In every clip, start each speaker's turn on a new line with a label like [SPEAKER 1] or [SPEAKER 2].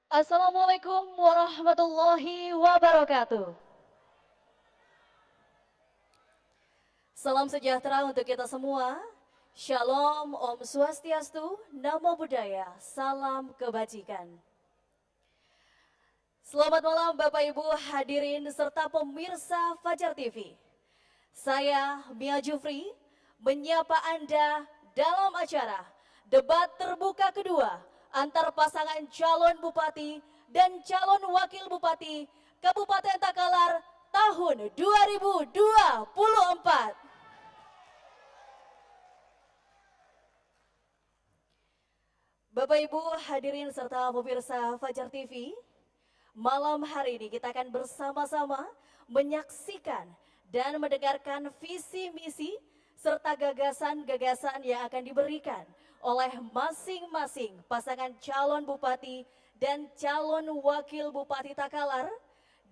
[SPEAKER 1] Assalamualaikum warahmatullahi wabarakatuh. Salam sejahtera untuk kita semua. Shalom, Om Swastiastu, Namo Buddhaya, salam kebajikan. Selamat malam Bapak Ibu hadirin serta pemirsa Fajar TV. Saya Mia Jufri menyapa Anda dalam acara debat terbuka kedua antar pasangan calon bupati dan calon wakil bupati Kabupaten Takalar tahun 2024. Bapak Ibu hadirin serta pemirsa Fajar TV, malam hari ini kita akan bersama-sama menyaksikan dan mendengarkan visi misi serta gagasan-gagasan yang akan diberikan oleh masing-masing pasangan calon bupati dan calon wakil bupati Takalar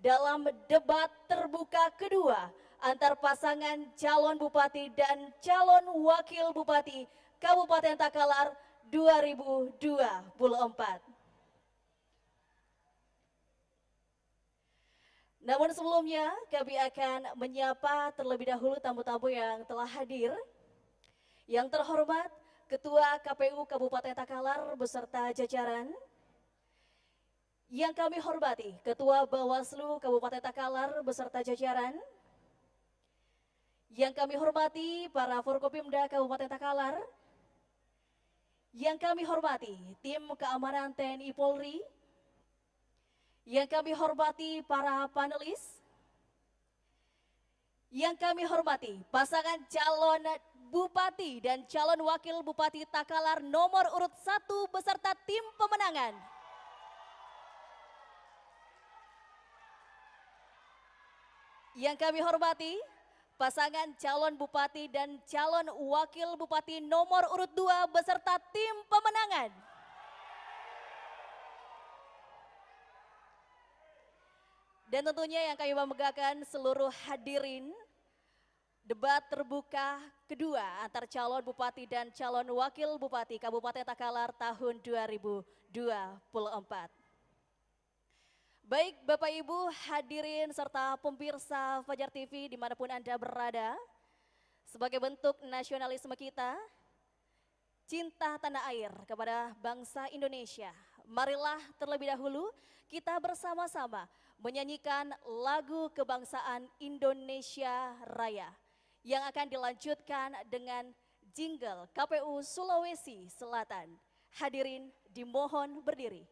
[SPEAKER 1] dalam debat terbuka kedua antar pasangan calon bupati dan calon wakil bupati Kabupaten Takalar 2024. Namun sebelumnya kami akan menyapa terlebih dahulu tamu-tamu yang telah hadir. Yang terhormat Ketua KPU Kabupaten Takalar beserta jajaran. Yang kami hormati Ketua Bawaslu Kabupaten Takalar beserta jajaran. Yang kami hormati para Forkopimda Kabupaten Takalar. Yang kami hormati tim keamanan TNI Polri. Yang kami hormati para panelis. Yang kami hormati pasangan calon bupati dan calon wakil bupati Takalar nomor urut 1 beserta tim pemenangan. Yang kami hormati pasangan calon bupati dan calon wakil bupati nomor urut 2 beserta tim pemenangan. Dan tentunya yang kami banggakan seluruh hadirin debat terbuka kedua antar calon bupati dan calon wakil bupati Kabupaten Takalar tahun 2024. Baik Bapak Ibu hadirin serta pemirsa Fajar TV dimanapun Anda berada, sebagai bentuk nasionalisme kita, cinta tanah air kepada bangsa Indonesia, marilah terlebih dahulu kita bersama-sama menyanyikan lagu kebangsaan Indonesia Raya yang akan dilanjutkan dengan jingle KPU Sulawesi Selatan. Hadirin dimohon berdiri.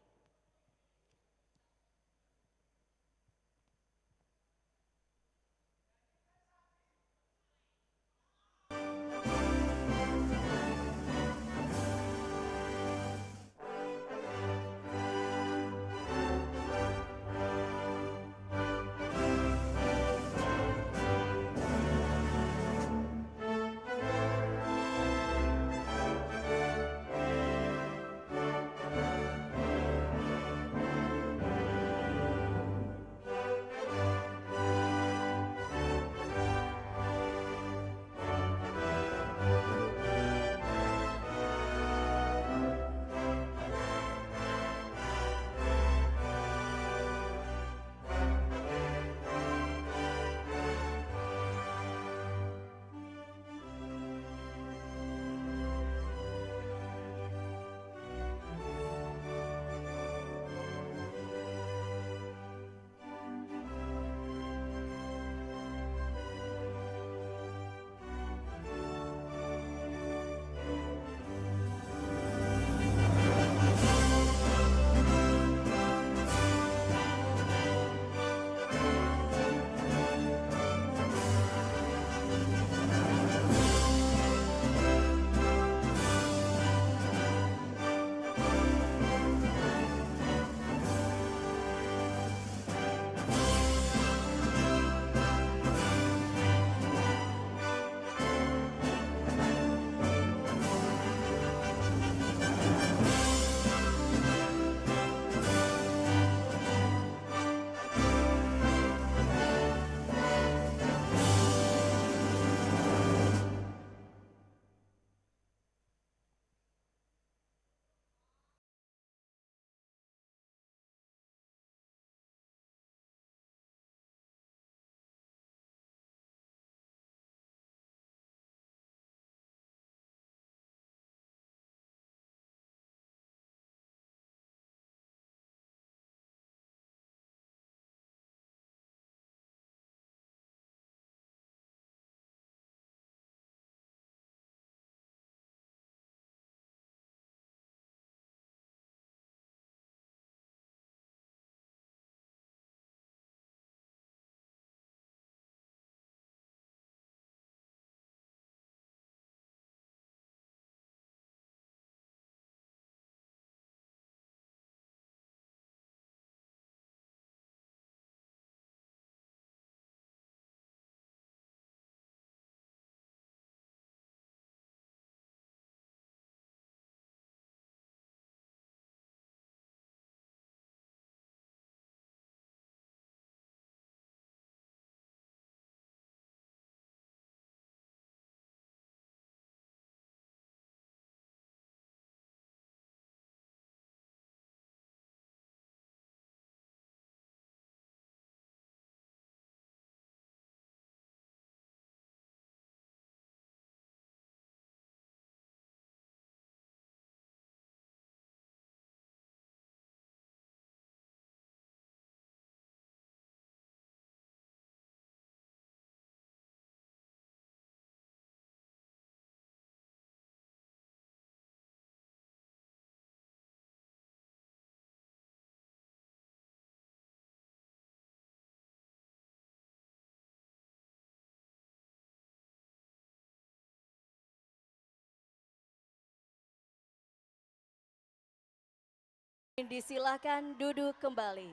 [SPEAKER 1] Disilakan duduk kembali.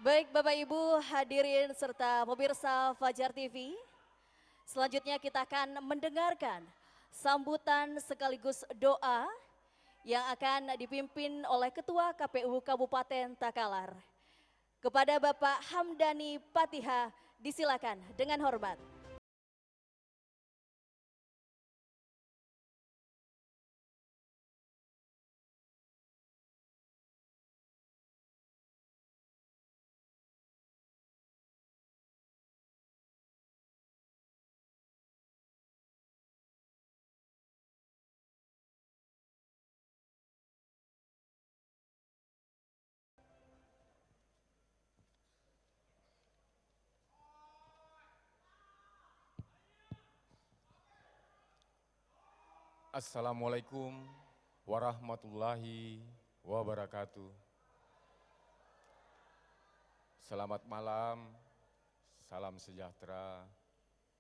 [SPEAKER 1] Baik Bapak Ibu hadirin serta pemirsa Fajar TV, selanjutnya kita akan mendengarkan sambutan sekaligus doa yang akan dipimpin oleh Ketua KPU Kabupaten Takalar. Kepada Bapak Hamdani Patiha, disilakan dengan hormat.
[SPEAKER 2] Assalamualaikum warahmatullahi wabarakatuh. Selamat malam, salam sejahtera,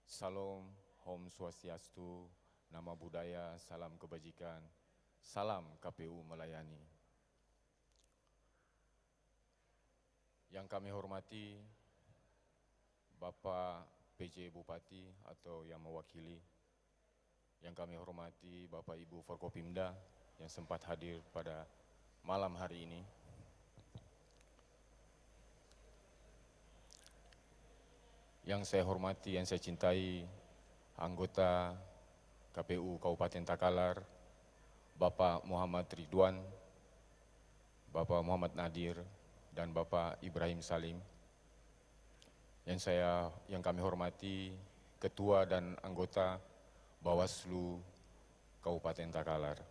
[SPEAKER 2] salam, Om Swastiastu, nama budaya, salam kebajikan, salam KPU melayani. Yang kami hormati Bapak PJ Bupati atau yang mewakili, yang kami hormati Bapak Ibu Forkopimda yang sempat hadir pada malam hari ini. Yang saya hormati, yang saya cintai, anggota KPU Kabupaten Takalar, Bapak Muhammad Ridwan, Bapak Muhammad Nadir, dan Bapak Ibrahim Salim. Yang kami hormati, Ketua dan anggota Bawaslu Kabupaten Takalar.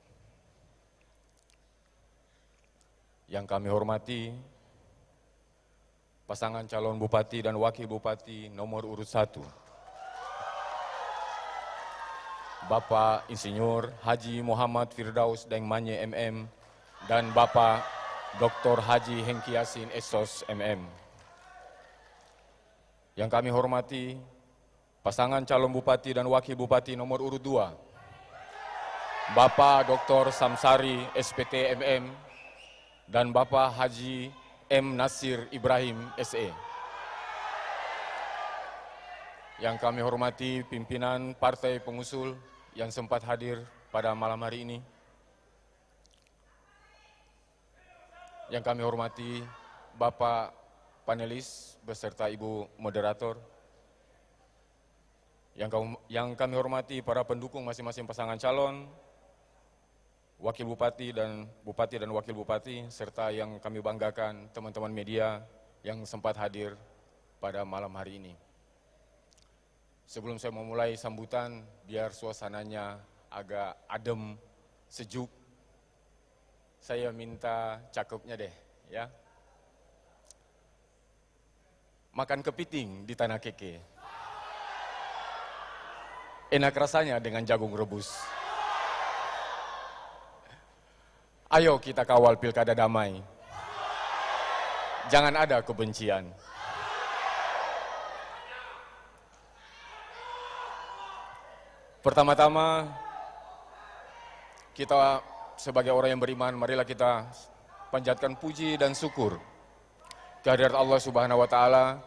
[SPEAKER 2] Yang kami hormati, pasangan calon Bupati dan Wakil Bupati nomor urut 1, Bapak Insinyur Haji Muhammad Firdaus Dengmanye MM dan Bapak Dr. Haji Hengki Yasin Esos MM. Yang kami hormati, pasangan calon Bupati dan Wakil Bupati nomor urut 2, Bapak Dr. Samsari SPT MM dan Bapak Haji M. Nasir Ibrahim SE. Yang kami hormati pimpinan partai pengusul yang sempat hadir pada malam hari ini. Yang kami hormati Bapak panelis beserta Ibu moderator. Yang kami hormati para pendukung masing-masing pasangan calon, Wakil Bupati dan Wakil Bupati, serta yang kami banggakan teman-teman media yang sempat hadir pada malam hari ini. Sebelum saya memulai sambutan, biar suasananya agak adem, sejuk, saya minta cakepnya deh, ya. Makan kepiting di Tanah Keke. Enak rasanya dengan jagung rebus. Ayo kita kawal pilkada damai. Jangan ada kebencian. Pertama-tama, kita sebagai orang yang beriman, marilah kita panjatkan puji dan syukur kehadirat Allah Subhanahu wa Ta'ala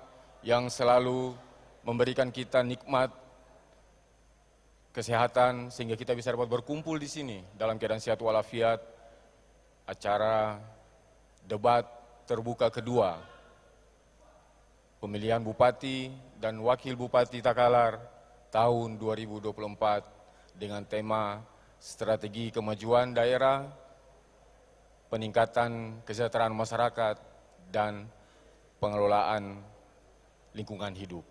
[SPEAKER 2] yang selalu memberikan kita nikmat kesehatan sehingga kita bisa dapat berkumpul di sini dalam keadaan sehat walafiat. Acara debat terbuka kedua pemilihan Bupati dan Wakil Bupati Takalar tahun 2024 dengan tema Strategi Kemajuan Daerah, Peningkatan Kesejahteraan Masyarakat, dan Pengelolaan Lingkungan Hidup.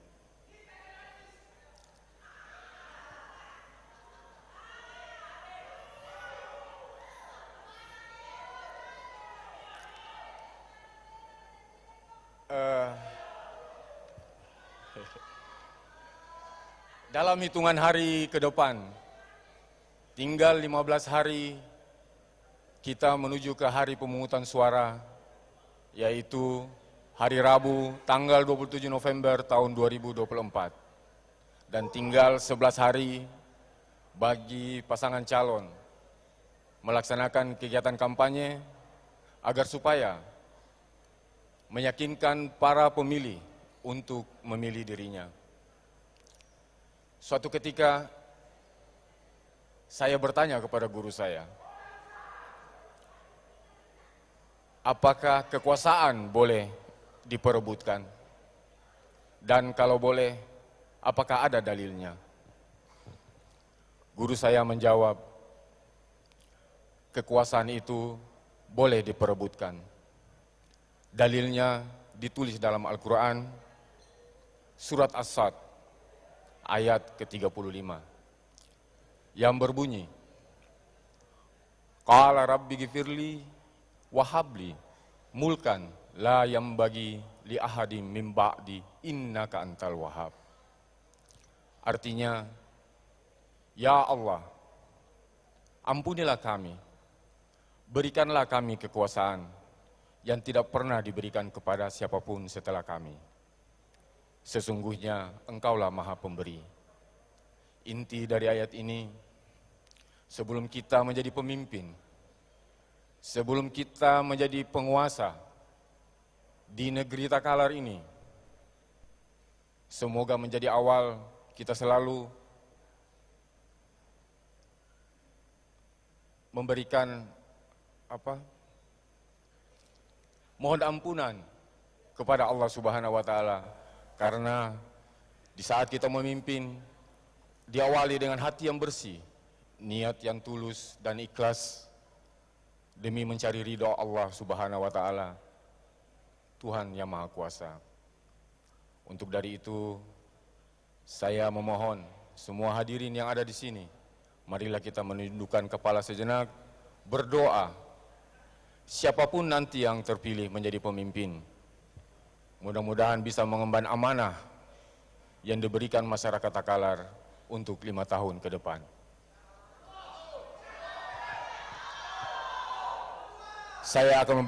[SPEAKER 2] Dalam hitungan hari ke depan, tinggal 15 hari kita menuju ke hari pemungutan suara, yaitu hari Rabu tanggal 27 November tahun 2024. dan tinggal 11 hari bagi pasangan calon melaksanakan kegiatan kampanye agar supaya meyakinkan para pemilih untuk memilih dirinya. Suatu ketika saya bertanya kepada guru saya, apakah kekuasaan boleh diperebutkan? Dan kalau boleh, apakah ada dalilnya? Guru saya menjawab, kekuasaan itu boleh diperebutkan. Dalilnya ditulis dalam Al-Quran, surat As-Sad, ayat ke-35, yang berbunyi, Qala rabbi gifirli wahabli mulkan la yambagi li ahadim min ba'di innaka antal wahhab. Artinya, ya Allah, ampunilah kami, berikanlah kami kekuasaan yang tidak pernah diberikan kepada siapapun setelah kami. Sesungguhnya Engkaulah Maha Pemberi. Inti dari ayat ini, sebelum kita menjadi pemimpin, sebelum kita menjadi penguasa di negeri Takalar ini, semoga menjadi awal kita selalu memberikan mohon ampunan kepada Allah Subhanahu wa taala, karena di saat kita memimpin diawali dengan hati yang bersih, niat yang tulus dan ikhlas demi mencari ridha Allah Subhanahu wa taala, Tuhan yang Maha Kuasa. Untuk dari itu saya memohon semua hadirin yang ada di sini, marilah kita menundukkan kepala sejenak, berdoa. Siapapun nanti yang terpilih menjadi pemimpin, mudah-mudahan bisa mengemban amanah yang diberikan masyarakat Takalar untuk 5 tahun ke depan. Saya akan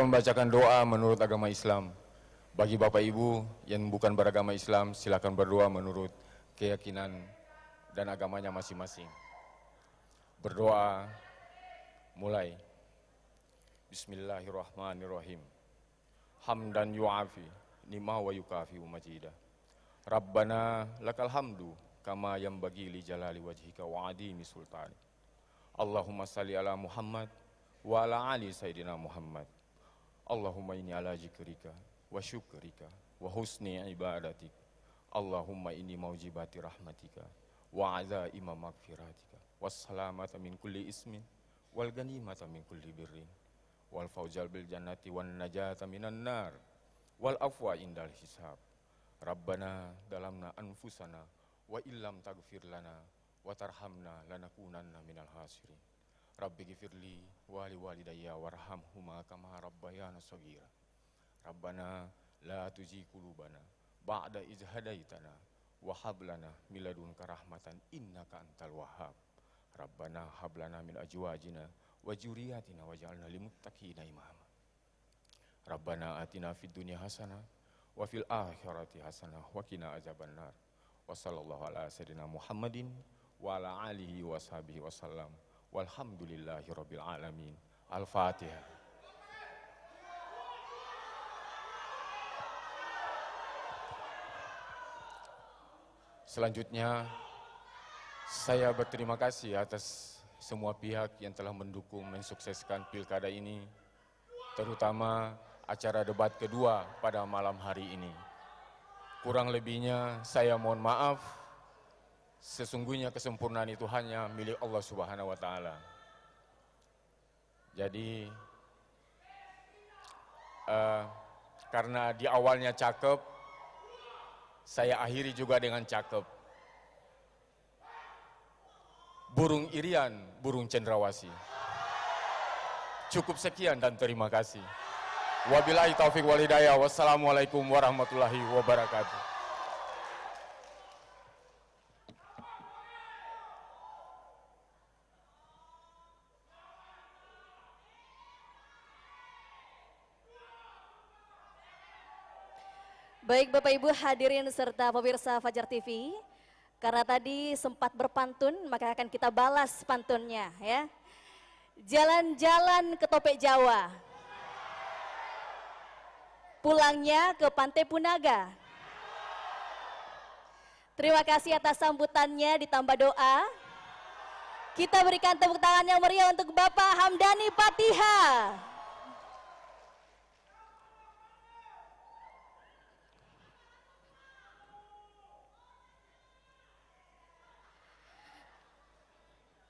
[SPEAKER 2] membacakan doa menurut agama Islam. Bagi Bapak Ibu yang bukan beragama Islam, silakan berdoa menurut keyakinan dan agamanya masing-masing. Berdoa mulai. Bismillahirrahmanirrahim. Hamdan yu'afi nima wa yukafi majidah. Rabbana lakal hamdu kama yanbaghi li jalali wajhika wa adimi sultani. Allahumma salli ala Muhammad wa ala ali sayyidina Muhammad. Allahumma inni ala zikrika wa syukrika wa husni ibadatik. Allahumma inni maujibati rahmatika wa azaima magfiratika wassalamata min kulli ismin wal ganimata min kulli birrin wal fawzal bil jannati wan najata minan nar wal afwa indal hisab. Rabbana dalamna anfusana wa illam taghfir lana wa tarhamna lanakunanna minal khasirin. Rabbi gifirli wa li walidayya warhamhuma kama rabbayana shaghira. Rabbana la tuzigh qulubana ba'da idh hadaitana wa hab lana min ladunka rahmatan innaka antal wahhab. Rabbana hab lana min azwajina wa dzurriyyatina waj'alna lil muttaqina imama. Rabbana atina fid dunya hasanah wa fil akhirati hasanah wa qina azabannar. Wa sallallahu ala sayyidina Muhammadin wa ala alihi wa sahbihi wasallam. Walhamdulillahi rabbil alamin. Al-Fatihah. Selanjutnya, saya berterima kasih atas semua pihak yang telah mendukung mensukseskan pilkada ini, terutama acara debat kedua pada malam hari ini. Kurang lebihnya saya mohon maaf, sesungguhnya kesempurnaan itu hanya milik Allah Subhanahu wa taala. Jadi karena di awalnya cakep, saya akhiri juga dengan cakep. Burung irian, burung cendrawasih. Cukup sekian dan terima kasih. Wabillahi taufiq wal hidayah. Wassalamualaikum warahmatullahi wabarakatuh.
[SPEAKER 1] Baik Bapak Ibu hadirin serta pemirsa Fajar TV, karena tadi sempat berpantun maka akan kita balas pantunnya ya. Jalan-jalan ke Topek Jawa, pulangnya ke Pantai Punaga. Terima kasih atas sambutannya, ditambah doa. Kita berikan tepuk tangan yang meriah untuk Bapak Hamdani Patiha.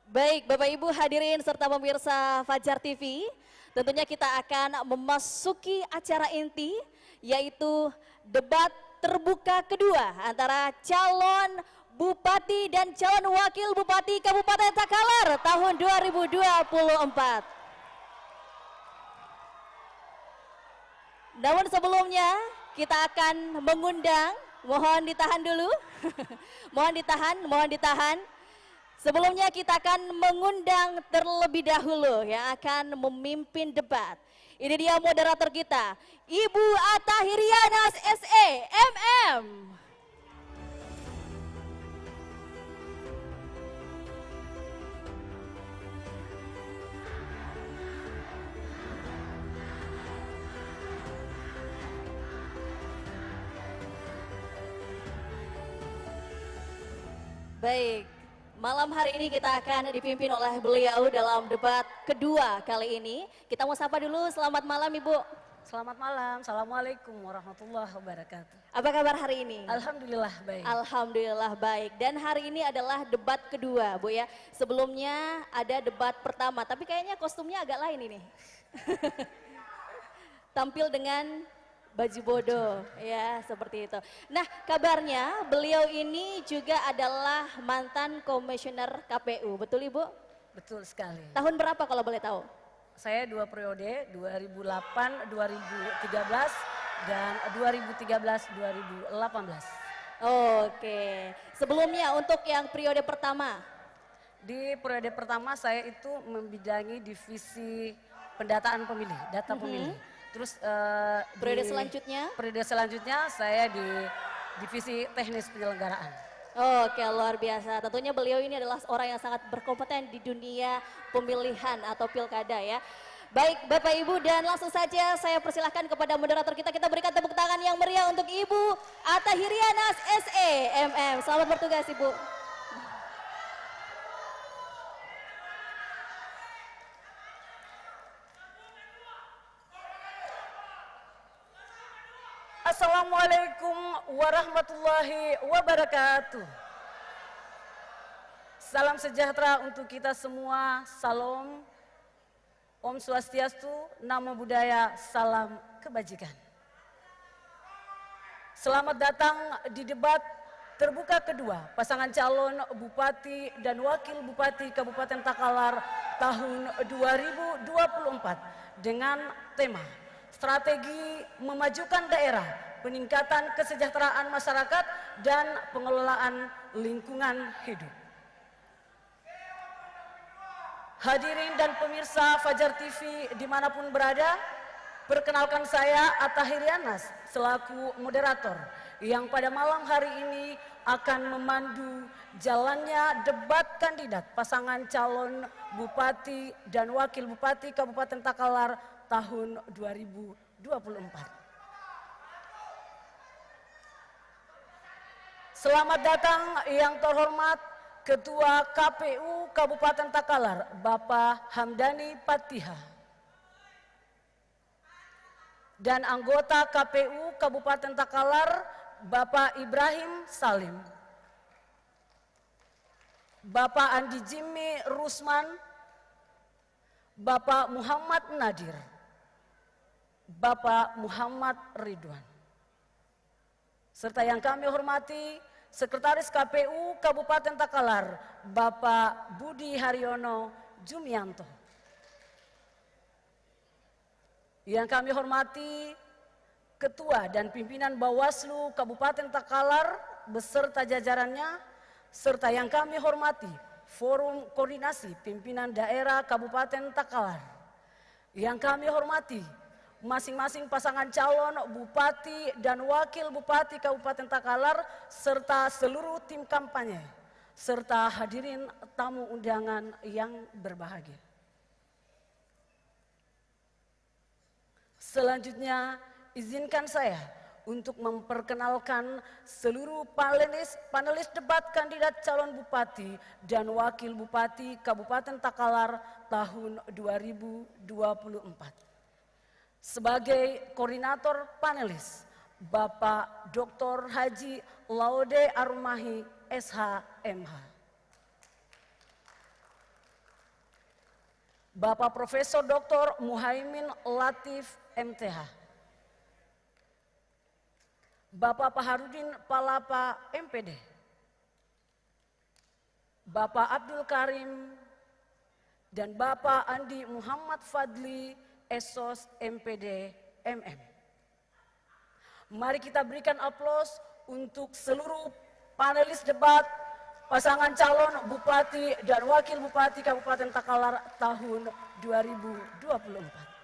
[SPEAKER 1] Baik, Bapak Ibu hadirin serta pemirsa Fajar TV, tentunya kita akan memasuki acara inti, yaitu debat terbuka kedua antara calon Bupati dan calon Wakil Bupati Kabupaten Takalar tahun 2024. Namun sebelumnya kita akan mengundang, mohon ditahan dulu, mohon ditahan. Sebelumnya kita akan mengundang terlebih dahulu yang akan memimpin debat. Ini dia moderator kita, Ibu Atta Hirianas SE, MM. Baik. Malam hari ini kita akan dipimpin oleh beliau dalam debat kedua kali ini. Kita mau sapa dulu, selamat malam Ibu.
[SPEAKER 3] Selamat malam, Assalamualaikum warahmatullahi wabarakatuh.
[SPEAKER 1] Apa kabar hari ini?
[SPEAKER 3] Alhamdulillah baik.
[SPEAKER 1] Alhamdulillah baik. Dan hari ini adalah debat kedua Bu ya. Sebelumnya ada debat pertama, tapi kayaknya kostumnya agak lain ini. Tampil dengan baju bodoh, ya seperti itu. Nah kabarnya beliau ini juga adalah mantan komisioner KPU, betul Ibu?
[SPEAKER 3] Betul sekali.
[SPEAKER 1] Tahun berapa kalau boleh tahu?
[SPEAKER 3] Saya 2 periode, 2008, 2013, dan 2013-2018.
[SPEAKER 1] Oke, sebelumnya untuk yang periode pertama?
[SPEAKER 3] Di periode pertama saya itu membidangi divisi pendataan pemilih, data pemilih. Terus
[SPEAKER 1] Periode selanjutnya?
[SPEAKER 3] Periode selanjutnya saya di divisi teknis penyelenggaraan.
[SPEAKER 1] Oke, luar biasa. Tentunya beliau ini adalah orang yang sangat berkompeten di dunia pemilihan atau pilkada ya. Baik Bapak Ibu, dan langsung saja saya persilahkan kepada moderator kita. Kita berikan tepuk tangan yang meriah untuk Ibu Atta Hirianas SE, MM. Selamat bertugas Ibu.
[SPEAKER 3] Assalamualaikum warahmatullahi wabarakatuh. Salam sejahtera untuk kita semua. Salam, Om Swastiastu, Namo Buddhaya, salam kebajikan. Selamat datang di debat terbuka kedua pasangan calon Bupati dan Wakil Bupati Kabupaten Takalar tahun 2024 dengan tema Strategi Memajukan Daerah, Peningkatan Kesejahteraan Masyarakat, dan Pengelolaan Lingkungan Hidup. Hadirin dan pemirsa Fajar TV dimanapun berada, perkenalkan saya Atta Hirianas selaku moderator yang pada malam hari ini akan memandu jalannya debat kandidat pasangan calon Bupati dan Wakil Bupati Kabupaten Takalar tahun 2024. Selamat datang yang terhormat Ketua KPU Kabupaten Takalar, Bapak Hamdani Patiha. Dan anggota KPU Kabupaten Takalar, Bapak Ibrahim Salim. Bapak Andi Jimmy Rusman, Bapak Muhammad Nadir, Bapak Muhammad Ridwan. Serta yang kami hormati Sekretaris KPU Kabupaten Takalar, Bapak Budi Haryono Jumianto. Yang kami hormati Ketua dan Pimpinan Bawaslu Kabupaten Takalar beserta jajarannya, serta yang kami hormati Forum Koordinasi Pimpinan Daerah Kabupaten Takalar. Yang kami hormati masing-masing pasangan calon Bupati dan Wakil Bupati Kabupaten Takalar serta seluruh tim kampanye, serta hadirin tamu undangan yang berbahagia. Selanjutnya, izinkan saya untuk memperkenalkan seluruh panelis debat kandidat calon Bupati dan Wakil Bupati Kabupaten Takalar tahun 2024. Sebagai koordinator panelis, Bapak Dr. Haji Laude Arumahi, SH.MH. Bapak Profesor Dr. Muhaimin Latif, MTH. Bapak Paharudin Palapa, MPD. Bapak Abdul Karim dan Bapak Andi Muhammad Fadli, Esos, MPD, MM. Mari kita berikan aplaus untuk seluruh panelis debat pasangan calon Bupati dan Wakil Bupati Kabupaten Takalar tahun 2024.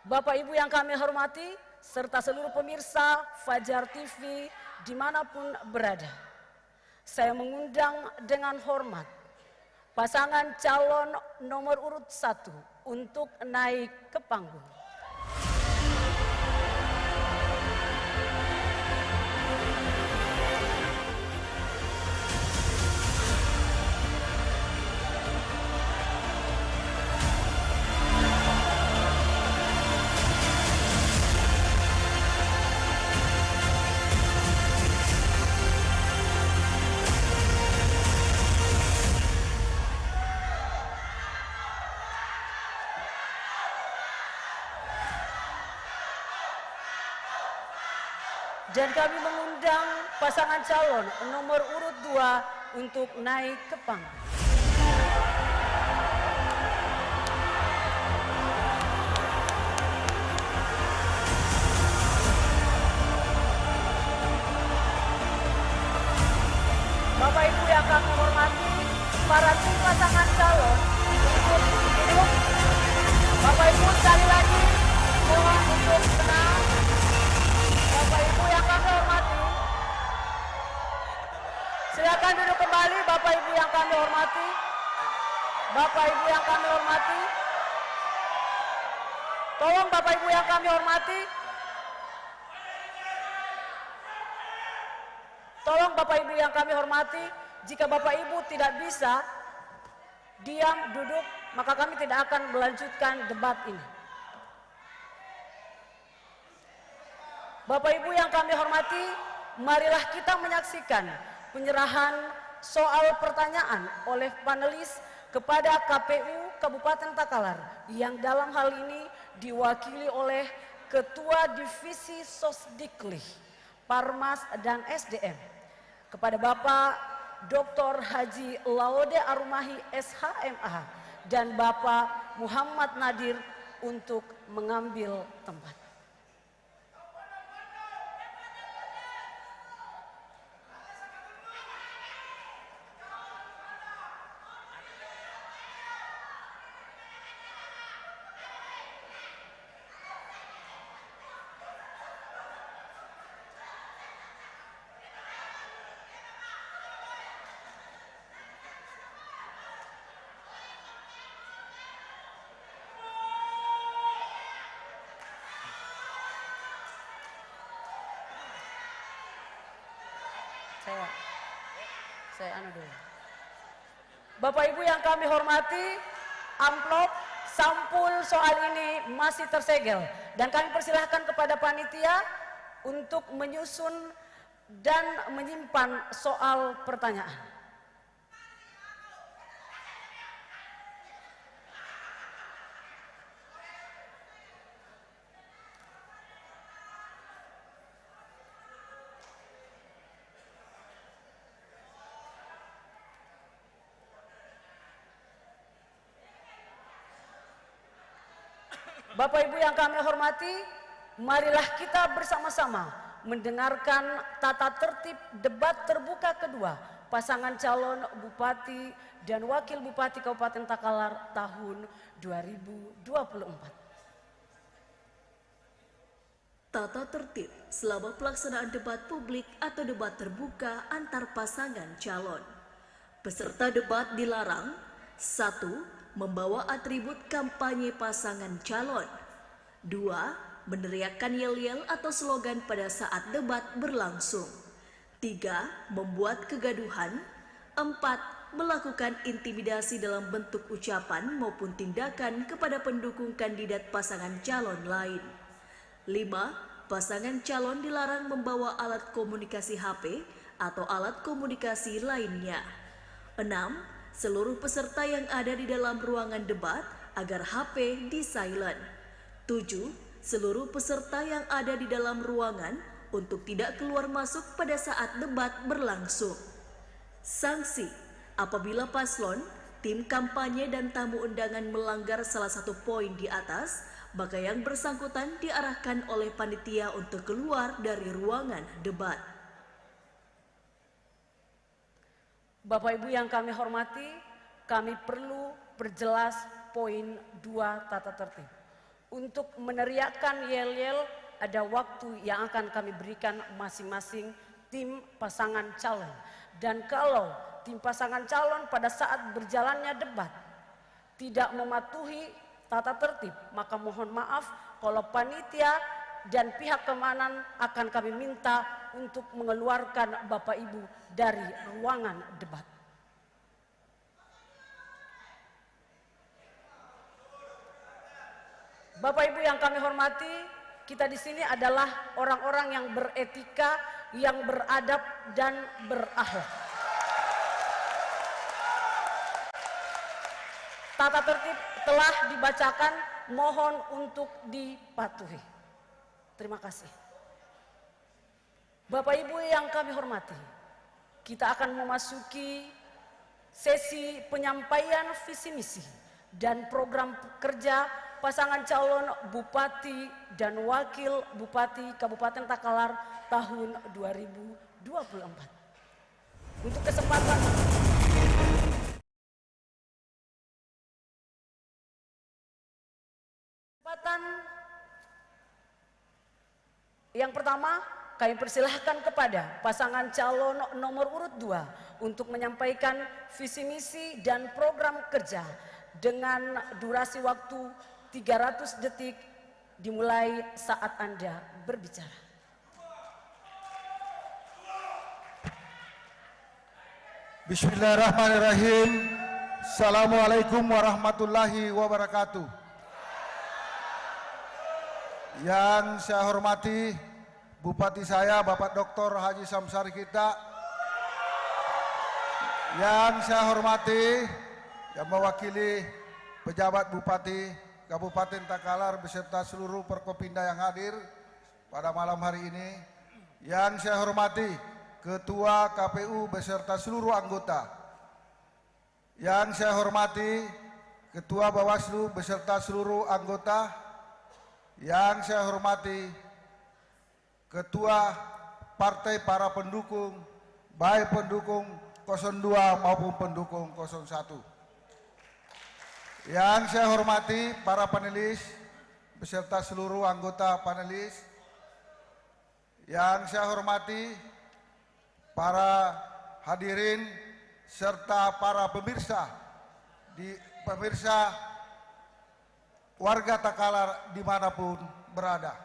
[SPEAKER 3] Bapak Ibu yang kami hormati, serta seluruh pemirsa Fajar TV dimanapun berada. Saya mengundang dengan hormat pasangan calon nomor urut 1 untuk naik ke panggung. Dan kami mengundang pasangan calon nomor urut 2 untuk naik ke panggung. Bapak Ibu yang kami hormati, para tim pasangan calon untuk duduk. Bapak Ibu sekali lagi mohon untuk tenang. Bapak Ibu yang kami hormati, silakan duduk kembali. Bapak Ibu yang kami hormati, Bapak Ibu yang kami hormati, tolong Bapak Ibu yang kami hormati, tolong Bapak Ibu yang kami hormati, jika Bapak Ibu tidak bisa diam duduk, maka kami tidak akan melanjutkan debat ini. Bapak Ibu yang kami hormati, marilah kita menyaksikan penyerahan soal pertanyaan oleh panelis kepada KPU Kabupaten Takalar yang dalam hal ini diwakili oleh Ketua Divisi Sosdiklik, Parmas dan SDM, kepada Bapak Dr. Haji Laude Arumahi, SH.MH, dan Bapak Muhammad Nadir untuk mengambil tempat. Saya dulu. Bapak Ibu yang kami hormati, amplop sampul soal ini masih tersegel dan kami persilahkan kepada panitia untuk menyusun dan menyimpan soal pertanyaan. Bapak Ibu yang kami hormati, marilah kita bersama-sama mendengarkan tata tertib debat terbuka kedua pasangan calon Bupati dan Wakil Bupati Kabupaten Takalar tahun 2024.
[SPEAKER 4] Tata tertib selama pelaksanaan debat publik atau debat terbuka antar pasangan calon. Peserta debat dilarang: 1. Membawa atribut kampanye pasangan calon. 2. Meneriakkan yel-yel atau slogan pada saat debat berlangsung. 3. Membuat kegaduhan. 4. Melakukan intimidasi dalam bentuk ucapan maupun tindakan kepada pendukung kandidat pasangan calon lain. 5. Pasangan calon dilarang membawa alat komunikasi HP atau alat komunikasi lainnya. 6. Seluruh peserta yang ada di dalam ruangan debat agar HP di silent. 7. Seluruh peserta yang ada di dalam ruangan untuk tidak keluar masuk pada saat debat berlangsung. Sanksi: apabila paslon, tim kampanye dan tamu undangan melanggar salah satu poin di atas, maka yang bersangkutan diarahkan oleh panitia untuk keluar dari ruangan debat.
[SPEAKER 3] Bapak Ibu yang kami hormati, kami perlu perjelas poin 2 tata tertib. Untuk meneriakkan yel-yel ada waktu yang akan kami berikan masing-masing tim pasangan calon. Dan kalau tim pasangan calon pada saat berjalannya debat tidak mematuhi tata tertib, maka mohon maaf kalau panitia dan pihak keamanan akan kami minta untuk mengeluarkan Bapak Ibu dari ruangan debat. Bapak Ibu yang kami hormati, kita di sini adalah orang-orang yang beretika, yang beradab dan berakhlak. Tata tertib telah dibacakan, mohon untuk dipatuhi. Terima kasih. Bapak Ibu yang kami hormati, kita akan memasuki sesi penyampaian visi misi dan program kerja pasangan calon Bupati dan Wakil Bupati Kabupaten Takalar tahun 2024. Untuk kesempatan yang pertama, kami persilahkan kepada pasangan calon nomor urut 2 untuk menyampaikan visi misi dan program kerja dengan durasi waktu 300 detik dimulai saat Anda berbicara.
[SPEAKER 5] Bismillahirrahmanirrahim. Assalamualaikum warahmatullahi wabarakatuh. Yang saya hormati Bupati saya Bapak Dr. Haji Samsari kita. Yang saya hormati yang mewakili pejabat Bupati Kabupaten Takalar beserta seluruh Forkopimda yang hadir pada malam hari ini. Yang saya hormati Ketua KPU beserta seluruh anggota. Yang saya hormati Ketua Bawaslu beserta seluruh anggota. Yang saya hormati Ketua Partai para pendukung, baik pendukung 02 maupun pendukung 01. Yang saya hormati para panelis beserta seluruh anggota panelis. Yang saya hormati para hadirin serta para pemirsa warga Takalar dimanapun berada.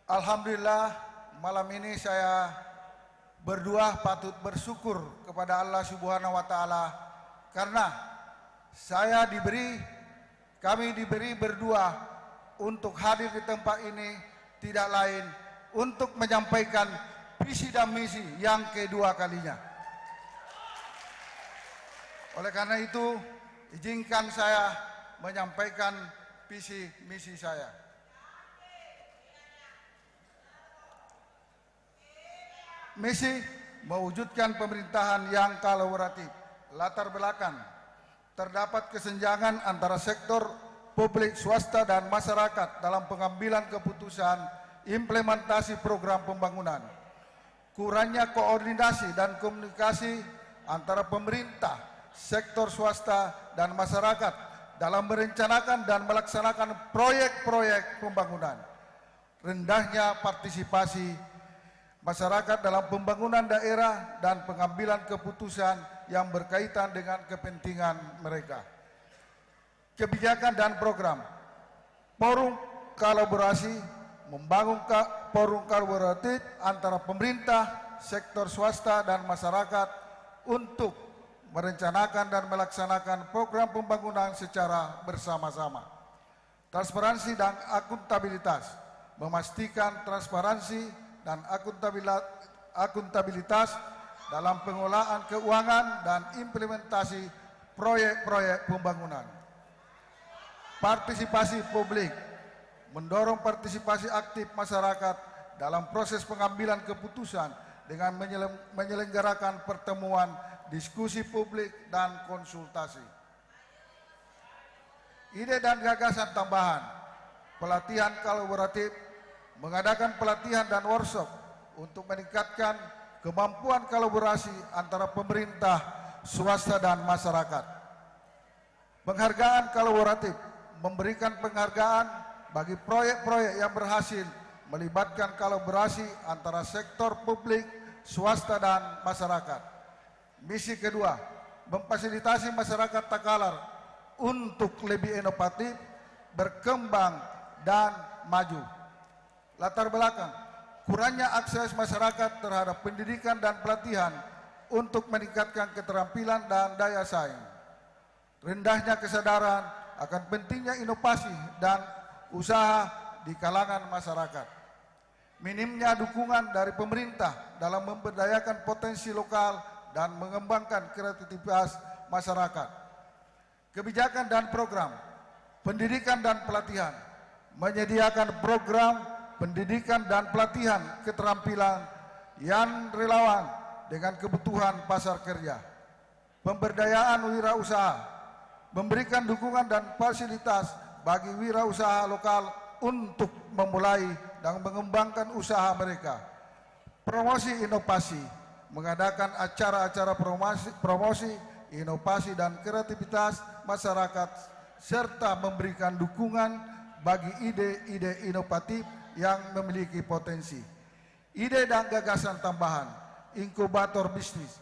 [SPEAKER 5] Alhamdulillah malam ini saya berdua patut bersyukur kepada Allah Subhanahu wa Ta'ala karena kami diberi berdua untuk hadir di tempat ini tidak lain untuk menyampaikan visi dan misi yang kedua kalinya. Oleh karena itu, izinkan saya menyampaikan visi misi saya. Misi mewujudkan pemerintahan yang kolaboratif. Latar belakang, terdapat kesenjangan antara sektor publik, swasta, dan masyarakat dalam pengambilan keputusan implementasi program pembangunan. kurangnya koordinasi dan komunikasi antara pemerintah, sektor swasta, dan masyarakat dalam merencanakan dan melaksanakan proyek-proyek pembangunan. Rendahnya partisipasi masyarakat dalam pembangunan daerah dan pengambilan keputusan yang berkaitan dengan kepentingan mereka. Kebijakan dan program. Forum kolaborasi membangun forum kolaboratif antara pemerintah, sektor swasta, dan masyarakat untuk merencanakan dan melaksanakan program pembangunan secara bersama-sama. Transparansi dan akuntabilitas, memastikan transparansi dan akuntabilitas dalam pengelolaan keuangan dan implementasi proyek-proyek pembangunan. Partisipasi publik, mendorong partisipasi aktif masyarakat dalam proses pengambilan keputusan dengan menyelenggarakan pertemuan, diskusi publik, dan konsultasi. Ide dan gagasan tambahan, pelatihan kolaboratif, mengadakan pelatihan dan workshop untuk meningkatkan kemampuan kolaborasi antara pemerintah, swasta, dan masyarakat. Penghargaan kolaboratif, memberikan penghargaan bagi proyek-proyek yang berhasil melibatkan kolaborasi antara sektor publik, swasta, dan masyarakat. Misi kedua, memfasilitasi masyarakat Takalar untuk lebih inovatif, berkembang, dan maju. Latar belakang, kurangnya akses masyarakat terhadap pendidikan dan pelatihan untuk meningkatkan keterampilan dan daya saing. Rendahnya kesadaran akan pentingnya inovasi dan usaha di kalangan masyarakat. Minimnya dukungan dari pemerintah dalam memberdayakan potensi lokal dan mengembangkan kreativitas masyarakat. Kebijakan dan program, pendidikan dan pelatihan, menyediakan program pendidikan dan pelatihan keterampilan yang relawan dengan kebutuhan pasar kerja. Pemberdayaan wirausaha, memberikan dukungan dan fasilitas bagi wirausaha lokal untuk memulai dan mengembangkan usaha mereka. Promosi inovasi, mengadakan acara-acara promosi, inovasi, dan kreativitas masyarakat, serta memberikan dukungan bagi ide-ide inovatif yang memiliki potensi. Ide dan gagasan tambahan, inkubator bisnis,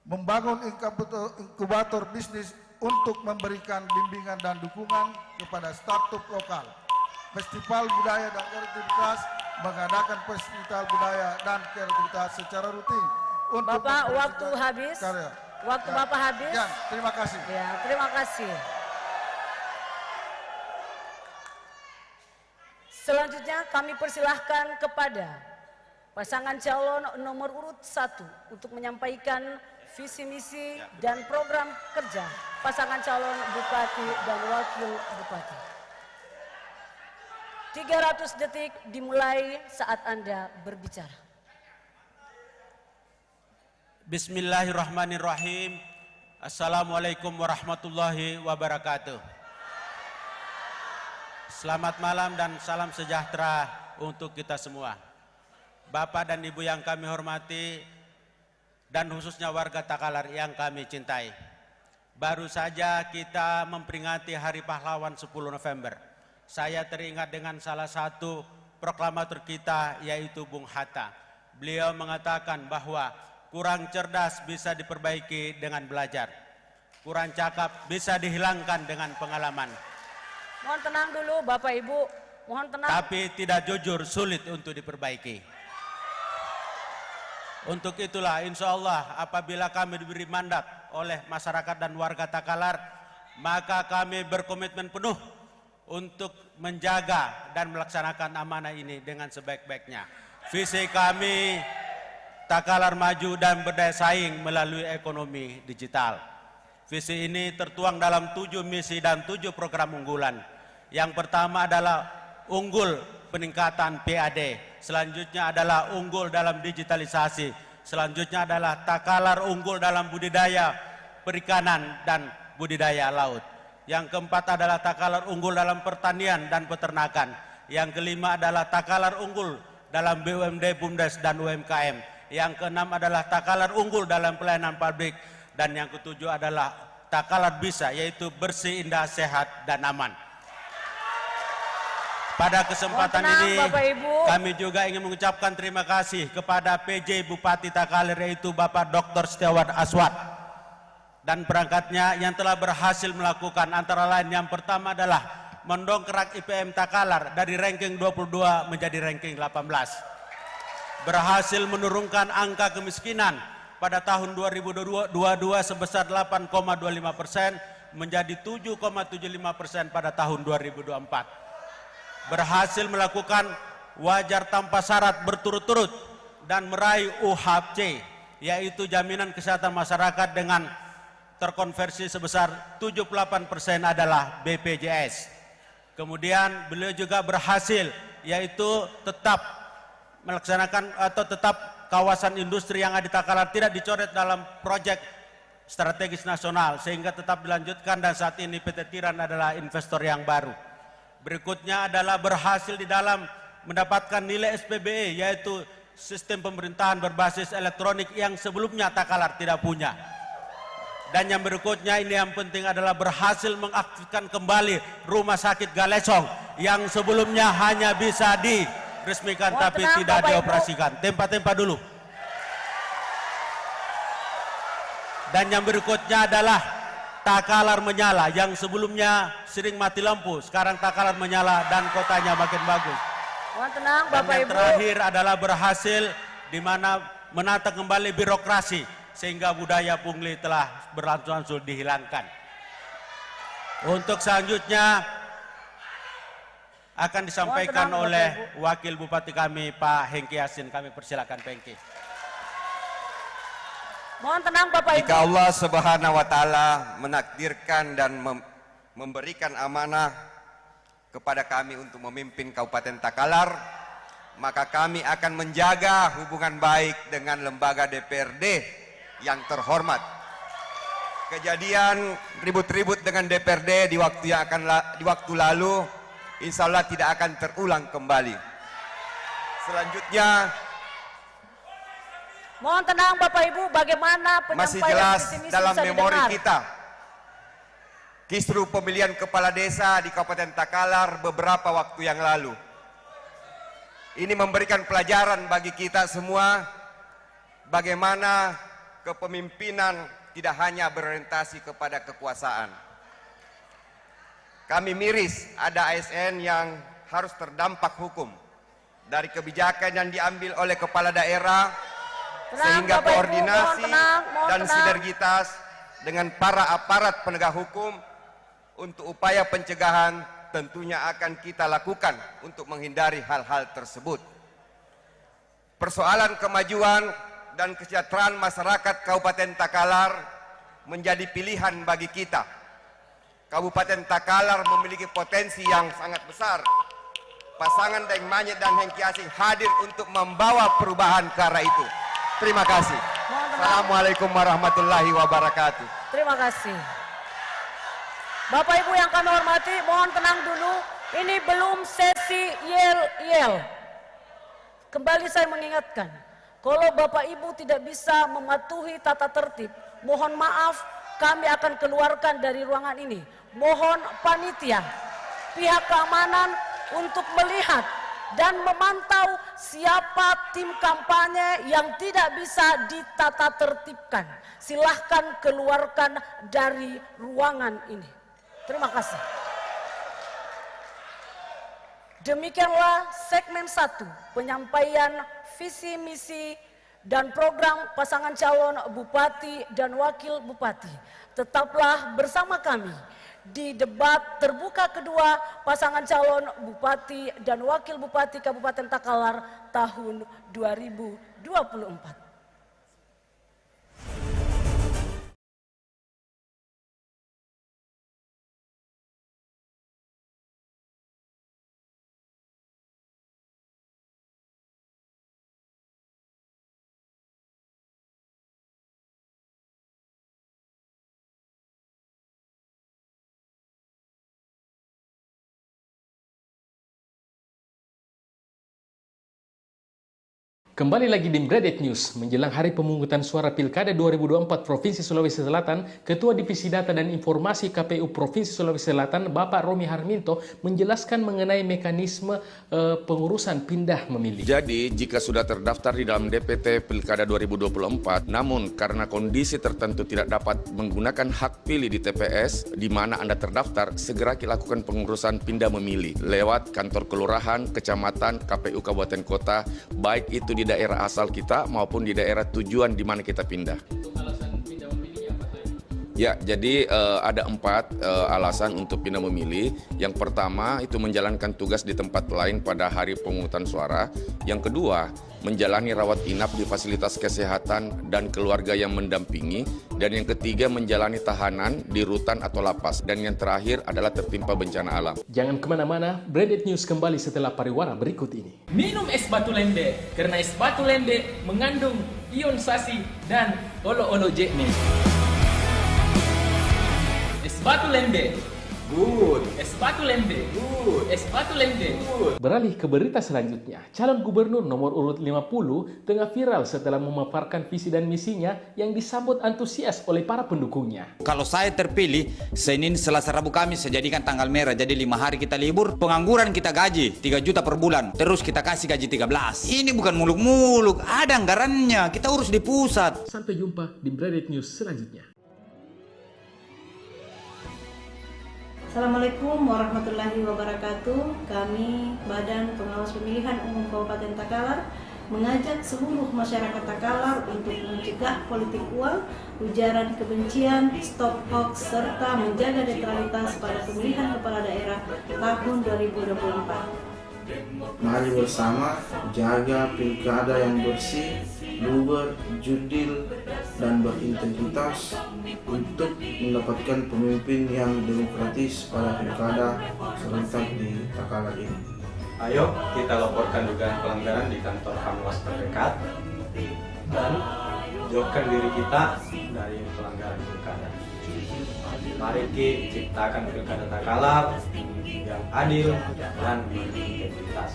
[SPEAKER 5] membangun inkubator bisnis untuk memberikan bimbingan dan dukungan kepada startup lokal. Festival budaya dan kreativitas, mengadakan festival budaya dan kreativitas secara rutin. Untuk
[SPEAKER 3] Bapak, waktu habis.
[SPEAKER 5] Karya.
[SPEAKER 3] Waktu Bapak habis.
[SPEAKER 5] Jan, terima kasih.
[SPEAKER 3] Ya, terima kasih. Selanjutnya kami persilahkan kepada pasangan calon nomor urut 1 untuk menyampaikan visi misi dan program kerja pasangan calon bupati dan wakil bupati. 300 detik dimulai saat Anda berbicara.
[SPEAKER 6] Bismillahirrahmanirrahim. Assalamualaikum warahmatullahi wabarakatuh. Selamat malam dan salam sejahtera untuk kita semua. Bapak dan Ibu yang kami hormati, dan khususnya warga Takalar yang kami cintai. Baru saja kita memperingati Hari Pahlawan 10 November. Saya teringat dengan salah satu proklamator kita, yaitu Bung Hatta. Beliau mengatakan bahwa kurang cerdas bisa diperbaiki dengan belajar. Kurang cakap bisa dihilangkan dengan pengalaman.
[SPEAKER 3] Mohon tenang dulu Bapak Ibu, mohon tenang.
[SPEAKER 6] Tapi tidak jujur sulit untuk diperbaiki. Untuk itulah insya Allah apabila kami diberi mandat oleh masyarakat dan warga Takalar, maka kami berkomitmen penuh untuk menjaga dan melaksanakan amanah ini dengan sebaik-baiknya. Visi kami Takalar maju dan berdaya saing melalui ekonomi digital. Visi ini tertuang dalam 7 misi dan 7 program unggulan. Yang pertama adalah unggul peningkatan PAD. Selanjutnya adalah unggul dalam digitalisasi. Selanjutnya adalah Takalar unggul dalam budidaya perikanan dan budidaya laut. Yang keempat adalah Takalar unggul dalam pertanian dan peternakan. Yang kelima adalah Takalar unggul dalam BUMD, BUMDes, dan UMKM. yang keenam adalah Takalar unggul dalam pelayanan publik, dan yang ketujuh adalah Takalar bisa, yaitu bersih, indah, sehat, dan aman. Pada kesempatan ini
[SPEAKER 3] Bapak, Ibu.
[SPEAKER 6] kami juga ingin mengucapkan terima kasih kepada PJ Bupati Takalar, yaitu Bapak Dr. Setiawan Aswad dan perangkatnya yang telah berhasil melakukan antara lain yang pertama adalah mendongkrak IPM Takalar dari ranking 22 menjadi ranking 18. Berhasil menurunkan angka kemiskinan pada tahun 2022 sebesar 8,25% menjadi 7,75% pada tahun 2024. Berhasil melakukan wajar tanpa syarat berturut-turut dan meraih UHC, yaitu jaminan kesehatan masyarakat dengan terkonversi sebesar 78% adalah BPJS. Kemudian beliau juga berhasil yaitu tetap melaksanakan atau tetap kawasan industri yang ada di Takalar tidak dicoret dalam proyek strategis nasional sehingga tetap dilanjutkan, dan saat ini PT Tiran adalah investor yang baru. Berikutnya adalah berhasil di dalam mendapatkan nilai SPBE, yaitu sistem pemerintahan berbasis elektronik yang sebelumnya Takalar tidak punya. Dan yang berikutnya ini yang penting adalah berhasil mengaktifkan kembali Rumah Sakit Galesong yang sebelumnya hanya bisa diresmikan tapi tidak dioperasikan. Tempa-tempa dulu. Dan yang berikutnya adalah Takalar menyala, yang sebelumnya sering mati lampu, sekarang Takalar menyala dan kotanya makin bagus.
[SPEAKER 3] Mohon tenang
[SPEAKER 6] Dan
[SPEAKER 3] Bapak
[SPEAKER 6] yang
[SPEAKER 3] Ibu.
[SPEAKER 6] terakhir adalah berhasil di mana menata kembali birokrasi sehingga budaya pungli telah berangsur-angsur dihilangkan. Untuk selanjutnya akan disampaikan
[SPEAKER 3] tenang,
[SPEAKER 6] oleh
[SPEAKER 3] Bapak
[SPEAKER 6] Wakil Bupati kami Pak Hengki Yasin. Kami persilakan Pak Hengki.
[SPEAKER 3] Mohon tenang Bapak Ibu.
[SPEAKER 7] Jika Allah Subhanahu wa taala menakdirkan dan memberikan amanah kepada kami untuk memimpin Kabupaten Takalar, maka kami akan menjaga hubungan baik dengan lembaga DPRD yang terhormat. Kejadian ribut-ribut dengan DPRD di waktu lalu insya Allah tidak akan terulang kembali. Selanjutnya
[SPEAKER 3] Mohon tenang Bapak Ibu, bagaimana
[SPEAKER 7] masih
[SPEAKER 3] penyampaian
[SPEAKER 7] jelas
[SPEAKER 3] visi misi
[SPEAKER 7] dalam
[SPEAKER 3] bisa
[SPEAKER 7] memori
[SPEAKER 3] didengar?
[SPEAKER 7] kita kisruh pemilihan kepala desa di Kabupaten Takalar beberapa waktu yang lalu. Ini memberikan pelajaran bagi kita semua bagaimana kepemimpinan tidak hanya berorientasi kepada kekuasaan. Kami miris ada ASN yang harus terdampak hukum dari kebijakan yang diambil oleh kepala daerah, sehingga
[SPEAKER 3] Bapak Ibu,
[SPEAKER 7] koordinasi
[SPEAKER 3] mohon
[SPEAKER 7] dan
[SPEAKER 3] tenang.
[SPEAKER 7] sinergitas dengan para aparat penegak hukum untuk upaya pencegahan tentunya akan kita lakukan untuk menghindari hal-hal tersebut. Persoalan kemajuan dan kesejahteraan masyarakat Kabupaten Takalar menjadi pilihan bagi kita. Kabupaten Takalar memiliki potensi yang sangat besar. Pasangan Daeng Manyet dan Hengki Yasin hadir untuk membawa perubahan ke arah itu. Terima kasih. Assalamualaikum warahmatullahi wabarakatuh.
[SPEAKER 3] Terima kasih. Bapak Ibu yang kami hormati, mohon tenang dulu. Ini belum sesi yel-yel. Kembali saya mengingatkan, kalau Bapak Ibu tidak bisa mematuhi tata tertib, mohon maaf, kami akan keluarkan dari ruangan ini. Mohon panitia, pihak keamanan untuk melihat dan memantau siapa tim kampanye yang tidak bisa ditata tertibkan. Silahkan keluarkan dari ruangan ini. Terima kasih. Demikianlah segmen 1, penyampaian visi misi dan program pasangan calon bupati dan wakil bupati. Tetaplah bersama kami di debat terbuka kedua pasangan calon bupati dan wakil bupati Kabupaten Takalar tahun 2024.
[SPEAKER 8] Kembali lagi di Bredet News, menjelang hari pemungutan suara Pilkada 2024 Provinsi Sulawesi Selatan, Ketua Divisi Data dan Informasi KPU Provinsi Sulawesi Selatan, Bapak Romi Harminto, menjelaskan mengenai mekanisme pengurusan pindah memilih.
[SPEAKER 9] Jadi, jika sudah terdaftar di dalam DPT Pilkada 2024, namun karena kondisi tertentu tidak dapat menggunakan hak pilih di TPS di mana Anda terdaftar, segera lakukan pengurusan pindah memilih lewat kantor kelurahan, kecamatan, KPU Kabupaten Kota, baik itu di daerah asal kita maupun di daerah tujuan di mana kita pindah.
[SPEAKER 8] Untuk alasan pindah memilihnya apa saja?
[SPEAKER 9] Ya, jadi ada 4 alasan untuk pindah memilih. Yang pertama itu menjalankan tugas di tempat lain pada hari pemungutan suara. Yang kedua, menjalani rawat inap di fasilitas kesehatan dan keluarga yang mendampingi. Dan yang ketiga, menjalani tahanan di rutan atau lapas. Dan yang terakhir adalah tertimpa bencana alam.
[SPEAKER 8] Jangan kemana-mana, Bredet News kembali setelah pariwara berikut ini.
[SPEAKER 10] Minum es batu lende, karena es batu lende mengandung ion sasi dan olo-olo jenis. Es batu lende, good. Es batu lende, good. Es batu lende, good.
[SPEAKER 8] Beralih ke berita selanjutnya, calon gubernur nomor urut 50 tengah viral setelah memaparkan visi dan misinya yang disambut antusias oleh para pendukungnya.
[SPEAKER 11] Kalau saya terpilih, Senin, Selasa, Rabu, Kamis saya jadikan tanggal merah. Jadi 5 hari kita libur, pengangguran kita gaji 3 juta per bulan. Terus kita kasih gaji 13. Ini bukan muluk-muluk, ada anggarannya. Kita urus di pusat.
[SPEAKER 8] Sampai jumpa di Bredet News selanjutnya.
[SPEAKER 12] Assalamualaikum warahmatullahi wabarakatuh. Kami Badan Pengawas Pemilihan Umum Kabupaten Takalar mengajak seluruh masyarakat Takalar untuk mencegah politik uang, ujaran kebencian, stop hoax, serta menjaga netralitas pada pemilihan kepala daerah tahun 2024.
[SPEAKER 13] Mari bersama jaga pilkada yang bersih, luber, jurdil, dan berintegritas untuk mendapatkan pemimpin yang demokratis pada pilkada serentak di Takalar ini.
[SPEAKER 14] Ayo kita laporkan dugaan pelanggaran di kantor Panwas terdekat dan jauhkan diri kita dari pelanggaran pilkada. Mari kita ciptakan pilkada Takalar yang adil dan berintegritas.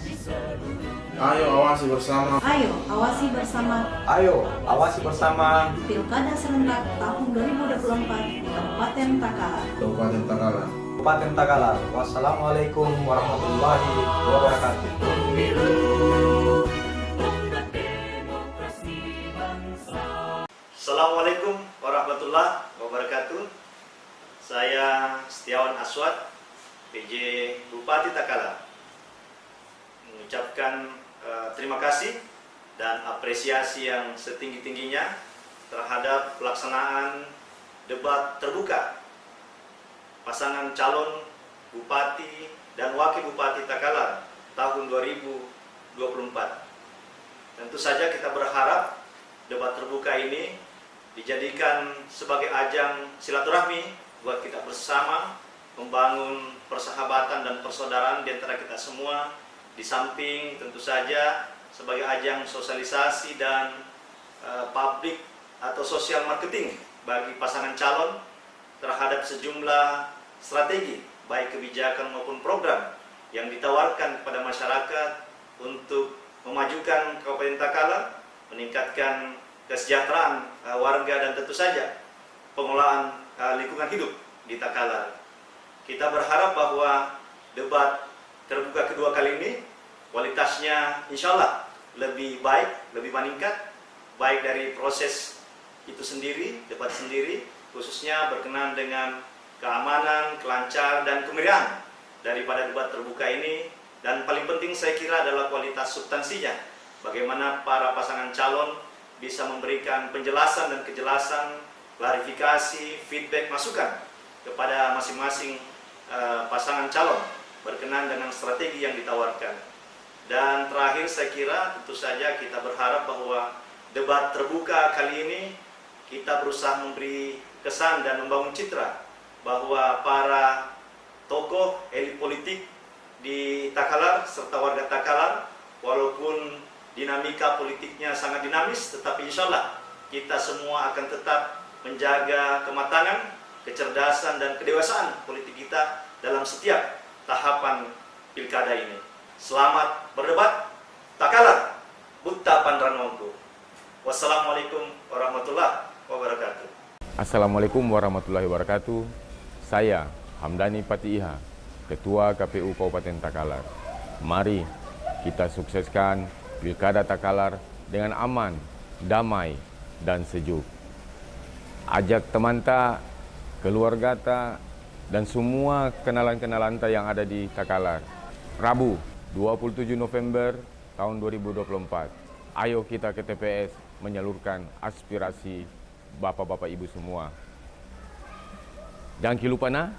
[SPEAKER 13] Ayo awasi bersama.
[SPEAKER 12] Ayo awasi bersama.
[SPEAKER 14] Ayo awasi bersama.
[SPEAKER 12] Pilkada serentak tahun 2024 di Kabupaten Takalar.
[SPEAKER 13] Kabupaten Takalar.
[SPEAKER 14] Kabupaten Takalar. Wassalamualaikum warahmatullahi wabarakatuh.
[SPEAKER 15] Assalamualaikum warahmatullahi wabarakatuh. Saya Setiawan Aswad, PJ Bupati Takalar, mengucapkan terima kasih dan apresiasi yang setinggi-tingginya terhadap pelaksanaan debat terbuka pasangan calon Bupati dan Wakil Bupati Takalar tahun 2024. Tentu saja kita berharap debat terbuka ini dijadikan sebagai ajang silaturahmi buat kita bersama membangun persahabatan dan persaudaraan di antara kita semua, di samping tentu saja sebagai ajang sosialisasi dan public atau social marketing bagi pasangan calon terhadap sejumlah strategi baik kebijakan maupun program yang ditawarkan kepada masyarakat untuk memajukan Kabupaten Takalar, meningkatkan kesejahteraan warga dan tentu saja pengelolaan lingkungan hidup di Takalar. Kita berharap bahwa debat terbuka kedua kali ini kualitasnya insya Allah lebih baik, lebih meningkat, baik dari proses itu sendiri, debat sendiri, khususnya berkenaan dengan keamanan, kelancaran, dan kemeriahan daripada debat terbuka ini. Dan paling penting saya kira adalah kualitas substansinya, bagaimana para pasangan calon bisa memberikan penjelasan dan kejelasan, klarifikasi, feedback, masukan kepada masing-masing pasangan calon berkenaan dengan strategi yang ditawarkan. Dan terakhir saya kira tentu saja kita berharap bahwa debat terbuka kali ini kita berusaha memberi kesan dan membangun citra bahwa para tokoh elit politik di Takalar serta warga Takalar, walaupun dinamika politiknya sangat dinamis, tetapi insya Allah kita semua akan tetap menjaga kematangan, kecerdasan, dan kedewasaan politik kita dalam setiap tahapan pilkada ini. Selamat berdebat, Takalar Butta Pandranongku. Wassalamualaikum warahmatullahi wabarakatuh.
[SPEAKER 2] Assalamualaikum warahmatullahi wabarakatuh. Saya Hamdani Patiiha, Ketua KPU Kabupaten Takalar. Mari kita sukseskan Pilkada Takalar dengan aman, damai, dan sejuk. Ajak teman ta, keluarga ta, dan semua kenalan-kenalan ta yang ada di Takalar. Rabu 27 November tahun 2024. Ayo kita ke TPS menyalurkan aspirasi bapak-bapak ibu semua. Jangan lupa na.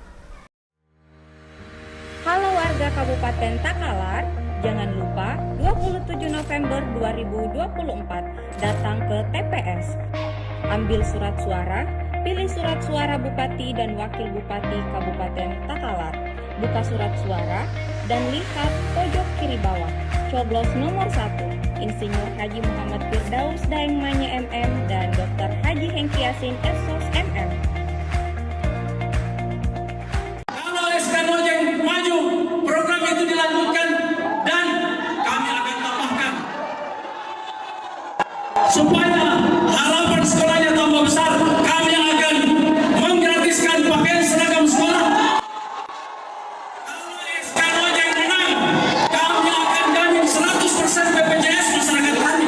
[SPEAKER 16] Halo warga Kabupaten Takalar, jangan lupa 27 November 2024 datang ke TPS. Ambil surat suara, pilih surat suara Bupati dan Wakil Bupati Kabupaten Takalar. Buka surat suara dan lihat pojok kiri bawah. Coblos nomor 1, Insinyur Haji Muhammad Firdaus Daeng Manye MM dan Dr. Haji Hengki Yasin SOS MM.
[SPEAKER 17] Kalau SK Nojeng maju, program itu dilanjutkan dan kami akan tambahkan supaya harapan sekolahnya tambah besar. Kami akan menggratiskan pakaian seragam sekolah. Kalau SK Nojeng menang, kami akan jamin 100% BPJS masyarakat kami.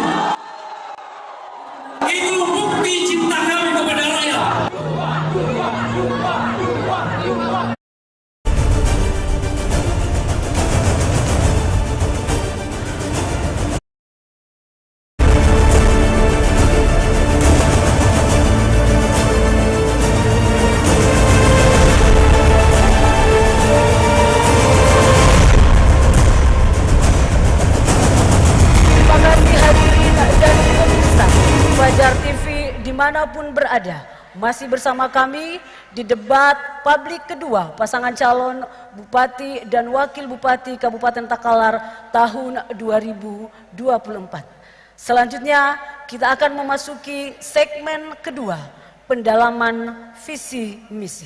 [SPEAKER 17] Itu bukti cinta kami kepada rakyat.
[SPEAKER 3] Terima kasih hadirin dan pemirsa Fajar TV dimanapun berada. Masih bersama kami di debat publik kedua pasangan calon Bupati dan Wakil Bupati Kabupaten Takalar tahun 2024. Selanjutnya kita akan memasuki segmen kedua, pendalaman visi misi.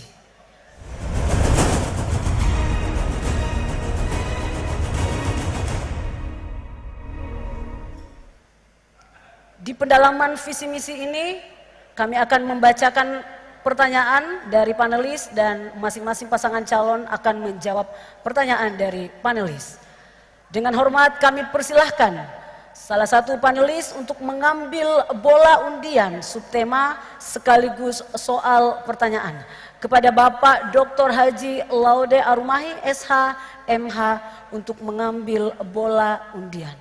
[SPEAKER 3] Di pendalaman visi misi ini kami akan membacakan pertanyaan dari panelis dan masing-masing pasangan calon akan menjawab pertanyaan dari panelis. Dengan hormat kami persilahkan salah satu panelis untuk mengambil bola undian subtema sekaligus soal pertanyaan kepada Bapak Dr. Haji Laude Arumahi SH MH untuk mengambil bola undian.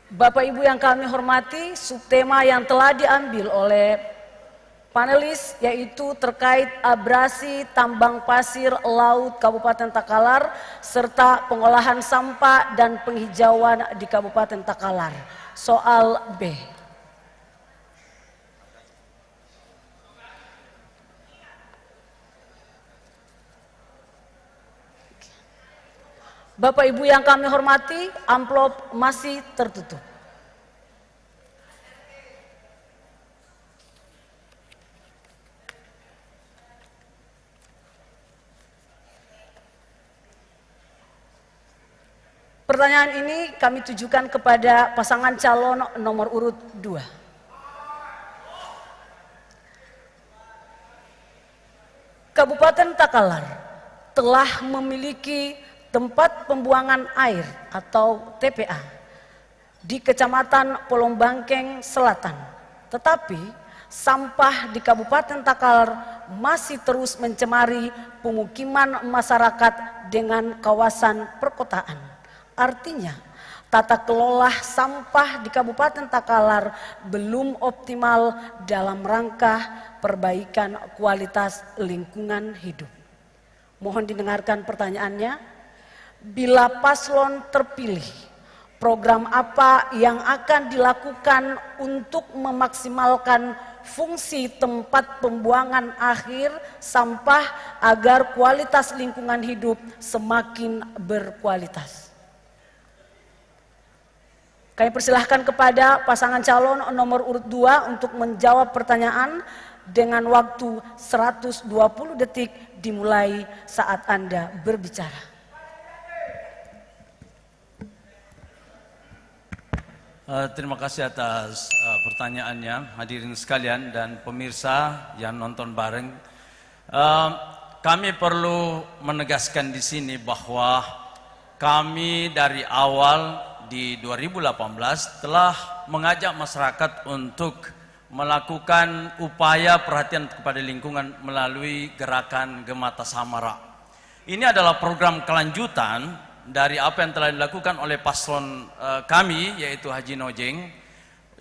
[SPEAKER 3] Bapak Ibu yang kami hormati, subtema yang telah diambil oleh panelis yaitu terkait abrasi tambang pasir laut Kabupaten Takalar serta pengolahan sampah dan penghijauan di Kabupaten Takalar. Soal B. Bapak Ibu yang kami hormati, amplop masih tertutup. Pertanyaan ini kami tujukan kepada pasangan calon nomor urut 2. Kabupaten Takalar telah memiliki tempat pembuangan air atau TPA di Kecamatan Polombangkeng Selatan. Tetapi sampah di Kabupaten Takalar masih terus mencemari pemukiman masyarakat dengan kawasan perkotaan. Artinya, tata kelola sampah di Kabupaten Takalar belum optimal dalam rangka perbaikan kualitas lingkungan hidup. Mohon didengarkan pertanyaannya. Bila paslon terpilih, program apa yang akan dilakukan untuk memaksimalkan fungsi tempat pembuangan akhir sampah agar kualitas lingkungan hidup semakin berkualitas? Kami persilahkan kepada pasangan calon nomor urut 2 untuk menjawab pertanyaan dengan waktu 120 detik dimulai saat Anda berbicara.
[SPEAKER 18] Terima kasih atas pertanyaannya, hadirin sekalian dan pemirsa yang nonton bareng. Kami perlu menegaskan di sini bahwa kami dari awal di 2018 telah mengajak masyarakat untuk melakukan upaya perhatian kepada lingkungan melalui gerakan Gemata Samara. Ini adalah program kelanjutan dari apa yang telah dilakukan oleh paslon kami, yaitu Haji Nojeng,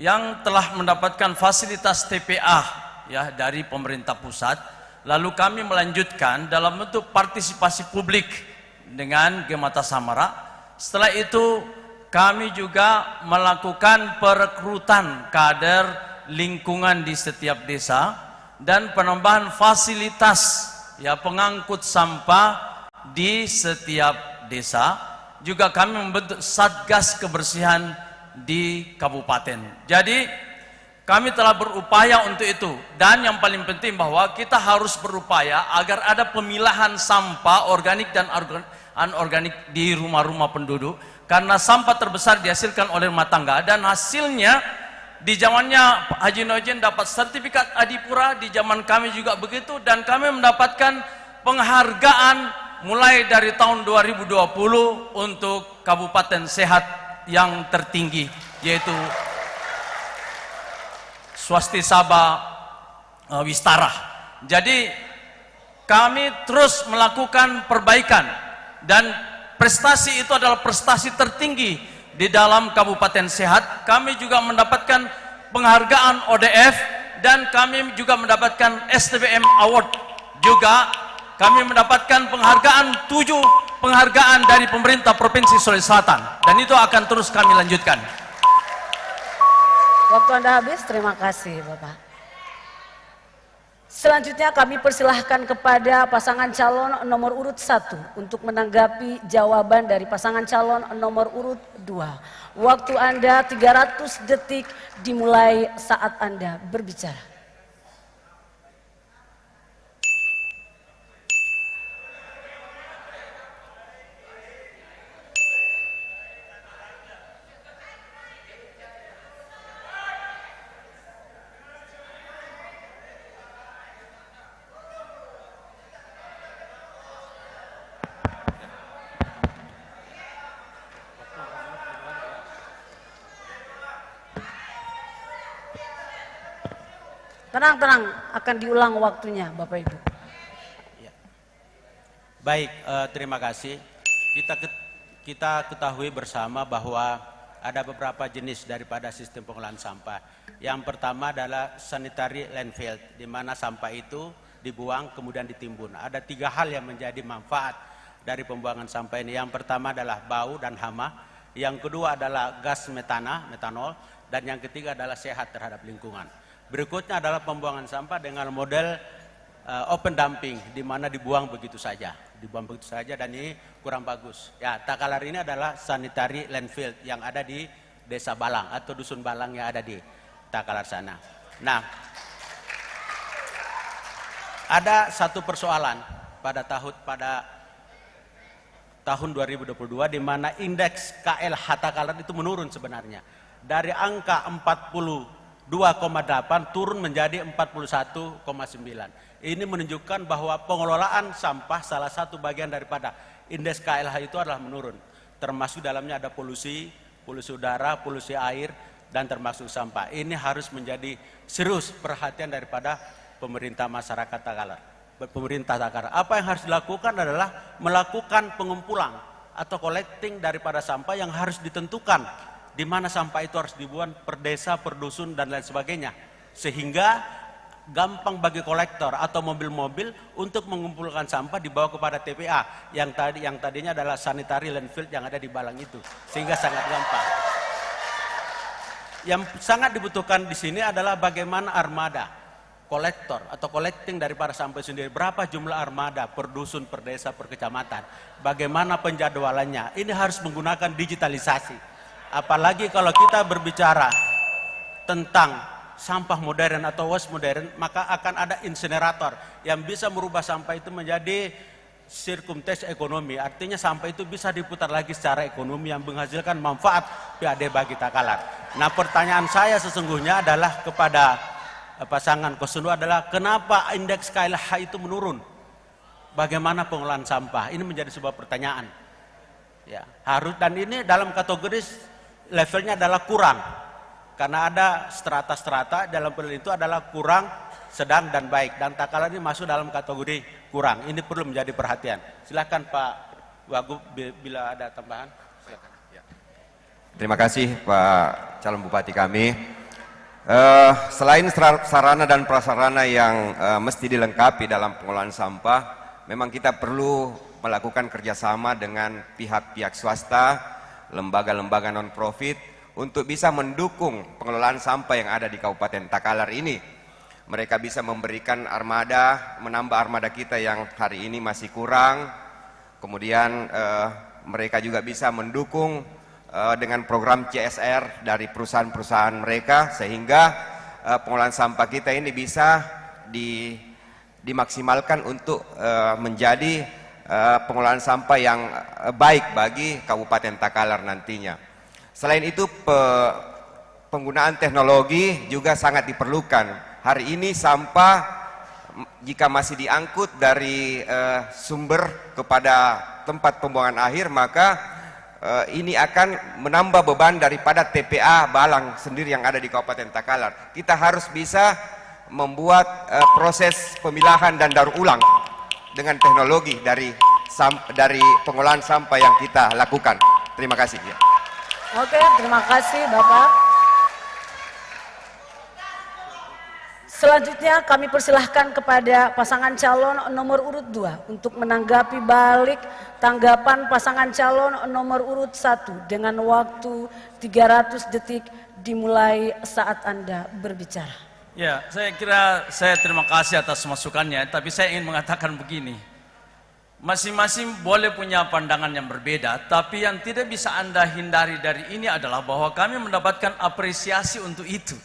[SPEAKER 18] yang telah mendapatkan fasilitas TPA ya dari pemerintah pusat. Lalu kami melanjutkan dalam bentuk partisipasi publik dengan Gemata Samara. Setelah itu kami juga melakukan perekrutan kader lingkungan di setiap desa dan penambahan fasilitas ya pengangkut sampah di setiap desa. Juga kami membentuk Satgas Kebersihan di kabupaten. Jadi kami telah berupaya untuk itu, dan yang paling penting bahwa kita harus berupaya agar ada pemilahan sampah organik dan anorganik di rumah-rumah penduduk, karena sampah terbesar dihasilkan oleh rumah tangga, dan hasilnya di zamannya Haji Nojeng dapat sertifikat Adipura, di zaman kami juga begitu, dan kami mendapatkan penghargaan mulai dari tahun 2020 untuk kabupaten sehat yang tertinggi, yaitu Swastisaba Wistara. Jadi kami terus melakukan perbaikan, dan prestasi itu adalah prestasi tertinggi di dalam kabupaten sehat. Kami juga mendapatkan penghargaan ODF, dan kami juga mendapatkan STBM Award. Juga kami mendapatkan penghargaan 7 penghargaan dari pemerintah Provinsi Sulawesi Selatan, dan itu akan terus kami lanjutkan.
[SPEAKER 3] Waktu Anda habis, terima kasih Bapak. Selanjutnya kami persilahkan kepada pasangan calon nomor urut 1 untuk menanggapi jawaban dari pasangan calon nomor urut 2. Waktu Anda 300 detik dimulai saat Anda berbicara. Tenang, akan diulang waktunya Bapak Ibu.
[SPEAKER 6] Baik, terima kasih. Kita ketahui bersama bahwa ada beberapa jenis daripada sistem pengolahan sampah. Yang pertama adalah sanitary landfill, di mana sampah itu dibuang kemudian ditimbun. Ada 3 hal yang menjadi manfaat dari pembuangan sampah ini. Yang pertama adalah bau dan hama. Yang kedua adalah gas metanol. Dan yang ketiga adalah sehat terhadap lingkungan. Berikutnya adalah pembuangan sampah dengan model open dumping, di mana dibuang begitu saja, dan ini kurang bagus. Ya, Takalar ini adalah sanitary landfill yang ada di Desa Balang atau Dusun Balang yang ada di Takalar sana. Nah, ada satu persoalan pada tahun 2022 di mana indeks KLH Takalar itu menurun sebenarnya dari angka 42,8 turun menjadi 41,9. Ini menunjukkan bahwa pengelolaan sampah salah satu bagian daripada indeks KLH itu adalah menurun. Termasuk dalamnya ada polusi udara, polusi air, dan termasuk sampah. Ini harus menjadi serius perhatian daripada pemerintah masyarakat Takalar. Pemerintah Takalar. Apa yang harus dilakukan adalah melakukan pengumpulan atau collecting daripada sampah yang harus ditentukan di mana sampah itu harus dibuang per desa, per dusun dan lain sebagainya. Sehingga gampang bagi kolektor atau mobil-mobil untuk mengumpulkan sampah dibawa kepada TPA yang tadinya adalah sanitary landfill yang ada di Balang itu. Sehingga sangat gampang. Yang sangat dibutuhkan di sini adalah bagaimana armada kolektor atau collecting daripada sampah sendiri. Berapa jumlah armada per dusun, per desa, per kecamatan. Bagaimana penjadwalannya. Ini harus menggunakan digitalisasi. Apalagi kalau kita berbicara tentang sampah modern atau waste modern, maka akan ada insinerator yang bisa merubah sampah itu menjadi circumstance ekonomi. Artinya sampah itu bisa diputar lagi secara ekonomi yang menghasilkan manfaat PAD bagi Takalar. Nah, pertanyaan saya sesungguhnya adalah kepada pasangan 02 adalah kenapa indeks KLH itu menurun? Bagaimana pengelolaan sampah? Ini menjadi sebuah pertanyaan. Ya, harus, dan ini dalam kategori levelnya adalah kurang. Karena ada strata-strata dalam penelitian itu adalah kurang, sedang, dan baik. Dan Takalar ini masuk dalam kategori kurang. Ini perlu menjadi perhatian. Silakan Pak Wagub bila ada tambahan. Silakan. Ya.
[SPEAKER 7] Terima kasih Pak calon bupati kami. Selain sarana dan prasarana yang mesti dilengkapi dalam pengelolaan sampah, memang kita perlu melakukan kerjasama dengan pihak-pihak swasta, lembaga-lembaga non-profit untuk bisa mendukung pengelolaan sampah yang ada di Kabupaten Takalar ini. Mereka bisa memberikan armada, menambah armada kita yang hari ini masih kurang. Kemudian mereka juga bisa mendukung dengan program CSR dari perusahaan-perusahaan mereka, sehingga pengelolaan sampah kita ini bisa dimaksimalkan untuk menjadi pengelolaan sampah yang baik bagi Kabupaten Takalar nantinya. Selain itu penggunaan teknologi juga sangat diperlukan. Hari ini sampah jika masih diangkut dari sumber kepada tempat pembuangan akhir, maka ini akan menambah beban daripada TPA Balang sendiri yang ada di Kabupaten Takalar. Kita harus bisa membuat proses pemilahan dan daur ulang dengan teknologi dari pengolahan sampah yang kita lakukan. Terima kasih. Ya.
[SPEAKER 3] Oke, terima kasih Bapak. Selanjutnya kami persilahkan kepada pasangan calon nomor urut 2 untuk menanggapi balik tanggapan pasangan calon nomor urut 1 dengan waktu 300 detik dimulai saat Anda berbicara.
[SPEAKER 18] Ya, saya kira saya terima kasih atas masukannya, tapi saya ingin mengatakan begini. Masing-masing boleh punya pandangan yang berbeda, tapi yang tidak bisa Anda hindari dari ini adalah bahwa kami mendapatkan apresiasi untuk itu.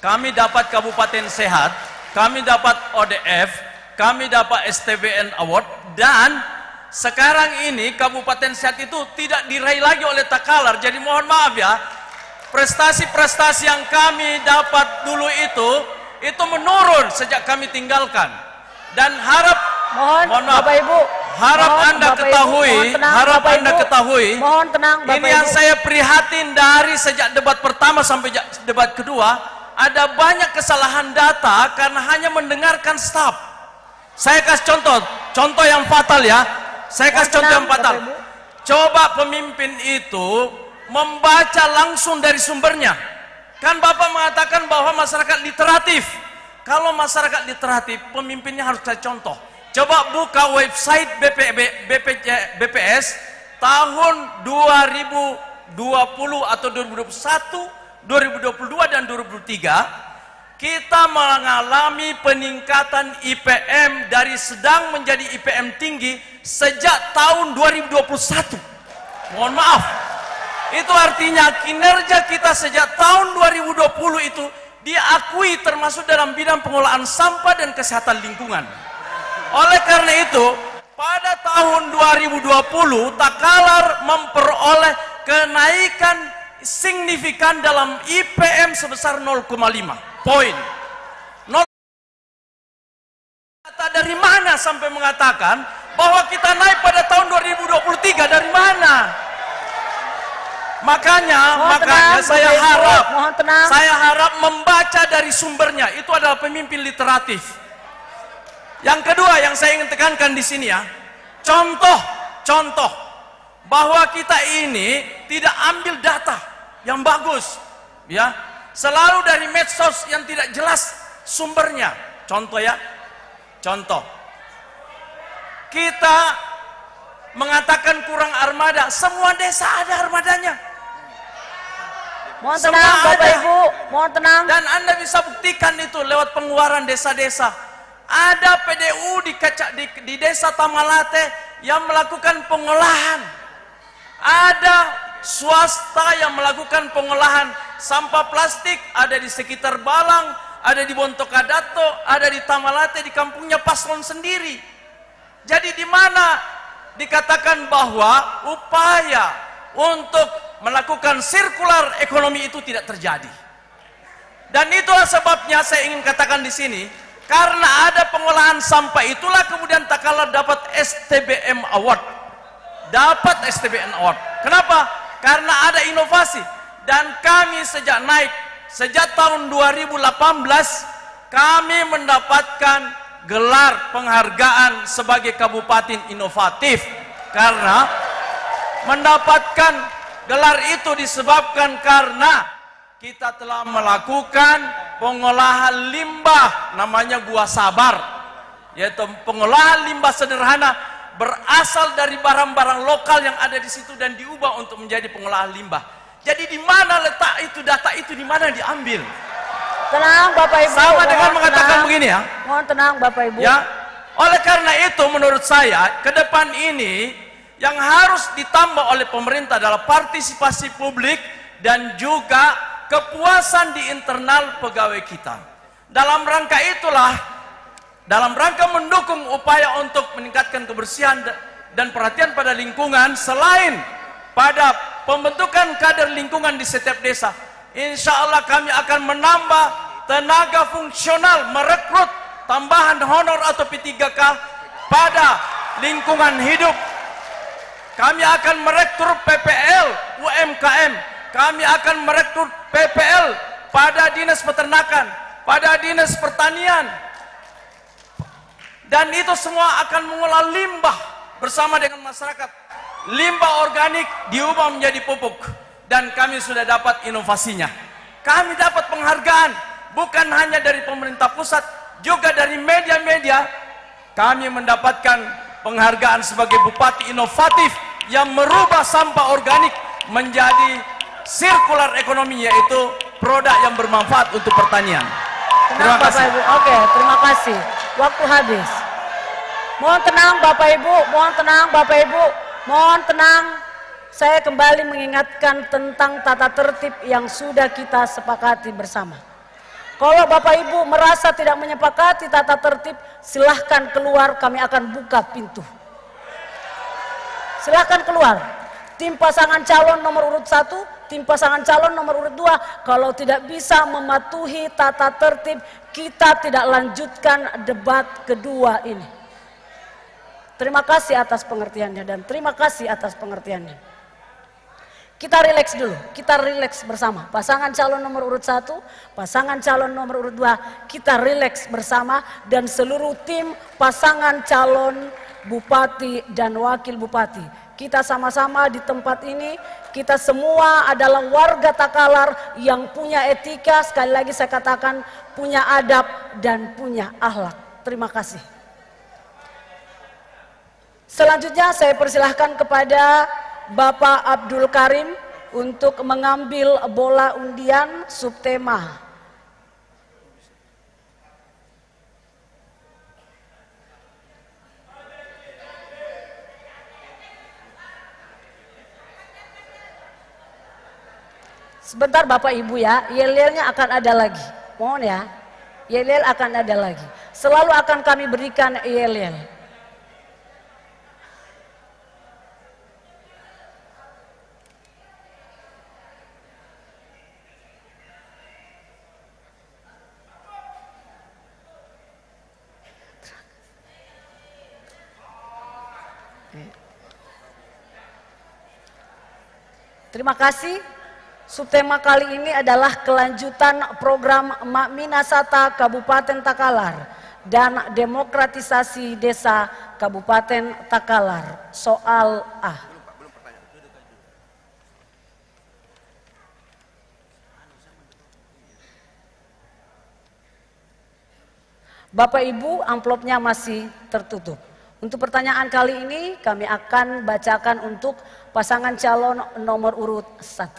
[SPEAKER 18] Kami dapat Kabupaten Sehat, kami dapat ODF, kami dapat STBN Award, dan sekarang ini Kabupaten Sehat itu tidak diraih lagi oleh Takalar. Jadi mohon maaf ya, prestasi-prestasi yang kami dapat dulu itu menurun sejak kami tinggalkan. Dan mohon maaf,
[SPEAKER 3] Bapak Ibu,
[SPEAKER 18] harap Anda ketahui,
[SPEAKER 3] mohon tenang Bapak
[SPEAKER 18] ini yang
[SPEAKER 3] Ibu.
[SPEAKER 18] saya prihatin dari sejak debat pertama sampai debat kedua, ada banyak kesalahan data karena hanya mendengarkan staf. Saya kasih contoh yang fatal ya. Saya kasih contoh yang fatal. Coba pemimpin itu membaca langsung dari sumbernya. Kan Bapak mengatakan bahwa masyarakat literatif. Kalau masyarakat literatif, pemimpinnya harus saya contoh. Coba buka website BPS tahun 2020 atau 2021, 2022 dan 2023. Kita mengalami peningkatan IPM dari sedang menjadi IPM tinggi sejak tahun 2021. Mohon maaf. Itu artinya kinerja kita sejak tahun 2020 itu diakui termasuk dalam bidang pengelolaan sampah dan kesehatan lingkungan. Oleh karena itu, pada tahun 2020 Takalar memperoleh kenaikan signifikan dalam IPM sebesar 0,5 poin. Data dari mana sampai mengatakan bahwa kita naik pada tahun 2023? Dari mana? Makanya
[SPEAKER 3] tenang,
[SPEAKER 18] saya
[SPEAKER 3] Bapak Ibu,
[SPEAKER 18] harap,
[SPEAKER 3] mohon tenang.
[SPEAKER 18] saya harap membaca dari sumbernya. Itu adalah pemimpin literatif. Yang kedua yang saya ingin tekankan di sini ya, contoh bahwa kita ini tidak ambil data yang bagus, ya, selalu dari medsos yang tidak jelas sumbernya. Contoh ya, contoh, kita mengatakan kurang armada, semua desa ada armadanya.
[SPEAKER 3] Mohon tenang, Bapak Ibu, mohon tenang.
[SPEAKER 18] Dan Anda bisa buktikan itu lewat pengeluaran desa-desa. Ada PDU di desa Tamalate yang melakukan pengolahan. Ada swasta yang melakukan pengolahan sampah plastik, ada di sekitar Balang, ada di Bontokadato, ada di Tamalate, di kampungnya paslon sendiri. Jadi di mana dikatakan bahwa upaya untuk melakukan sirkular ekonomi itu tidak terjadi. Dan itulah sebabnya saya ingin katakan di sini, karena ada pengolahan sampah itulah kemudian Takalar dapat STBM Award. Dapat STBM Award. Kenapa? Karena ada inovasi. Dan kami sejak tahun 2018 kami mendapatkan gelar penghargaan sebagai kabupaten inovatif. Karena mendapatkan gelar itu disebabkan karena kita telah melakukan pengolahan limbah, namanya Gua Sabar, yaitu pengolahan limbah sederhana berasal dari barang-barang lokal yang ada di situ dan diubah untuk menjadi pengolahan limbah. Jadi di mana letak itu, data itu di mana diambil?
[SPEAKER 3] Tenang Bapak Ibu.
[SPEAKER 18] Sama dengan mengatakan begini ya.
[SPEAKER 3] Mohon tenang Bapak Ibu.
[SPEAKER 18] Ya, oleh karena itu menurut saya ke depan ini yang harus ditambah oleh pemerintah adalah partisipasi publik dan juga kepuasan di internal pegawai kita. Dalam rangka itulah, dalam rangka mendukung upaya untuk meningkatkan kebersihan dan perhatian pada lingkungan, selain pada pembentukan kader lingkungan di setiap desa, insya Allah kami akan menambah tenaga fungsional, merekrut tambahan honor atau P3K pada lingkungan hidup. Kami akan merekrut PPL UMKM, kami akan merekrut PPL pada dinas peternakan, pada dinas pertanian, dan itu semua akan mengolah limbah bersama dengan masyarakat. Limbah organik diubah menjadi pupuk, dan kami sudah dapat inovasinya. Kami dapat penghargaan bukan hanya dari pemerintah pusat, juga dari media-media. Kami mendapatkan penghargaan sebagai bupati inovatif yang merubah sampah organik menjadi sirkular ekonomi, yaitu produk yang bermanfaat untuk pertanian. Terima kasih.
[SPEAKER 3] Bapak Ibu. Oke, terima kasih. Waktu habis. Mohon tenang Bapak Ibu, mohon tenang Bapak Ibu, mohon tenang. Saya kembali mengingatkan tentang tata tertib yang sudah kita sepakati bersama. Kalau Bapak Ibu merasa tidak menyepakati tata tertib, silahkan keluar, kami akan buka pintu. Silahkan keluar. Tim pasangan calon nomor urut 1, tim pasangan calon nomor urut 2, kalau tidak bisa mematuhi tata tertib, kita tidak lanjutkan debat kedua ini. Terima kasih atas pengertiannya dan terima kasih atas pengertiannya. Kita rileks dulu, kita rileks bersama. Pasangan calon nomor urut 1, pasangan calon nomor urut 2, kita rileks bersama, dan seluruh tim pasangan calon bupati dan wakil bupati. Kita sama-sama di tempat ini, kita semua adalah warga Takalar yang punya etika, sekali lagi saya katakan punya adab dan punya akhlak. Terima kasih. Selanjutnya saya persilahkan kepada Bapak Abdul Karim untuk mengambil bola undian subtema. Sebentar Bapak Ibu ya, yel-yelnya akan ada lagi. Mohon ya, yel-yel akan ada lagi. Selalu akan kami berikan yel-yel. Terima kasih. Subtema kali ini adalah kelanjutan program Makminasata Kabupaten Takalar dan demokratisasi desa Kabupaten Takalar. Soal A. Bapak Ibu, amplopnya masih tertutup. Untuk pertanyaan kali ini kami akan bacakan untuk pasangan calon nomor urut 1.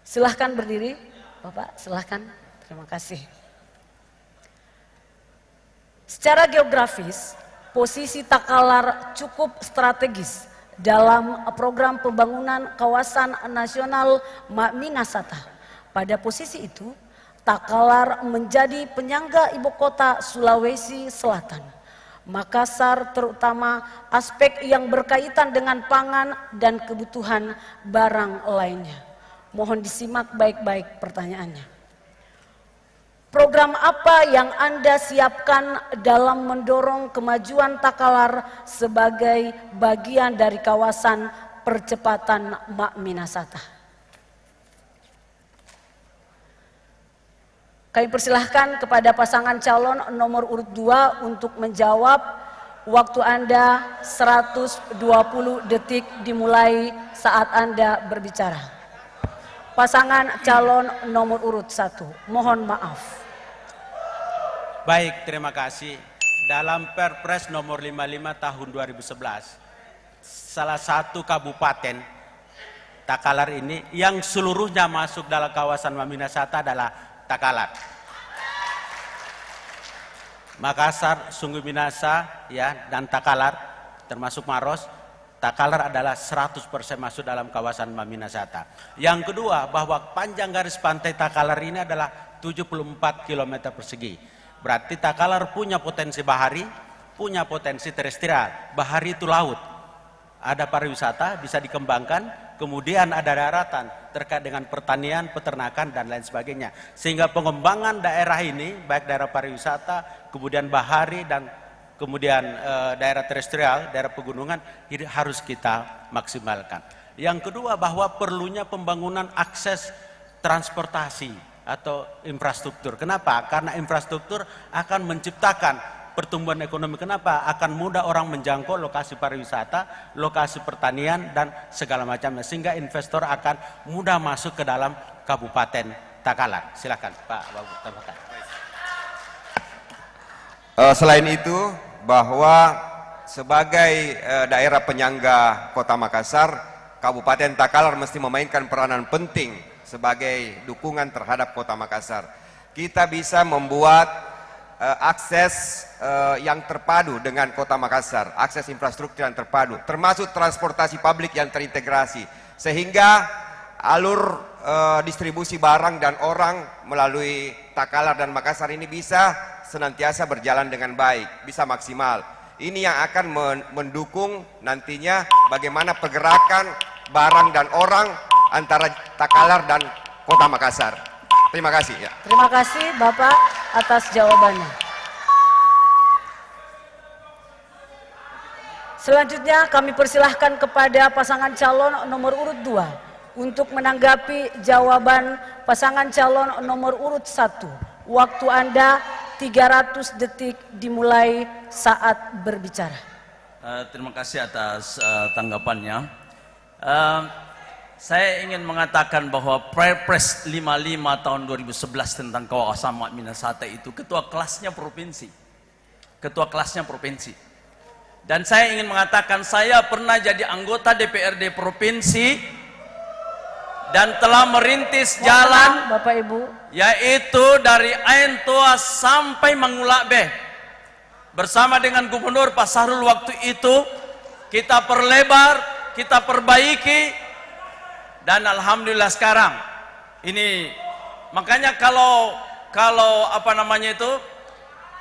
[SPEAKER 3] Silahkan berdiri, Bapak, silahkan. Terima kasih. Secara geografis, posisi Takalar cukup strategis dalam program pembangunan kawasan nasional Makminasata. Pada posisi itu, Takalar menjadi penyangga ibu kota Sulawesi Selatan. Makassar terutama aspek yang berkaitan dengan pangan dan kebutuhan barang lainnya. Mohon disimak baik-baik pertanyaannya. Program apa yang Anda siapkan dalam mendorong kemajuan Takalar sebagai bagian dari kawasan percepatan Makminasata? Kami persilahkan kepada pasangan calon nomor urut 2 untuk menjawab. Waktu Anda 120 detik dimulai saat Anda berbicara. Pasangan calon nomor urut 1, mohon maaf.
[SPEAKER 6] Baik, terima kasih. Dalam Perpres nomor 55 tahun 2011, salah satu kabupaten Takalar ini yang seluruhnya masuk dalam kawasan Makminasata adalah Takalar. Makassar, Sungguh Minasa, ya, dan Takalar, termasuk Maros. Takalar adalah 100% masuk dalam kawasan Makminasata. Yang kedua, bahwa panjang garis pantai Takalar ini adalah 74 km persegi. Berarti Takalar punya potensi bahari, punya potensi terestrial. Bahari itu laut. Ada pariwisata, bisa dikembangkan. Kemudian ada daratan terkait dengan pertanian, peternakan, dan lain sebagainya. Sehingga pengembangan daerah ini, baik daerah pariwisata, kemudian bahari, dan kemudian daerah terestrial, daerah pegunungan harus kita maksimalkan. Yang kedua, bahwa perlunya pembangunan akses transportasi atau infrastruktur. Kenapa? Karena infrastruktur akan menciptakan pertumbuhan ekonomi. Kenapa? Akan mudah orang menjangkau lokasi pariwisata, lokasi pertanian, dan segala macamnya. Sehingga investor akan mudah masuk ke dalam Kabupaten Takalar. Silakan Pak Wagub.
[SPEAKER 7] Selain itu, bahwa sebagai daerah penyangga Kota Makassar, Kabupaten Takalar mesti memainkan peranan penting sebagai dukungan terhadap Kota Makassar. Kita bisa membuat akses yang terpadu dengan Kota Makassar, akses infrastruktur yang terpadu, termasuk transportasi publik yang terintegrasi, sehingga alur distribusi barang dan orang melalui Takalar dan Makassar ini bisa senantiasa berjalan dengan baik, bisa maksimal. Ini yang akan mendukung nantinya bagaimana pergerakan barang dan orang antara Takalar dan Kota Makassar. Terima kasih. Ya.
[SPEAKER 3] Terima kasih Bapak atas jawabannya. Selanjutnya kami persilahkan kepada pasangan calon nomor urut 2 untuk menanggapi jawaban pasangan calon nomor urut 1. Waktu Anda 300 detik dimulai saat berbicara.
[SPEAKER 18] Terima kasih atas tanggapannya. Saya ingin mengatakan bahwa Perpres 55 tahun 2011 tentang kawasan Makminasata itu ketua kelasnya provinsi. Ketua kelasnya provinsi. Dan saya ingin mengatakan saya pernah jadi anggota DPRD provinsi dan telah merintis jalan
[SPEAKER 3] Bapak Ibu,
[SPEAKER 18] yaitu dari Ain Toa sampai Mangulak B. Bersama dengan Gubernur Pak Sahrul waktu itu kita perlebar, kita perbaiki, dan alhamdulillah sekarang ini makanya kalau apa namanya itu,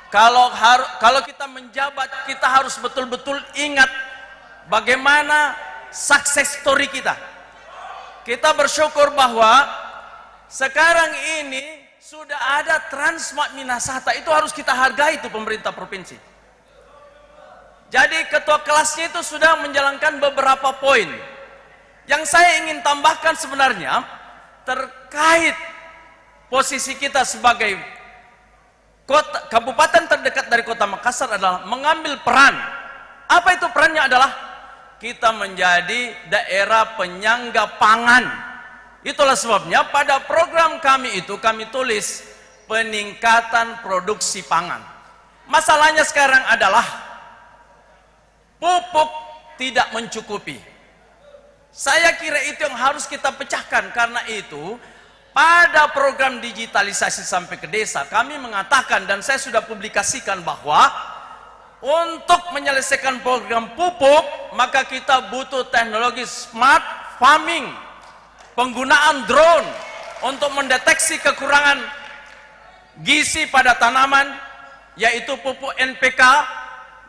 [SPEAKER 18] kalau kita menjabat kita harus betul-betul ingat bagaimana success story kita. Kita bersyukur bahwa sekarang ini sudah ada Transmart Minasata, itu harus kita hargai itu pemerintah provinsi. Jadi ketua kelasnya itu sudah menjalankan beberapa poin. Yang saya ingin tambahkan sebenarnya terkait posisi kita sebagai kabupaten terdekat dari Kota Makassar adalah mengambil peran. Apa itu perannya? Adalah kita menjadi daerah penyangga pangan. Itulah sebabnya pada program kami itu kami tulis peningkatan produksi pangan. Masalahnya sekarang adalah pupuk tidak mencukupi. Saya kira itu yang harus kita pecahkan. Karena itu pada program digitalisasi sampai ke desa kami mengatakan, dan saya sudah publikasikan, bahwa untuk menyelesaikan program pupuk maka kita butuh teknologi smart farming, penggunaan drone untuk mendeteksi kekurangan gizi pada tanaman, yaitu pupuk NPK.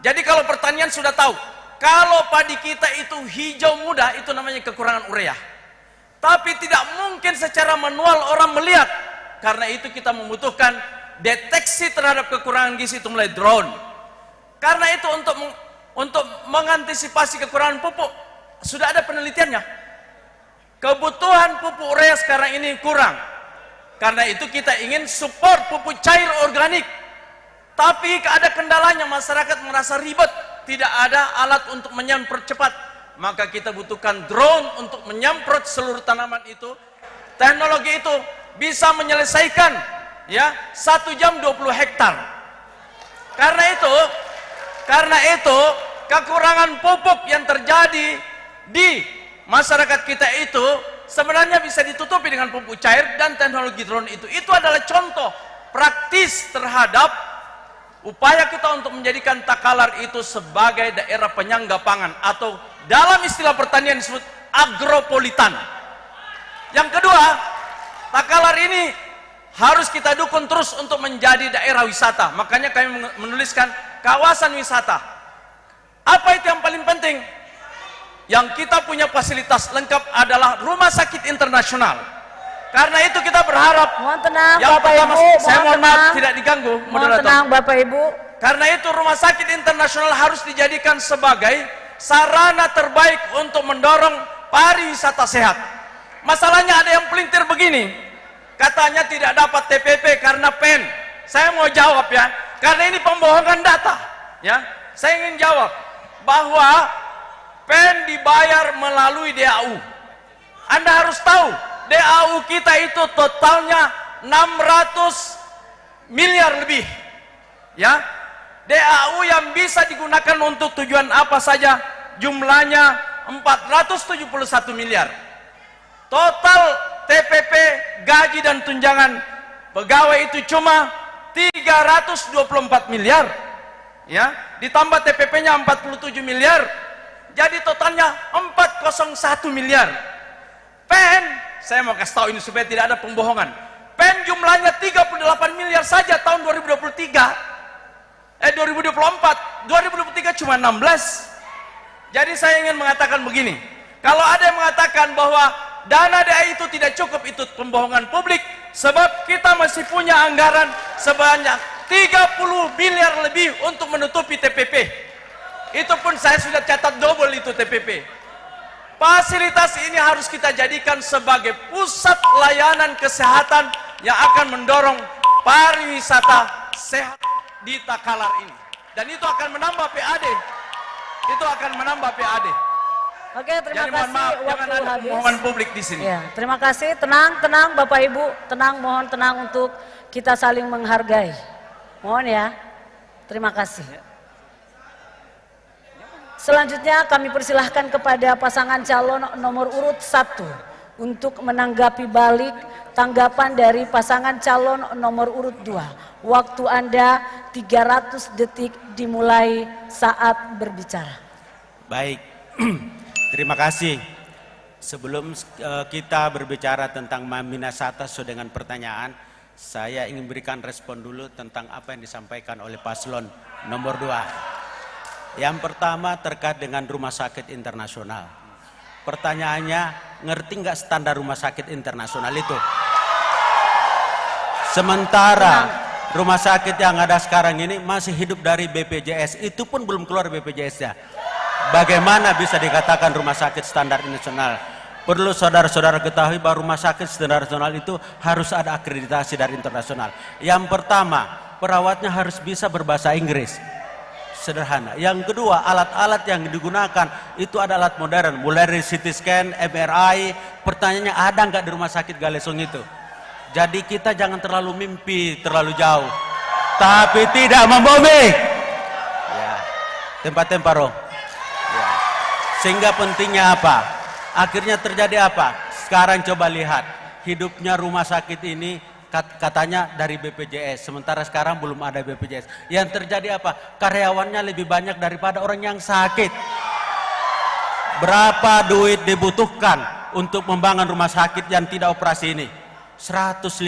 [SPEAKER 18] Jadi kalau pertanian sudah tahu, kalau padi kita itu hijau muda, itu namanya kekurangan urea. Tapi tidak mungkin secara manual orang melihat. Karena itu kita membutuhkan deteksi terhadap kekurangan gizi itu melalui drone. Karena itu untuk mengantisipasi kekurangan pupuk, sudah ada penelitiannya. Kebutuhan pupuk urea sekarang ini kurang. Karena itu kita ingin support pupuk cair organik. Tapi ada kendalanya, masyarakat merasa ribet, tidak ada alat untuk menyemprot cepat. Maka kita butuhkan drone untuk menyemprot seluruh tanaman itu. Teknologi itu bisa menyelesaikan 1 jam 20 hektar. Karena itu kekurangan pupuk yang terjadi di masyarakat kita itu sebenarnya bisa ditutupi dengan pupuk cair dan teknologi drone itu. Itu adalah contoh praktis terhadap upaya kita untuk menjadikan Takalar itu sebagai daerah penyangga pangan, atau dalam istilah pertanian disebut agropolitan. Yang kedua, Takalar ini harus kita dukung terus untuk menjadi daerah wisata. Makanya kami menuliskan kawasan wisata. Apa itu yang paling penting? Yang kita punya fasilitas lengkap adalah rumah sakit internasional. Karena itu kita berharap,
[SPEAKER 3] mohon tenang
[SPEAKER 18] yang
[SPEAKER 3] Bapak
[SPEAKER 18] pertama,
[SPEAKER 3] Ibu,
[SPEAKER 18] saya
[SPEAKER 3] mohon
[SPEAKER 18] mohon maaf
[SPEAKER 3] tenang.
[SPEAKER 18] tidak diganggu,
[SPEAKER 3] Mohon
[SPEAKER 18] moderator.
[SPEAKER 3] tenang Bapak Ibu.
[SPEAKER 18] Karena itu rumah sakit internasional harus dijadikan sebagai sarana terbaik untuk mendorong pariwisata sehat. Masalahnya ada yang pelintir begini, katanya tidak dapat TPP karena PEN. Saya mau jawab ya, karena ini pembohongan data. Ya, saya ingin jawab bahwa PEN dibayar melalui DAU. Anda harus tahu, DAU kita itu totalnya 600 miliar lebih. Ya, DAU yang bisa digunakan untuk tujuan apa saja jumlahnya 471 miliar. Total TPP, gaji dan tunjangan pegawai itu cuma 324 miliar. Ya, ditambah TPP-nya 47 miliar. Jadi totalnya 401 miliar. PEN, saya mau kasih tahu ini supaya tidak ada pembohongan. PEN jumlahnya 38 miliar saja tahun 2024, 2023 cuma 16. Jadi saya ingin mengatakan begini, kalau ada yang mengatakan bahwa dana DAI itu tidak cukup, itu pembohongan publik. Sebab kita masih punya anggaran sebanyak 30 miliar lebih untuk menutupi TPP. Itu pun saya sudah catat double itu TPP. Fasilitas ini harus kita jadikan sebagai pusat layanan kesehatan yang akan mendorong pariwisata sehat di Takalar ini. Dan itu akan menambah PAD. Itu akan menambah PAD.
[SPEAKER 3] Oke, terima
[SPEAKER 18] Jadi, mohon
[SPEAKER 3] kasih.
[SPEAKER 18] maaf, jangan
[SPEAKER 3] Waktu
[SPEAKER 18] ada
[SPEAKER 3] habis.
[SPEAKER 18] pembohongan publik di sini.
[SPEAKER 3] Ya, terima kasih. Tenang Bapak Ibu, mohon tenang untuk kita saling menghargai. Mohon ya. Terima kasih. Selanjutnya kami persilahkan kepada pasangan calon nomor urut 1 untuk menanggapi balik tanggapan dari pasangan calon nomor urut 2. Waktu Anda 300 detik dimulai saat berbicara.
[SPEAKER 6] Baik, terima kasih. Sebelum kita berbicara tentang Minasata sesuai dengan pertanyaan, saya ingin berikan respon dulu tentang apa yang disampaikan oleh paslon nomor 2. Yang pertama terkait dengan rumah sakit internasional. Pertanyaannya, ngerti nggak standar rumah sakit internasional itu? Sementara rumah sakit yang ada sekarang ini masih hidup dari BPJS, itu pun belum keluar BPJS-nya. Bagaimana bisa dikatakan rumah sakit standar nasional? Perlu saudara-saudara ketahui bahwa rumah sakit standar nasional itu harus ada akreditasi dari internasional. Yang pertama, perawatnya harus bisa berbahasa Inggris. Sederhana. Yang kedua, alat-alat yang digunakan itu ada alat modern, mulai dari CT scan, MRI. Pertanyaannya, ada nggak di rumah sakit Galesong itu? Jadi kita jangan terlalu mimpi terlalu jauh, tapi tidak membumi. Ya, tempat-tempat roh. Ya. Sehingga pentingnya apa? Akhirnya terjadi apa? Sekarang coba lihat, hidupnya rumah sakit ini katanya dari BPJS, sementara sekarang belum ada BPJS. Yang terjadi apa? Karyawannya lebih banyak daripada orang yang sakit. Berapa duit dibutuhkan untuk membangun rumah sakit yang tidak operasi ini? 150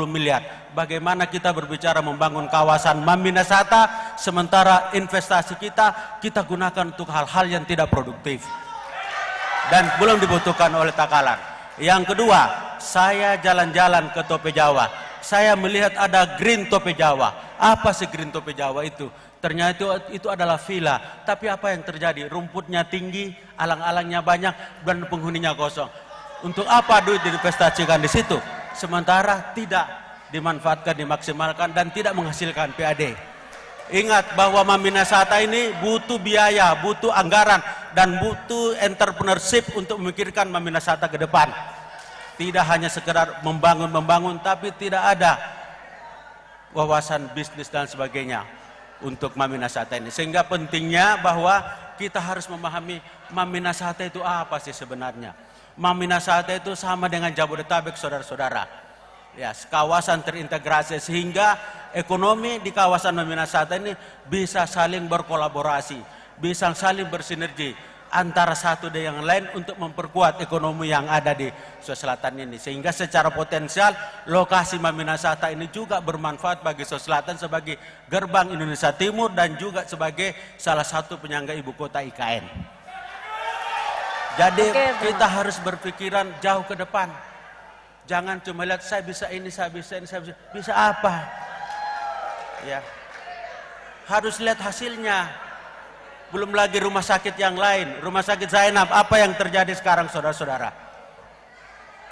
[SPEAKER 6] miliar. Bagaimana kita berbicara membangun kawasan Maminasata, sementara investasi kita gunakan untuk hal-hal yang tidak produktif dan belum dibutuhkan oleh Takalar. Yang kedua, saya jalan-jalan ke Tope Jawa. Saya melihat ada Green Tope Jawa. Apa sih Green Tope Jawa itu? Ternyata itu adalah villa. Tapi apa yang terjadi? Rumputnya tinggi, alang-alangnya banyak, dan penghuninya kosong. Untuk apa duit diinvestasikan di situ? Sementara tidak dimanfaatkan, dimaksimalkan, dan tidak menghasilkan PAD. Ingat bahwa Maminasata ini butuh biaya, butuh anggaran, dan butuh entrepreneurship untuk memikirkan Maminasata ke depan. Tidak hanya sekedar membangun, tapi tidak ada wawasan bisnis dan sebagainya untuk Maminasata ini. Sehingga pentingnya bahwa kita harus memahami Maminasata itu apa sih sebenarnya. Maminasata itu sama dengan Jabodetabek, saudara-saudara. Ya, kawasan terintegrasi sehingga ekonomi di kawasan Maminasata ini bisa saling berkolaborasi, bisa saling bersinergi antara satu dengan yang lain untuk memperkuat ekonomi yang ada di Sulawesi Selatan ini. Sehingga secara potensial lokasi Maminasata ini juga bermanfaat bagi Sulawesi Selatan sebagai gerbang Indonesia Timur dan juga sebagai salah satu penyangga ibu kota IKN. Jadi kita harus berpikiran jauh ke depan. Jangan cuma lihat saya bisa ini, saya bisa ini, saya bisa apa? Ya. Harus lihat hasilnya. Belum lagi rumah sakit yang lain, rumah sakit Zainab, apa yang terjadi sekarang saudara-saudara?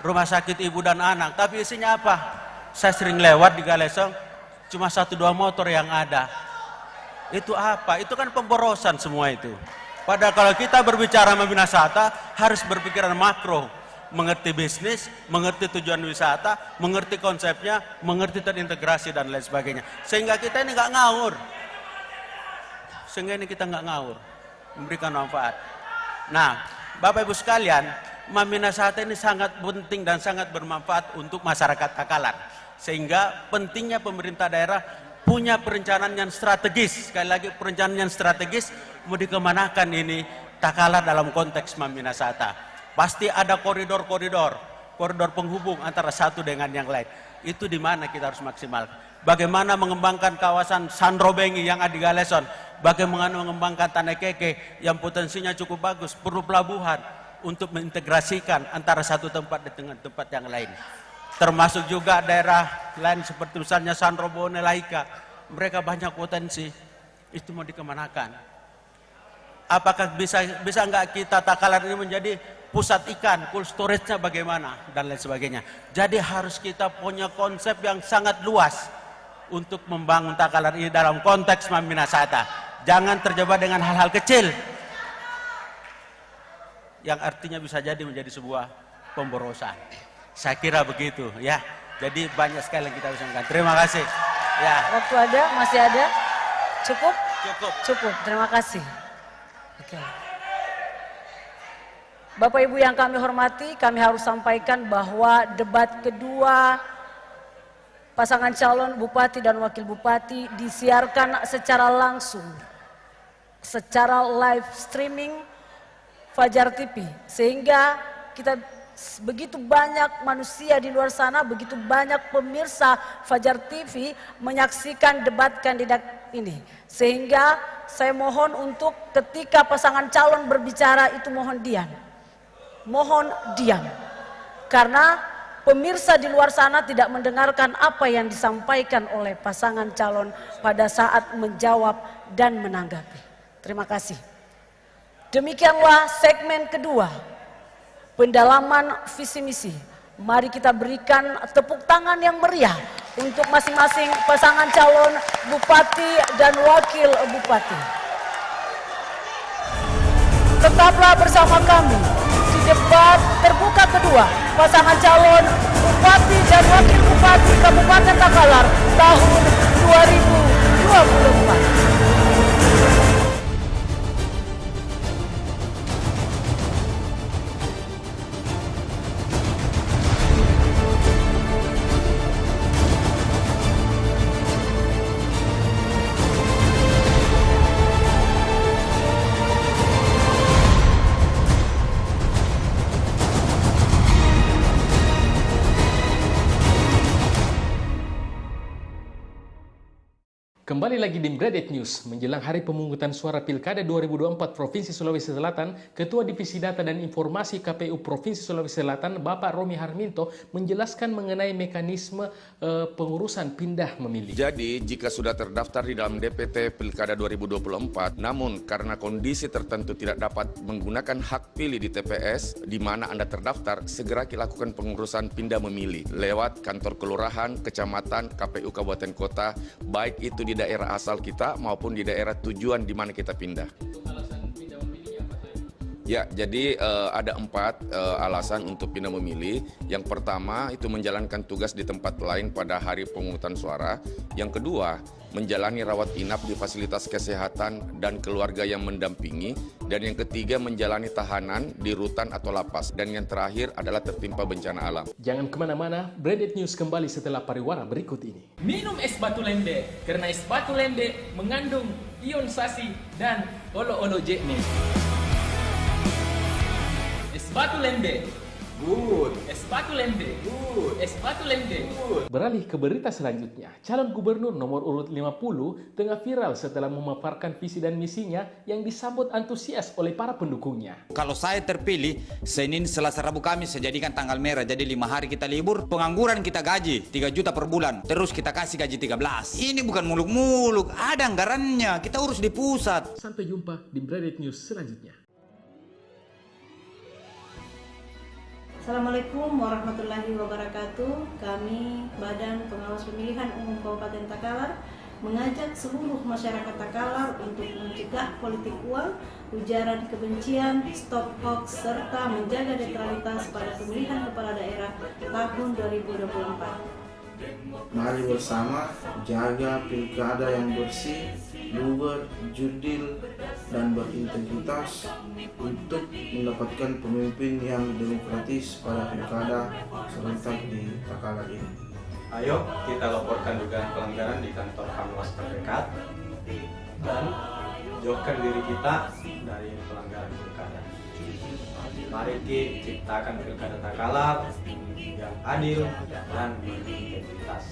[SPEAKER 6] Rumah sakit ibu dan anak, tapi isinya apa? Saya sering lewat di Galesong, cuma 1-2 motor yang ada. Itu apa? Itu kan pemborosan semua itu. Padahal kalau kita berbicara Maminasata, harus berpikiran makro. Mengerti bisnis, mengerti tujuan wisata, mengerti konsepnya, mengerti terintegrasi dan lain sebagainya. Sehingga kita ini nggak ngawur. Memberikan manfaat. Nah, Bapak Ibu sekalian, Maminasata ini sangat penting dan sangat bermanfaat untuk masyarakat Takalar. Sehingga pentingnya pemerintah daerah punya perencanaan yang strategis. Sekali lagi perencanaan yang strategis, mau dikemanakan ini Takalar dalam konteks Maminasata. Pasti ada koridor penghubung antara satu dengan yang lain. Itu di mana kita harus maksimal. Bagaimana mengembangkan kawasan Sandrobengi yang ada di Galeson. Bagaimana mengembangkan Tanah Keke yang potensinya cukup bagus. Perlu pelabuhan untuk mengintegrasikan antara satu tempat dengan tempat yang lain. Termasuk juga daerah lain seperti misalnya Sandrobone, Laika. Mereka banyak potensi. Itu mau dikemanakan. Apakah bisa nggak kita Takalar ini menjadi pusat ikan, cold storage-nya bagaimana, dan lain sebagainya. Jadi harus kita punya konsep yang sangat luas untuk membangun Takalar ini dalam konteks Maminasata. Jangan terjebak dengan hal-hal kecil yang artinya bisa jadi menjadi sebuah pemborosan. Saya kira begitu ya. Jadi banyak sekali yang kita bisa lakukan. Terima kasih. Ya.
[SPEAKER 3] Waktu ada, masih ada? Cukup? Cukup. Terima kasih. Oke. Bapak Ibu yang kami hormati, kami harus sampaikan bahwa debat kedua pasangan calon Bupati dan Wakil Bupati disiarkan secara langsung, secara live streaming Fajar TV. Sehingga kita begitu banyak manusia di luar sana, begitu banyak pemirsa Fajar TV menyaksikan debat kandidat ini. Sehingga saya mohon untuk ketika pasangan calon berbicara itu mohon diam. Karena pemirsa di luar sana tidak mendengarkan apa yang disampaikan oleh pasangan calon pada saat menjawab dan menanggapi. Terima kasih. Demikianlah segmen kedua, pendalaman visi misi. Mari kita berikan tepuk tangan yang meriah untuk masing-masing pasangan calon bupati dan wakil bupati. Tetaplah bersama kami di debat terbuka kedua pasangan calon bupati dan wakil bupati Kabupaten Takalar tahun 2024.
[SPEAKER 8] Kembali lagi di Bredet News, menjelang hari pemungutan suara Pilkada 2024 Provinsi Sulawesi Selatan, Ketua Divisi Data dan Informasi KPU Provinsi Sulawesi Selatan, Bapak Romi Harminto, menjelaskan mengenai mekanisme pengurusan pindah memilih.
[SPEAKER 9] Jadi, jika sudah terdaftar di dalam DPT Pilkada 2024, namun karena kondisi tertentu tidak dapat menggunakan hak pilih di TPS di mana Anda terdaftar, segera lakukan pengurusan pindah memilih lewat kantor kelurahan, kecamatan, KPU Kabupaten Kota, baik itu di daerah asal kita maupun di daerah tujuan di mana kita pindah. Ya, jadi ada 4 alasan untuk pindah memilih. Yang pertama itu menjalankan tugas di tempat lain pada hari pemungutan suara. Yang kedua, menjalani rawat inap di fasilitas kesehatan dan keluarga yang mendampingi. Dan yang ketiga, menjalani tahanan di rutan atau lapas. Dan yang terakhir adalah tertimpa bencana alam.
[SPEAKER 8] Jangan kemana-mana, Bredet News kembali setelah pariwara berikut ini.
[SPEAKER 10] Minum es batu lembe, karena es batu lembe mengandung ion sasi dan olo-olo jekne. Es batu lembe. Good. Es batu lembe. Good. Es batu lembe. Good.
[SPEAKER 8] Beralih ke berita selanjutnya, calon gubernur nomor urut 50 tengah viral setelah memaparkan visi dan misinya yang disambut antusias oleh para pendukungnya.
[SPEAKER 11] Kalau saya terpilih, Senin, Selasa, Rabu, Kamis saya jadikan tanggal merah. Jadi 5 hari kita libur, pengangguran kita gaji 3 juta per bulan. Terus kita kasih gaji 13. Ini bukan muluk-muluk, ada anggarannya. Kita urus di pusat.
[SPEAKER 8] Sampai jumpa di Bredet News selanjutnya.
[SPEAKER 12] Assalamualaikum warahmatullahi wabarakatuh. Kami Badan Pengawas Pemilihan Umum Kabupaten Takalar mengajak seluruh masyarakat Takalar untuk mencegah politik uang, ujaran kebencian, stop hoax, serta menjaga netralitas pada pemilihan kepala daerah tahun 2024.
[SPEAKER 13] Mari bersama jaga pilkada yang bersih, luber, jurdil, dan berintegritas untuk mendapatkan pemimpin yang demokratis pada pilkada serentak di Takalar ini.
[SPEAKER 14] Ayo kita laporkan dugaan pelanggaran di kantor Panwas terdekat dan jauhkan diri kita dari pelanggaran pilkada. Mari kita ciptakan pilkada Takalar yang adil dan berintegritas.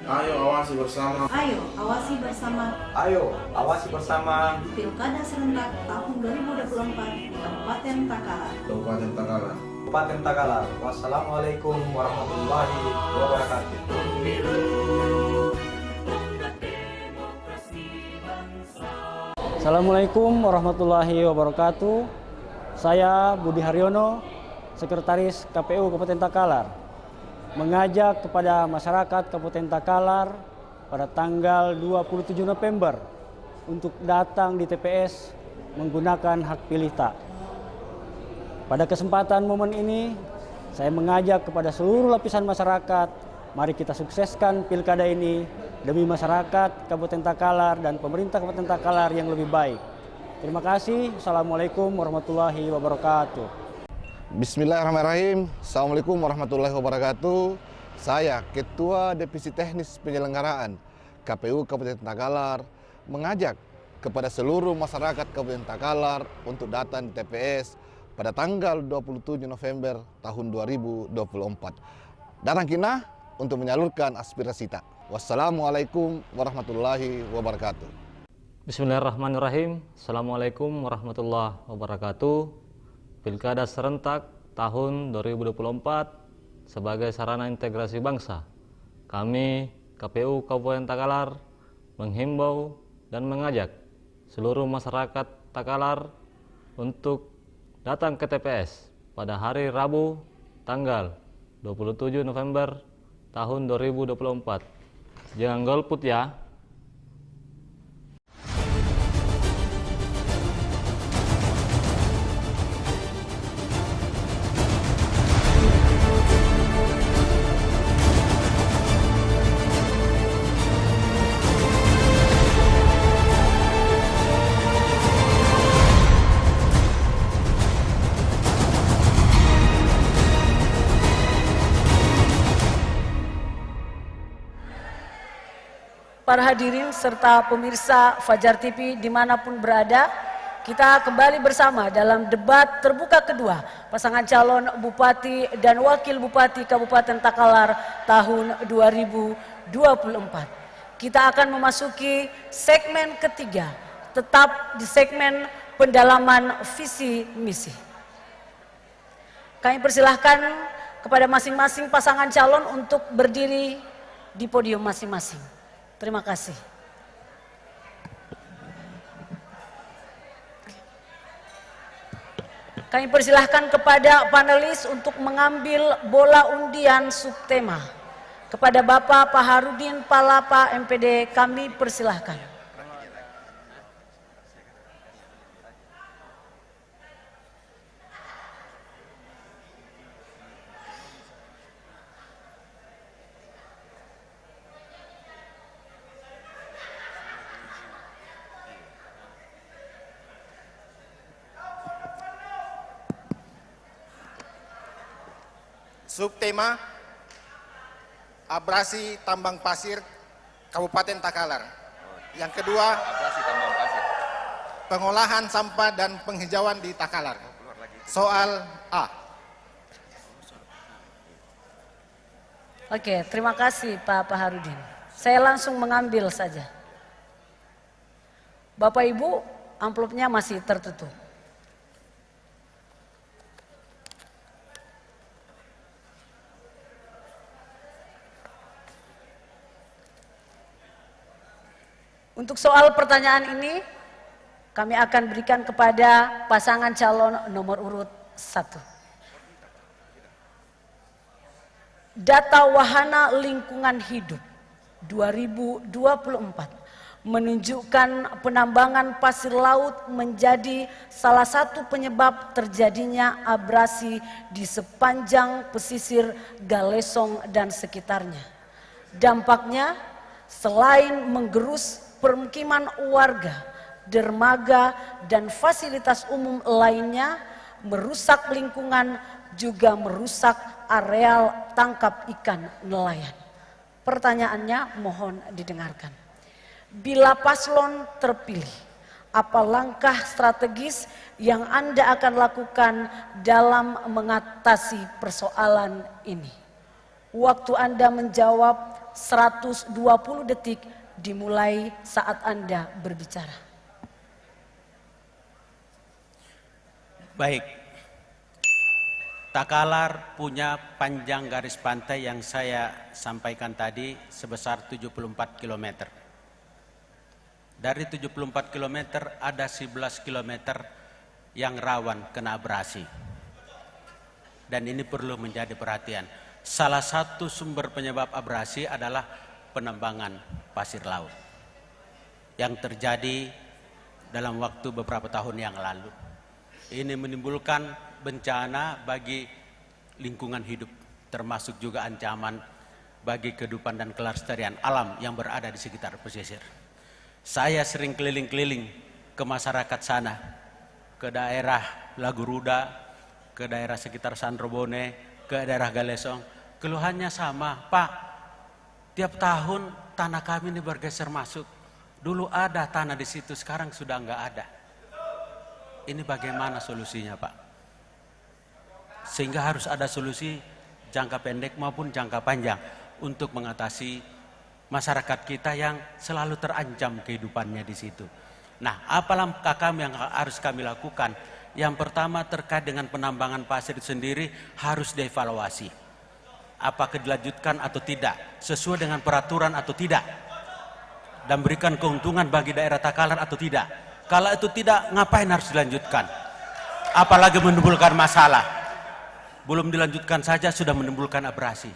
[SPEAKER 13] Ayo awasi bersama.
[SPEAKER 12] Ayo awasi bersama.
[SPEAKER 14] Ayo awasi bersama.
[SPEAKER 12] Pilkada serentak tahun 2024 di Kabupaten Takalar.
[SPEAKER 13] Kabupaten Takalar.
[SPEAKER 14] Kabupaten Takalar. Wassalamualaikum warahmatullahi wabarakatuh.
[SPEAKER 19] Assalamualaikum warahmatullahi wabarakatuh. Saya Budi Haryono, Sekretaris KPU Kabupaten Takalar, mengajak kepada masyarakat Kabupaten Takalar pada tanggal 27 November untuk datang di TPS menggunakan hak pilih tak. Pada kesempatan momen ini, saya mengajak kepada seluruh lapisan masyarakat, mari kita sukseskan pilkada ini demi masyarakat Kabupaten Takalar dan pemerintah Kabupaten Takalar yang lebih baik. Terima kasih. Assalamualaikum warahmatullahi wabarakatuh.
[SPEAKER 20] Bismillahirrahmanirrahim. Assalamualaikum warahmatullahi wabarakatuh. Saya Ketua Divisi Teknis Penyelenggaraan KPU Kabupaten Takalar mengajak kepada seluruh masyarakat Kabupaten Takalar untuk datang di TPS pada tanggal 27 November tahun 2024. Datang kina untuk menyalurkan aspirasi kita. Wassalamualaikum warahmatullahi wabarakatuh.
[SPEAKER 21] Bismillahirrahmanirrahim. Assalamualaikum warahmatullahi wabarakatuh. Pilkada serentak tahun 2024 sebagai sarana integrasi bangsa. Kami, KPU Kabupaten Takalar, menghimbau dan mengajak seluruh masyarakat Takalar untuk datang ke TPS pada hari Rabu tanggal 27 November tahun 2024. Jangan golput ya.
[SPEAKER 3] Para hadirin serta pemirsa Fajar TV dimanapun berada, kita kembali bersama dalam debat terbuka kedua pasangan calon Bupati dan Wakil Bupati Kabupaten Takalar tahun 2024. Kita akan memasuki segmen ketiga, tetap di segmen pendalaman visi misi. Kami persilahkan kepada masing-masing pasangan calon untuk berdiri di podium masing-masing. Terima kasih. Kami persilahkan kepada panelis untuk mengambil bola undian subtema. Kepada Bapak Paharudin Palapa MPD kami persilahkan.
[SPEAKER 1] Subtema abrasi tambang pasir Kabupaten Takalar. Yang kedua, pengolahan sampah dan penghijauan di Takalar. Soal A.
[SPEAKER 3] Oke, terima kasih Pak Paharudin. Saya langsung mengambil saja. Bapak Ibu, amplopnya masih tertutup. Untuk soal pertanyaan ini, kami akan berikan kepada pasangan calon nomor urut 1. Data Wahana Lingkungan Hidup 2024 menunjukkan penambangan pasir laut menjadi salah satu penyebab terjadinya abrasi di sepanjang pesisir Galesong dan sekitarnya. Dampaknya, selain menggerus permukiman warga, dermaga, dan fasilitas umum lainnya, merusak lingkungan, juga merusak areal tangkap ikan nelayan. Pertanyaannya mohon didengarkan. Bila paslon terpilih, apa langkah strategis yang Anda akan lakukan dalam mengatasi persoalan ini? Waktu Anda menjawab 120 detik dimulai saat Anda berbicara.
[SPEAKER 6] Baik, Takalar punya panjang garis pantai yang saya sampaikan tadi sebesar 74 km. Dari 74 km ada 11 km yang rawan kena abrasi. Dan ini perlu menjadi perhatian. Salah satu sumber penyebab abrasi adalah penambangan pasir laut yang terjadi dalam waktu beberapa tahun yang lalu. Ini menimbulkan bencana bagi lingkungan hidup, termasuk juga ancaman bagi kehidupan dan kelestarian alam yang berada di sekitar pesisir. Saya sering keliling-keliling ke masyarakat sana, ke daerah Laguruda, ke daerah sekitar Sandrobone, ke daerah Galesong. Keluhannya sama, Pak. Tiap tahun tanah kami ini bergeser masuk. Dulu ada tanah di situ, sekarang sudah enggak ada. Ini bagaimana solusinya, Pak? Sehingga harus ada solusi jangka pendek maupun jangka panjang untuk mengatasi masyarakat kita yang selalu terancam kehidupannya di situ. Nah, apa langkah kami yang harus kami lakukan? Yang pertama terkait dengan penambangan pasir itu sendiri harus dievaluasi. apakah dilanjutkan atau tidak, sesuai dengan peraturan atau tidak, dan berikan keuntungan bagi daerah Takalar atau tidak. Kalau itu tidak, ngapain harus dilanjutkan? Apalagi menimbulkan masalah. Belum dilanjutkan saja sudah menimbulkan abrasi.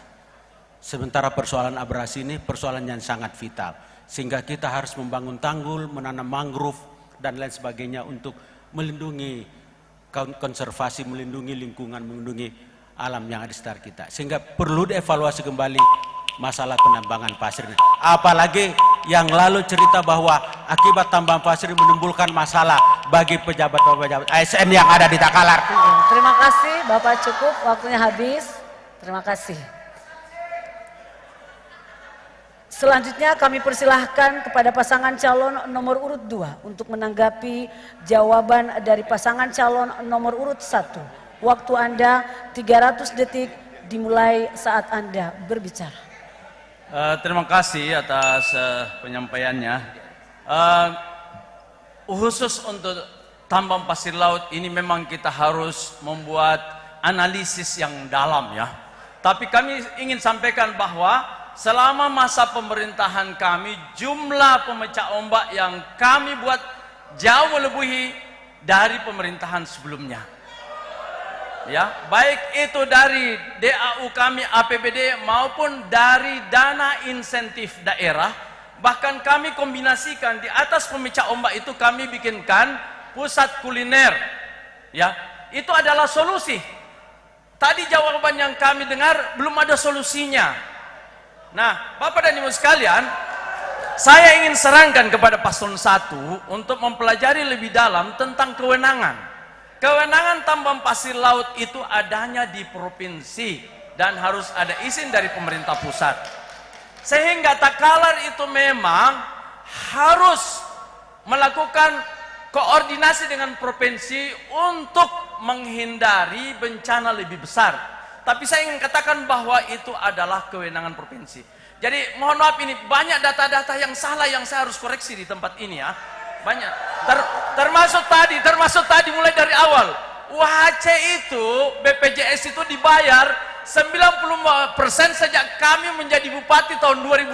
[SPEAKER 6] Sementara persoalan abrasi ini persoalan yang sangat vital. Sehingga kita harus membangun tanggul, menanam mangrove, dan lain sebagainya untuk melindungi konservasi, melindungi lingkungan, melindungi alam yang ada di sekitar kita. Sehingga perlu dievaluasi kembali masalah penambangan pasir ini. Apalagi yang lalu cerita bahwa akibat tambang pasir menimbulkan masalah bagi pejabat-pejabat ASN yang ada di Takalar.
[SPEAKER 3] Terima kasih Bapak, cukup, waktunya habis. Terima kasih. Selanjutnya kami persilahkan kepada pasangan calon nomor urut 2 untuk menanggapi jawaban dari pasangan calon nomor urut 1. Waktu Anda 300 detik dimulai saat Anda berbicara.
[SPEAKER 18] Terima kasih atas penyampaiannya. Khusus untuk tambang pasir laut ini memang kita harus membuat analisis yang dalam ya. Tapi kami ingin sampaikan bahwa selama masa pemerintahan kami, jumlah pemecah ombak yang kami buat jauh melebihi dari pemerintahan sebelumnya. Ya, baik itu dari DAU kami APBD maupun dari dana insentif daerah. Bahkan kami kombinasikan di atas pemecah ombak itu kami bikinkan pusat kuliner. Ya, itu adalah solusi. Tadi jawaban yang kami dengar belum ada solusinya. Nah, Bapak dan Ibu sekalian, saya ingin sarankan kepada paslon 1 untuk mempelajari lebih dalam tentang kewenangan. Kewenangan tambang pasir laut itu adanya di provinsi dan harus ada izin dari pemerintah pusat. Sehingga Takalar itu memang harus melakukan koordinasi dengan provinsi untuk menghindari bencana lebih besar. Tapi saya ingin katakan bahwa itu adalah kewenangan provinsi. Jadi mohon maaf, ini banyak data-data yang salah yang saya harus koreksi di tempat ini ya. Banyak. Termasuk tadi mulai dari awal. UHC itu, BPJS itu dibayar 90% sejak kami menjadi bupati tahun 2018.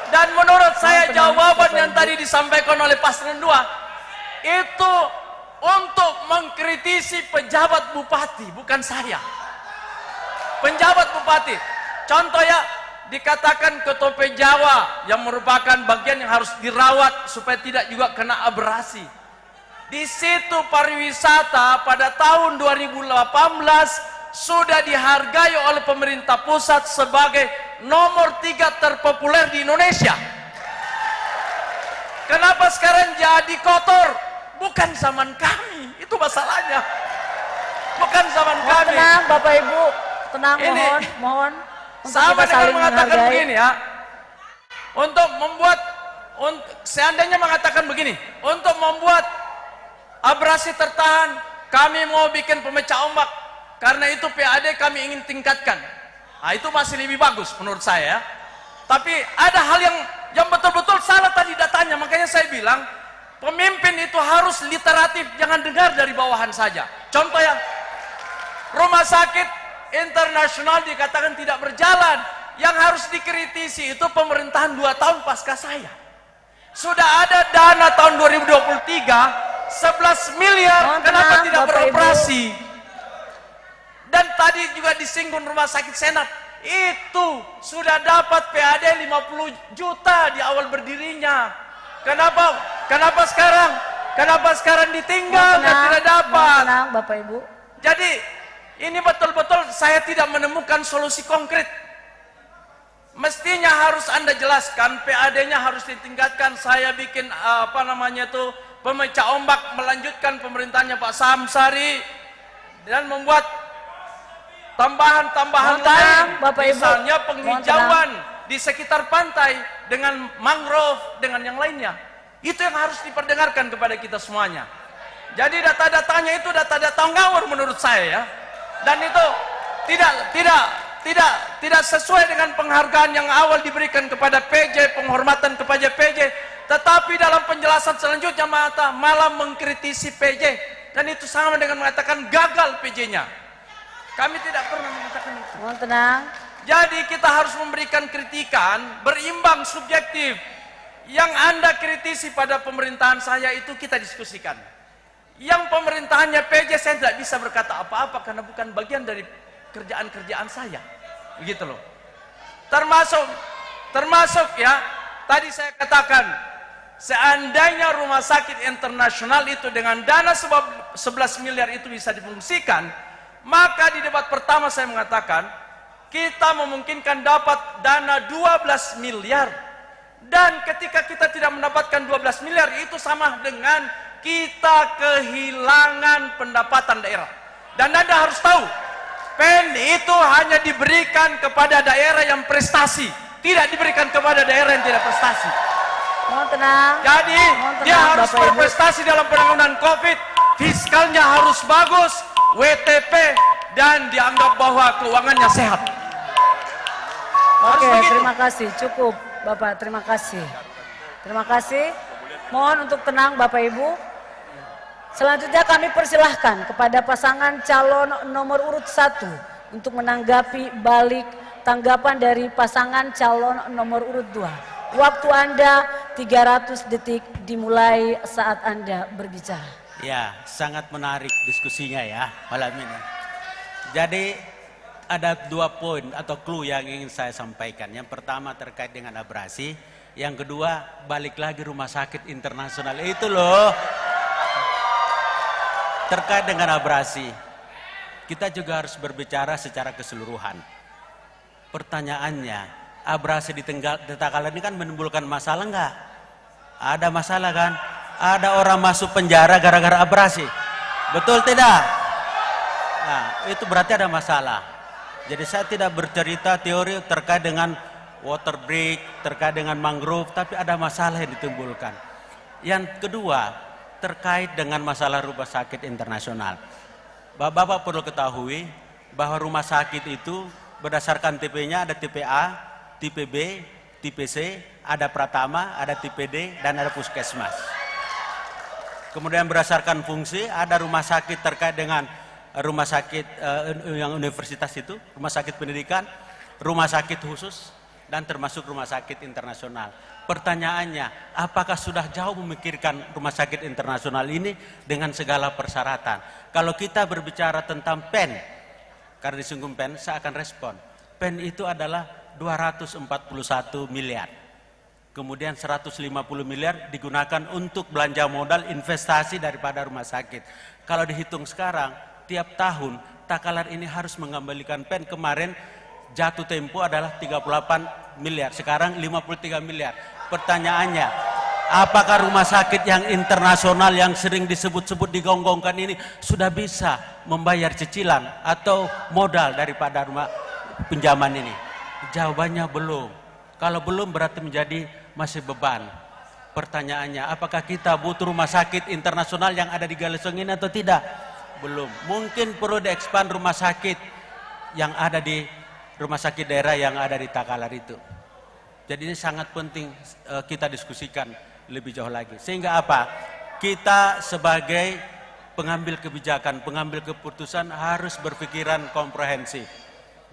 [SPEAKER 18] Dan menurut saya jawaban yang tadi disampaikan oleh paslon 2 itu untuk mengkritisi pejabat bupati, bukan saya. Penjabat bupati. Contoh ya, dikatakan ke Tope Jawa yang merupakan bagian yang harus dirawat supaya tidak juga kena abrasi. Di situ pariwisata pada tahun 2018 sudah dihargai oleh pemerintah pusat sebagai nomor 3 terpopuler di Indonesia. Kenapa sekarang jadi kotor? Bukan zaman kami, itu masalahnya. Bukan zaman kami.
[SPEAKER 3] Tenang Bapak Ibu, tenang, mohon.
[SPEAKER 18] Sama dengan mengatakan begini ya, untuk membuat, seandainya mengatakan begini, untuk membuat abrasi tertahan, kami mau bikin pemecah ombak, karena itu PAD kami ingin tingkatkan. Nah, itu masih lebih bagus menurut saya. Tapi ada hal yang betul-betul salah tadi datanya, makanya saya bilang, pemimpin itu harus literatif, jangan dengar dari bawahan saja. Contoh ya, rumah sakit internasional dikatakan tidak berjalan. Yang harus dikritisi itu pemerintahan 2 tahun pasca saya. Sudah ada dana tahun 2023 11 miliar, kenapa tidak beroperasi? Dan tadi juga disinggung rumah sakit Senat, itu sudah dapat PAD 50 juta di awal berdirinya. Kenapa sekarang ditinggal dan tidak dapat?
[SPEAKER 3] Tenang Bapak Ibu.
[SPEAKER 18] Jadi ini betul-betul saya tidak menemukan solusi konkret. Mestinya harus Anda jelaskan, PAD-nya harus ditingkatkan. Saya bikin pemecah ombak, melanjutkan pemerintahnya Pak Samsari dan membuat tambahan-tambahan lain. Misalnya penghijauan di sekitar pantai dengan mangrove, dengan yang lainnya. Itu yang harus diperdengarkan kepada kita semuanya. Jadi data-datanya itu data-data ngawur menurut saya ya. Dan itu tidak sesuai dengan penghargaan yang awal diberikan kepada PJ, penghormatan kepada PJ, tetapi dalam penjelasan selanjutnya malah mengkritisi PJ, dan itu sama dengan mengatakan gagal PJ-nya. Kami tidak pernah mengatakan itu.
[SPEAKER 3] Mohon tenang.
[SPEAKER 18] Jadi kita harus memberikan kritikan berimbang subjektif. Yang Anda kritisi pada pemerintahan saya itu kita diskusikan. Yang pemerintahannya PJ saya tidak bisa berkata apa-apa karena bukan bagian dari kerjaan-kerjaan saya. Begitu loh. Termasuk ya, tadi saya katakan, seandainya rumah sakit internasional itu dengan dana 11 miliar itu bisa difungsikan, maka di debat pertama saya mengatakan, kita memungkinkan dapat dana 12 miliar. Dan ketika kita tidak mendapatkan 12 miliar, itu sama dengan kita kehilangan pendapatan daerah. Dan Anda harus tahu, PEN itu hanya diberikan kepada daerah yang prestasi, tidak diberikan kepada daerah yang tidak prestasi.
[SPEAKER 3] Mohon tenang.
[SPEAKER 18] Jadi dia harus berprestasi dalam penanganan COVID, fiskalnya harus bagus, WTP, dan dianggap bahwa keuangannya sehat.
[SPEAKER 3] Oke, terima kasih. Cukup, Bapak. Terima kasih. Terima kasih. Mohon untuk tenang, Bapak Ibu. Selanjutnya kami persilahkan kepada pasangan calon nomor urut 1 untuk menanggapi balik tanggapan dari pasangan calon nomor urut 2. Waktu Anda 300 detik dimulai saat Anda berbicara.
[SPEAKER 6] Ya, sangat menarik diskusinya ya malam ini. Jadi ada 2 poin atau clue yang ingin saya sampaikan. Yang pertama terkait dengan abrasi, yang kedua balik lagi rumah sakit internasional itu loh. Terkait dengan abrasi, kita juga harus berbicara secara keseluruhan. Pertanyaannya, abrasi di Takalar ini kan menimbulkan masalah enggak? Ada masalah kan? Ada orang masuk penjara gara-gara abrasi. Betul tidak? Nah, itu berarti ada masalah. Jadi saya tidak bercerita teori terkait dengan water break, terkait dengan mangrove, tapi ada masalah yang ditimbulkan. Yang kedua, terkait dengan masalah rumah sakit internasional. Bapak perlu ketahui bahwa rumah sakit itu berdasarkan tipe-nya ada tipe A, tipe B, tipe C, ada Pratama, ada tipe D, dan ada puskesmas. Kemudian berdasarkan fungsi ada rumah sakit terkait dengan rumah sakit yang universitas itu, rumah sakit pendidikan, rumah sakit khusus, dan termasuk rumah sakit internasional. Pertanyaannya, apakah sudah jauh memikirkan rumah sakit internasional ini dengan segala persyaratan? Kalau kita berbicara tentang PEN, karena disinggung PEN, saya akan respon. PEN itu adalah 241 miliar. Kemudian 150 miliar digunakan untuk belanja modal investasi daripada rumah sakit. Kalau dihitung sekarang, tiap tahun Takalar ini harus mengembalikan PEN. Kemarin jatuh tempo adalah 38 miliar, sekarang 53 miliar. Pertanyaannya, apakah rumah sakit yang internasional yang sering disebut-sebut digonggongkan ini sudah bisa membayar cicilan atau modal daripada rumah pinjaman ini? Jawabannya belum. Kalau belum berarti menjadi masih beban. Pertanyaannya, apakah kita butuh rumah sakit internasional yang ada di Galesong ini atau tidak? Belum. Mungkin perlu diekspand rumah sakit yang ada di rumah sakit daerah yang ada di Takalar itu. Jadi ini sangat penting kita diskusikan lebih jauh lagi. Sehingga apa? Kita sebagai pengambil kebijakan, pengambil keputusan harus berpikiran komprehensif.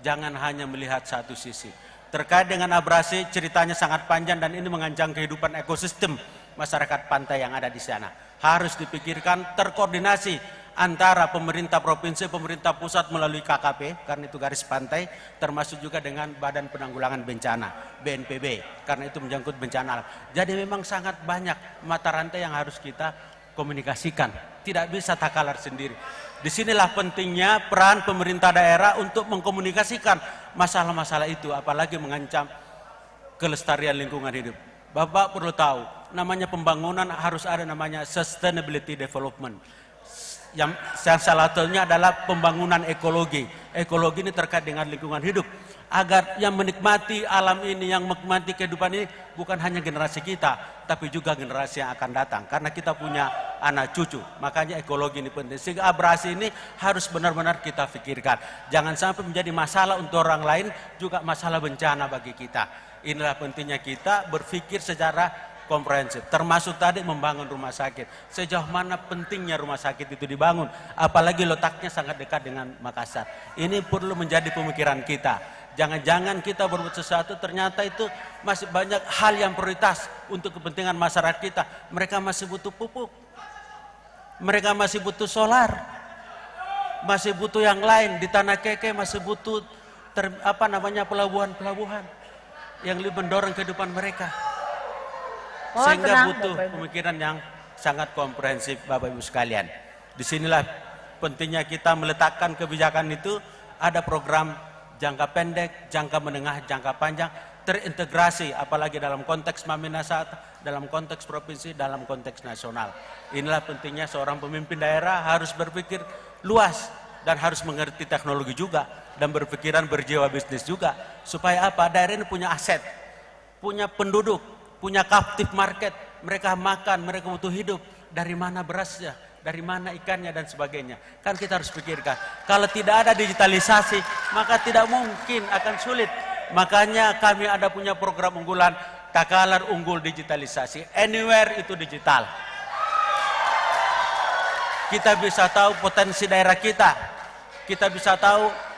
[SPEAKER 6] Jangan hanya melihat satu sisi. Terkait dengan abrasi, ceritanya sangat panjang dan ini mengancam kehidupan ekosistem masyarakat pantai yang ada di sana. Harus dipikirkan terkoordinasi antara pemerintah provinsi, pemerintah pusat melalui KKP, karena itu garis pantai, termasuk juga dengan Badan Penanggulangan Bencana, BNPB, karena itu menyangkut bencana alam. Jadi memang sangat banyak mata rantai yang harus kita komunikasikan. Tidak bisa Takalar sendiri. Disinilah pentingnya peran pemerintah daerah untuk mengkomunikasikan masalah-masalah itu, apalagi mengancam kelestarian lingkungan hidup. Bapak perlu tahu, namanya pembangunan harus ada namanya sustainability development. Yang salah satunya adalah pembangunan ekologi. Ekologi ini terkait dengan lingkungan hidup. Agar yang menikmati alam ini, yang menikmati kehidupan ini bukan hanya generasi kita, tapi juga generasi yang akan datang. Karena kita punya anak cucu, makanya ekologi ini penting. Sehingga abrasi ini harus benar-benar kita pikirkan. Jangan sampai menjadi masalah untuk orang lain, juga masalah bencana bagi kita. Inilah pentingnya kita berpikir secara komprehensif. Termasuk tadi membangun rumah sakit. Sejauh mana pentingnya rumah sakit itu dibangun. Apalagi letaknya sangat dekat dengan Makassar. Ini perlu menjadi pemikiran kita. Jangan-jangan kita berbuat sesuatu ternyata itu masih banyak hal yang prioritas untuk kepentingan masyarakat kita. Mereka masih butuh pupuk. Mereka masih butuh solar. Masih butuh yang lain. Di Tanah Keke masih butuh pelabuhan-pelabuhan yang lebih mendorong kehidupan mereka. Sehingga butuh pemikiran yang sangat komprehensif, Bapak Ibu sekalian. Disinilah pentingnya kita meletakkan kebijakan itu, ada program jangka pendek, jangka menengah, jangka panjang, terintegrasi, apalagi dalam konteks Maminasata, dalam konteks provinsi, dalam konteks nasional. Inilah pentingnya seorang pemimpin daerah harus berpikir luas dan harus mengerti teknologi juga dan berpikiran berjiwa bisnis juga, supaya apa? Daerah ini punya aset, punya penduduk, punya captive market, mereka makan, mereka butuh hidup, dari mana berasnya, dari mana ikannya dan sebagainya. Kan kita harus pikirkan, kalau tidak ada digitalisasi, maka tidak mungkin, akan sulit. Makanya kami ada punya program unggulan, Takalar Unggul Digitalisasi, anywhere itu digital. Kita bisa tahu potensi daerah kita, kita bisa tahu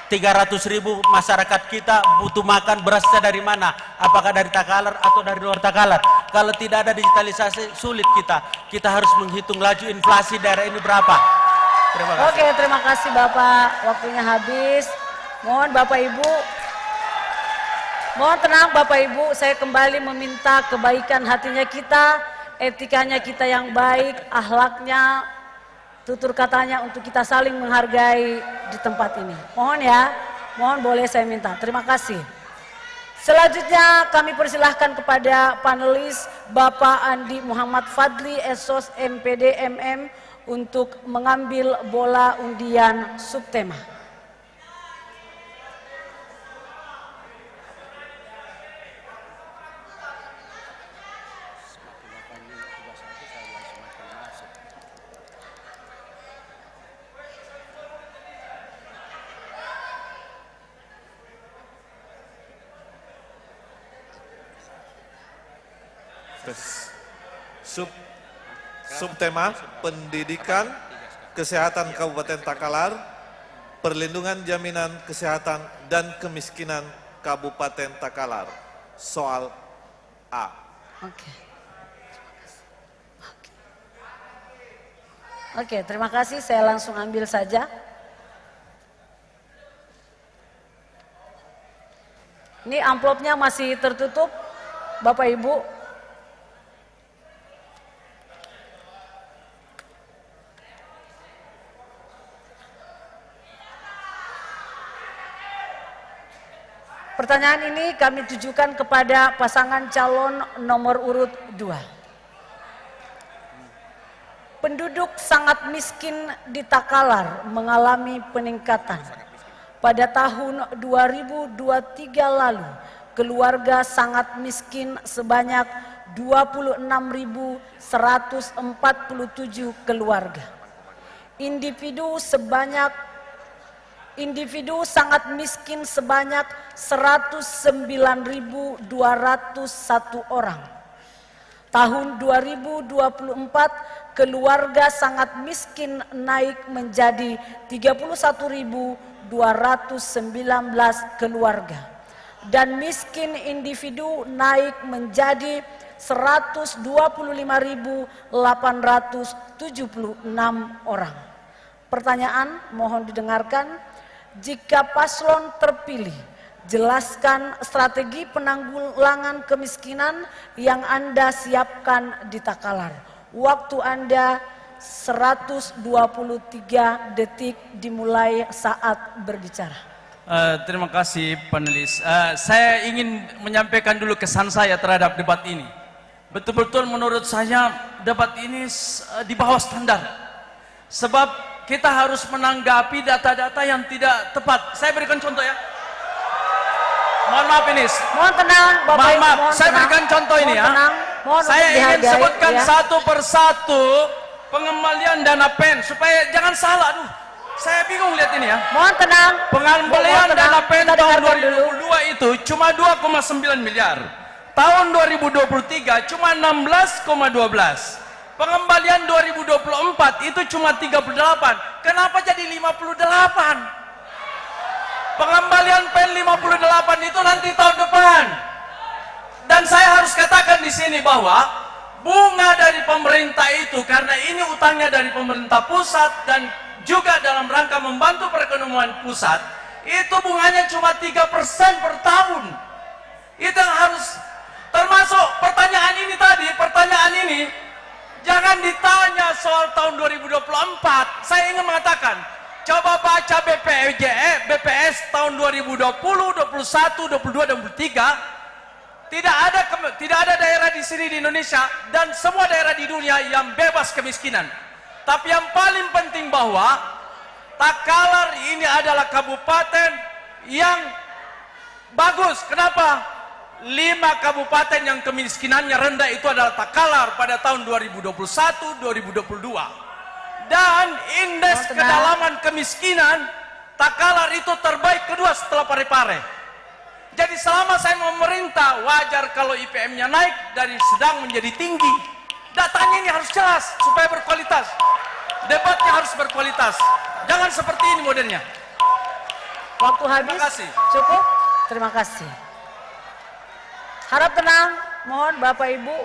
[SPEAKER 6] 300.000 masyarakat kita butuh makan, berasnya dari mana? Apakah dari Takalar atau dari luar Takalar? Kalau tidak ada digitalisasi, sulit kita. Kita harus menghitung laju inflasi daerah ini berapa. Terima kasih.
[SPEAKER 3] Oke, terima kasih Bapak. Waktunya habis. Mohon Bapak Ibu. Mohon tenang Bapak Ibu. Saya kembali meminta kebaikan hatinya kita, etikanya kita yang baik, akhlaknya, tutur katanya untuk kita saling menghargai di tempat ini. Mohon ya, mohon boleh saya minta. Terima kasih. Selanjutnya kami persilahkan kepada panelis Bapak Andi Muhammad Fadli, Esos MPD MM untuk mengambil bola undian subtema.
[SPEAKER 4] Subtema Pendidikan Kesehatan Kabupaten Takalar, Perlindungan Jaminan Kesehatan dan Kemiskinan Kabupaten Takalar. Soal A.
[SPEAKER 3] Oke, terima kasih. Saya langsung ambil saja. Ini amplopnya masih tertutup, Bapak Ibu. Pertanyaan ini kami tujukan kepada pasangan calon nomor urut 2. Penduduk sangat miskin di Takalar mengalami peningkatan. Pada tahun 2023 lalu, keluarga sangat miskin sebanyak 26.147 keluarga. Individu sangat miskin sebanyak 109.201 orang. Tahun 2024 keluarga sangat miskin naik menjadi 31.219 keluarga. Dan miskin individu naik menjadi 125.876 orang. Pertanyaan mohon didengarkan. Jika paslon terpilih, jelaskan strategi penanggulangan kemiskinan yang Anda siapkan di Takalar. Waktu Anda 123 detik dimulai saat berbicara.
[SPEAKER 18] Terima kasih panelis. Saya ingin menyampaikan dulu kesan saya terhadap debat ini. Betul-betul menurut saya debat ini di bawah standar. Sebab kita harus menanggapi data-data yang tidak tepat. Saya berikan contoh ya. Mohon maaf ini.
[SPEAKER 3] Mohon tenang, Bapak.
[SPEAKER 18] Mohon maaf, saya berikan contoh ini ya. Saya ingin sebutkan satu persatu pengembalian dana PEN supaya jangan salah. Aduh, saya bingung lihat ini ya.
[SPEAKER 3] Mohon tenang.
[SPEAKER 18] Pengembalian dana PEN tahun 2022 itu cuma 2,9 miliar. tahun 2023 cuma 16,12. Pengembalian 2024 itu cuma 38. Kenapa jadi 58? Pengembalian PEN 58 itu nanti tahun depan. Dan saya harus katakan di sini bahwa bunga dari pemerintah itu, karena ini utangnya dari pemerintah pusat dan juga dalam rangka membantu perekonomian pusat, itu bunganya cuma 3% per tahun. Itu yang harus, termasuk pertanyaan ini tadi, pertanyaan ini jangan ditanya soal tahun 2024. Saya ingin mengatakan, coba baca BPS tahun 2020, 21, 22, dan 23. Tidak ada daerah di sini di Indonesia dan semua daerah di dunia yang bebas kemiskinan. Tapi yang paling penting bahwa Takalar ini adalah kabupaten yang bagus. Kenapa? 5 kabupaten yang kemiskinannya rendah itu adalah Takalar pada tahun 2021, 2022. Dan indeks kedalaman kemiskinan Takalar itu terbaik kedua setelah Parepare. Jadi selama saya memerintah, wajar kalau IPM-nya naik dari sedang menjadi tinggi. Datanya ini harus jelas supaya berkualitas. Debatnya harus berkualitas. Jangan seperti ini modelnya.
[SPEAKER 3] Waktu habis.
[SPEAKER 18] Terima kasih.
[SPEAKER 3] Cukup? Terima kasih. Harap tenang, mohon Bapak Ibu,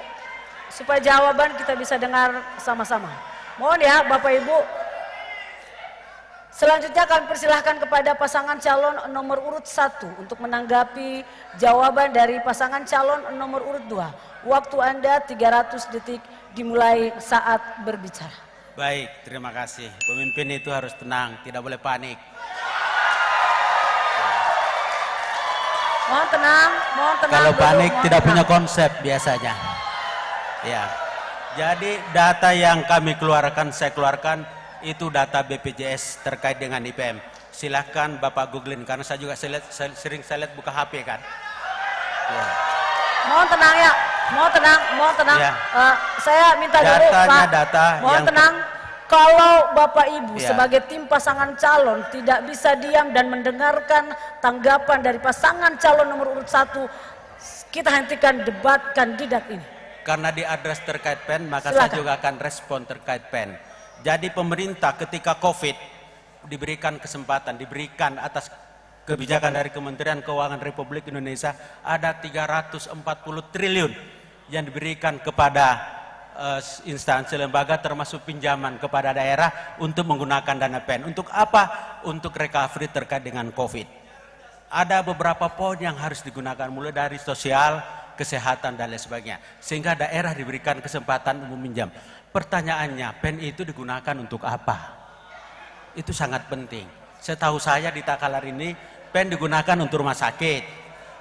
[SPEAKER 3] supaya jawaban kita bisa dengar sama-sama. Mohon ya Bapak Ibu. Selanjutnya kami persilahkan kepada pasangan calon nomor urut 1 untuk menanggapi jawaban dari pasangan calon nomor urut 2. Waktu Anda 300 detik dimulai saat berbicara.
[SPEAKER 6] Baik, terima kasih. Pemimpin itu harus tenang, tidak boleh panik.
[SPEAKER 3] Mohon tenang, mohon tenang.
[SPEAKER 6] Kalau
[SPEAKER 3] dulu,
[SPEAKER 6] panik
[SPEAKER 3] mohon
[SPEAKER 6] tidak
[SPEAKER 3] tenang.
[SPEAKER 6] punya konsep biasanya. Ya. Jadi data yang kami keluarkan, saya keluarkan itu data BPJS terkait dengan IPM. Silahkan Bapak googling karena saya juga sering lihat buka HP kan. Ya.
[SPEAKER 3] Mohon tenang ya, mohon tenang, mohon tenang.
[SPEAKER 6] Ya.
[SPEAKER 3] Saya minta dulu Pak,
[SPEAKER 6] data
[SPEAKER 3] mohon
[SPEAKER 6] yang
[SPEAKER 3] tenang. Kalau Bapak Ibu
[SPEAKER 6] Ya.
[SPEAKER 3] sebagai tim pasangan calon tidak bisa diam dan mendengarkan tanggapan dari pasangan calon nomor urut 1, kita hentikan debat kandidat ini.
[SPEAKER 6] Karena diadres terkait PEN, maka
[SPEAKER 3] Silakan.
[SPEAKER 6] saya juga akan respon terkait PEN. Jadi pemerintah ketika COVID diberikan kesempatan, diberikan atas kebijakan dari Kementerian Keuangan Republik Indonesia ada 340 triliun yang diberikan kepada instansi lembaga termasuk pinjaman kepada daerah untuk menggunakan dana PEN. Untuk apa? Untuk recovery terkait dengan COVID. Ada beberapa poin yang harus digunakan mulai dari sosial, kesehatan dan lain sebagainya. Sehingga daerah diberikan kesempatan untuk meminjam. Pertanyaannya, PEN itu digunakan untuk apa? Itu sangat penting. Setahu saya di Takalar ini, PEN digunakan untuk rumah sakit,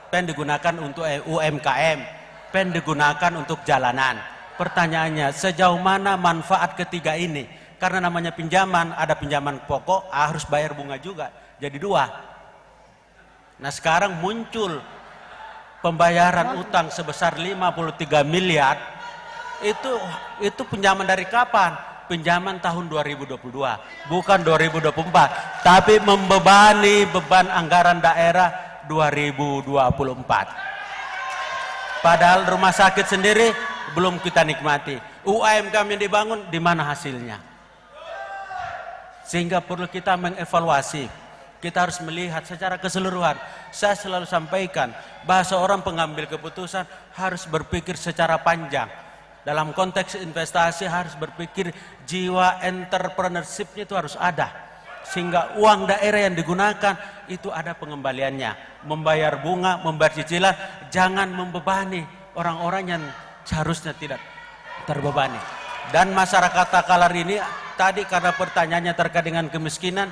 [SPEAKER 6] PEN digunakan untuk UMKM, PEN digunakan untuk jalanan. Pertanyaannya, sejauh mana manfaat ketiga ini? Karena namanya pinjaman, ada pinjaman pokok, harus bayar bunga juga. Jadi 2. Nah sekarang muncul pembayaran utang sebesar 53 miliar. Itu pinjaman dari kapan? Pinjaman tahun 2022, bukan 2024, tapi membebani beban anggaran daerah 2024. Padahal rumah sakit sendiri belum kita nikmati. UMKM yang dibangun, di mana hasilnya? Sehingga perlu kita mengevaluasi. Kita harus melihat secara keseluruhan. Saya selalu sampaikan bahwa seorang pengambil keputusan harus berpikir secara panjang. Dalam konteks investasi harus berpikir jiwa entrepreneurship-nya itu harus ada. Sehingga uang daerah yang digunakan itu ada pengembaliannya. Membayar bunga, membayar cicilan, jangan membebani orang-orang yang seharusnya tidak terbebani. Dan masyarakat Takalar ini tadi karena pertanyaannya terkait dengan kemiskinan,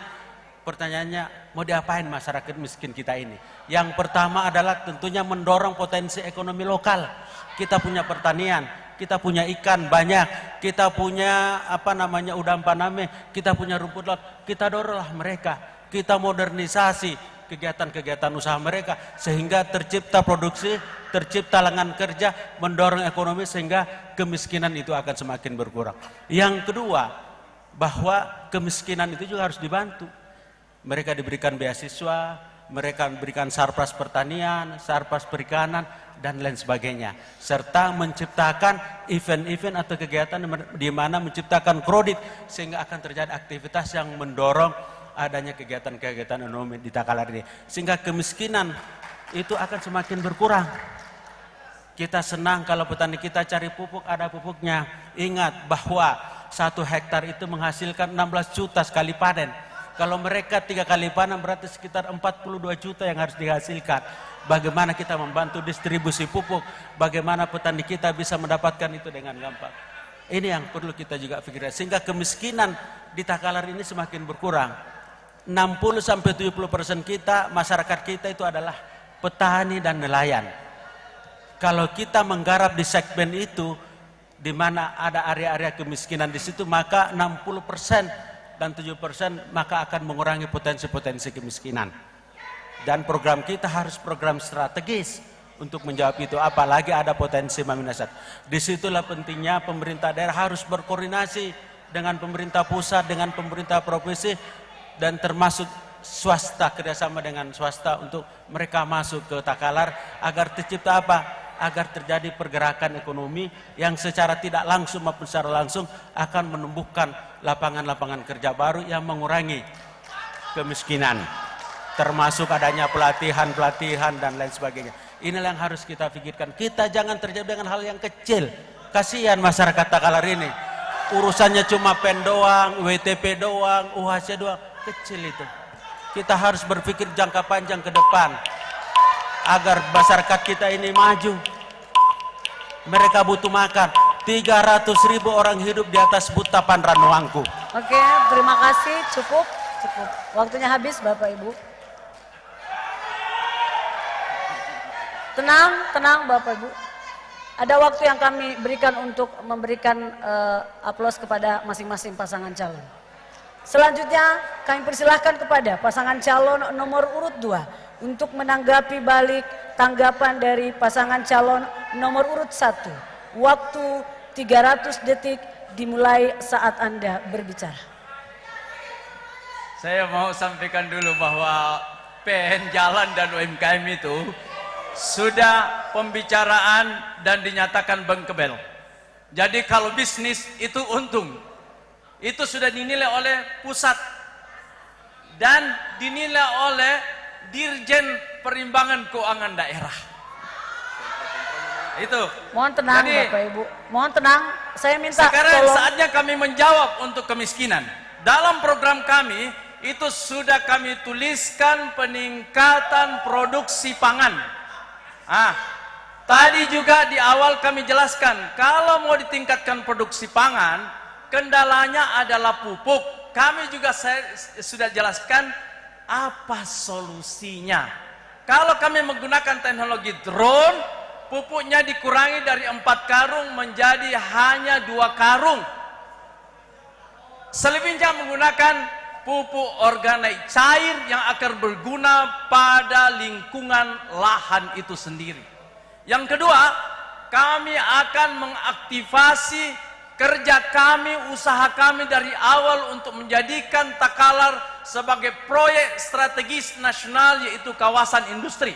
[SPEAKER 6] pertanyaannya mau diapain masyarakat miskin kita ini? Yang pertama adalah tentunya mendorong potensi ekonomi lokal. Kita punya pertanian, kita punya ikan banyak, kita punya udang paname, kita punya rumput laut, kita doronglah mereka, kita modernisasi kegiatan-kegiatan usaha mereka sehingga tercipta produksi, tercipta lapangan kerja, mendorong ekonomi sehingga kemiskinan itu akan semakin berkurang. Yang kedua, bahwa kemiskinan itu juga harus dibantu. Mereka diberikan beasiswa, mereka diberikan sarpras pertanian, sarpras perikanan, dan lain sebagainya, serta menciptakan event-event atau kegiatan di mana menciptakan kredit sehingga akan terjadi aktivitas yang mendorong adanya kegiatan-kegiatan ekonomi di Takalar ini, sehingga kemiskinan itu akan semakin berkurang. Kita senang kalau petani kita cari pupuk, ada pupuknya. Ingat bahwa 1 hektar itu menghasilkan 16 juta sekali panen. Kalau mereka 3 kali panen berarti sekitar 42 juta yang harus dihasilkan. Bagaimana kita membantu distribusi pupuk, bagaimana petani kita bisa mendapatkan itu dengan gampang. Ini yang perlu kita juga pikirkan, sehingga kemiskinan di Takalar ini semakin berkurang. 60-70% kita, masyarakat kita itu adalah petani dan nelayan. Kalau kita menggarap di segmen itu, di mana ada area-area kemiskinan di situ, maka 60% dan 7% maka akan mengurangi potensi-potensi kemiskinan. Dan program kita harus program strategis untuk menjawab itu, apalagi ada potensi maminasat. Disitulah pentingnya pemerintah daerah harus berkoordinasi dengan pemerintah pusat, dengan pemerintah provinsi, dan termasuk swasta, kerjasama dengan swasta untuk mereka masuk ke Takalar agar tercipta apa? Agar terjadi pergerakan ekonomi yang secara tidak langsung maupun secara langsung akan menumbuhkan lapangan-lapangan kerja baru yang mengurangi kemiskinan, termasuk adanya pelatihan-pelatihan dan lain sebagainya. Inilah yang harus kita pikirkan. Kita jangan terjadi dengan hal yang kecil. Kasihan masyarakat Takalar ini. Urusannya cuma PEN doang, WTP doang, UHC doang. Kecil itu. Kita harus berpikir jangka panjang ke depan agar masyarakat kita ini maju. Mereka butuh makan. 300.000 orang hidup di atas Butapan Ranuangku.
[SPEAKER 3] Oke, terima kasih. Cukup. Waktunya habis, Bapak Ibu. Tenang Bapak Ibu. Ada waktu yang kami berikan untuk memberikan aplaus kepada masing-masing pasangan calon. Selanjutnya kami persilahkan kepada pasangan calon nomor urut 2 untuk menanggapi balik tanggapan dari pasangan calon nomor urut 1. Waktu 300 detik dimulai saat Anda berbicara.
[SPEAKER 18] Saya mau sampaikan dulu bahwa PN Jalan dan UMKM itu sudah pembicaraan dan dinyatakan bankable. Jadi kalau bisnis itu untung, itu sudah dinilai oleh pusat dan dinilai oleh Dirjen Perimbangan Keuangan Daerah. Itu.
[SPEAKER 3] Mohon tenang. Jadi, Bapak Ibu. Mohon tenang. Saya minta
[SPEAKER 18] sekarang
[SPEAKER 3] tolong.
[SPEAKER 18] saatnya kami menjawab untuk kemiskinan. Dalam program kami itu sudah kami tuliskan peningkatan produksi pangan. Tadi juga di awal kami jelaskan, kalau mau ditingkatkan produksi pangan, kendalanya adalah pupuk. Kami juga sudah jelaskan apa solusinya. Kalau kami menggunakan teknologi drone, pupuknya dikurangi dari 4 karung menjadi hanya 2 karung. Selebihnya menggunakan pupuk organik cair yang akan berguna pada lingkungan lahan itu sendiri. Yang kedua, kami akan mengaktifasi kerja kami, usaha kami dari awal untuk menjadikan Takalar sebagai proyek strategis nasional, yaitu kawasan industri.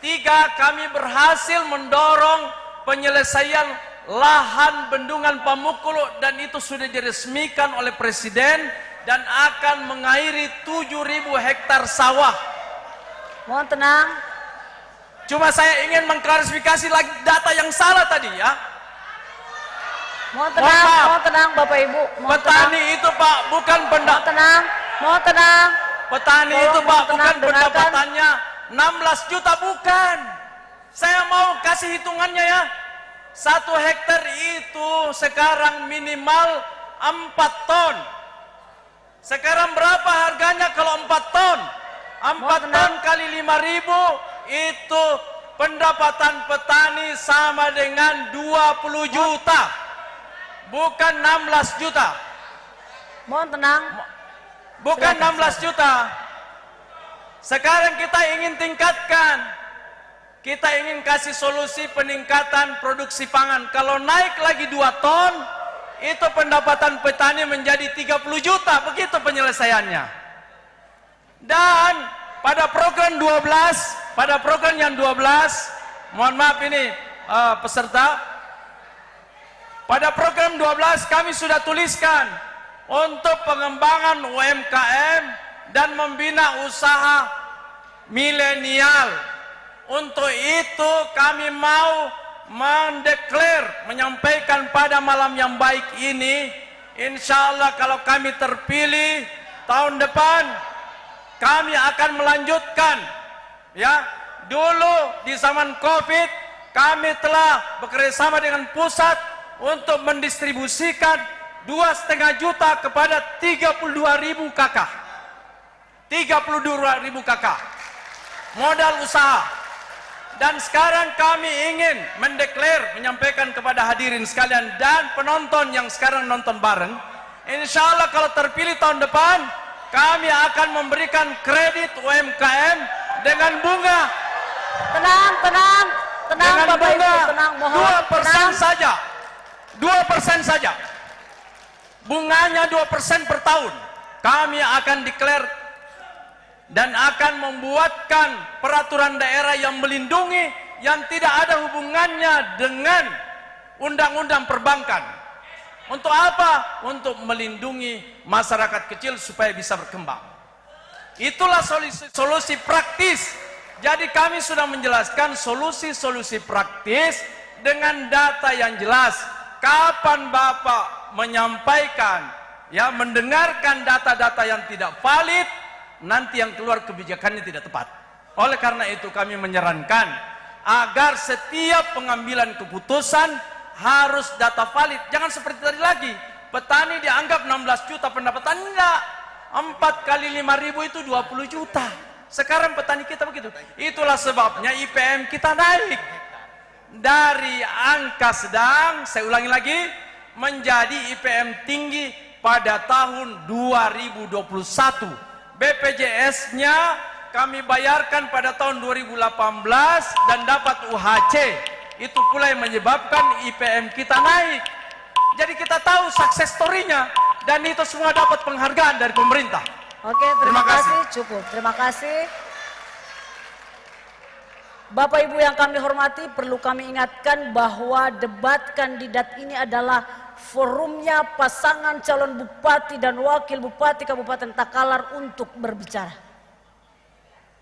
[SPEAKER 18] 3, kami berhasil mendorong penyelesaian lahan bendungan Pamukkulu dan itu sudah diresmikan oleh Presiden dan akan mengairi 7.000 hektar sawah.
[SPEAKER 3] Mohon tenang.
[SPEAKER 18] Cuma saya ingin mengklarifikasi lagi data yang salah tadi ya.
[SPEAKER 3] Mohon tenang Bapak Ibu.
[SPEAKER 18] Petani itu Pak bukan
[SPEAKER 3] Mohon tenang.
[SPEAKER 18] Petani itu Pak bukan pendapatannya 16 juta bukan. Saya mau kasih hitungannya ya. 1 hektar itu sekarang minimal 4 ton. Sekarang berapa harganya kalau 4 ton? 4 ton kali 5.000 itu pendapatan petani sama dengan 20 juta. Bukan 16 juta.
[SPEAKER 3] Mohon tenang.
[SPEAKER 18] Bukan 16 juta. Sekarang kita ingin tingkatkan. Kita ingin kasih solusi peningkatan produksi pangan. Kalau naik lagi 2 ton, itu pendapatan petani menjadi 30 juta. Begitu penyelesaiannya. Dan pada program 12, pada program yang 12, Mohon maaf ini peserta. Pada program 12 kami sudah tuliskan untuk pengembangan UMKM dan membina usaha milenial. Untuk itu kami mau menyampaikan pada malam yang baik ini, insya Allah kalau kami terpilih tahun depan kami akan melanjutkan. Ya, dulu di zaman COVID kami telah bekerjasama dengan pusat untuk mendistribusikan 2,5 juta kepada 32.000 kakak. 32.000 kakak modal usaha. Dan sekarang kami ingin menyampaikan kepada hadirin sekalian dan penonton yang sekarang nonton bareng, insya Allah kalau terpilih tahun depan kami akan memberikan kredit UMKM dengan bunga dengan
[SPEAKER 3] Bapak
[SPEAKER 18] bunga
[SPEAKER 3] Ibu, tenang, mohon
[SPEAKER 18] 2% saja. 2% saja. Bunganya 2% per tahun. Kami akan declare dan akan membuatkan peraturan daerah yang melindungi, yang tidak ada hubungannya dengan undang-undang perbankan. Untuk apa? Untuk melindungi masyarakat kecil supaya bisa berkembang. Itulah solusi praktis. Jadi kami sudah menjelaskan solusi-solusi praktis dengan data yang jelas. Kapan Bapak menyampaikan, ya, mendengarkan data-data yang tidak valid, nanti yang keluar kebijakannya tidak tepat. Oleh karena itu kami menyarankan agar setiap pengambilan keputusan harus data valid. Jangan seperti tadi lagi, petani dianggap 16 juta pendapatan. Enggak, 4 kali 5.000 itu 20 juta. Sekarang petani kita begitu. Itulah sebabnya IPM kita naik dari angka sedang, saya ulangi lagi, menjadi IPM tinggi pada tahun 2021. BPJS-nya kami bayarkan pada tahun 2018 dan dapat UHC. Itu pula yang menyebabkan IPM kita naik. Jadi kita tahu sukses story-nya dan itu semua dapat penghargaan dari pemerintah.
[SPEAKER 3] Oke, terima kasih. Cukup. Terima kasih. Bapak Ibu yang kami hormati, perlu kami ingatkan bahwa debat kandidat ini adalah forumnya pasangan calon bupati dan wakil bupati Kabupaten Takalar untuk berbicara.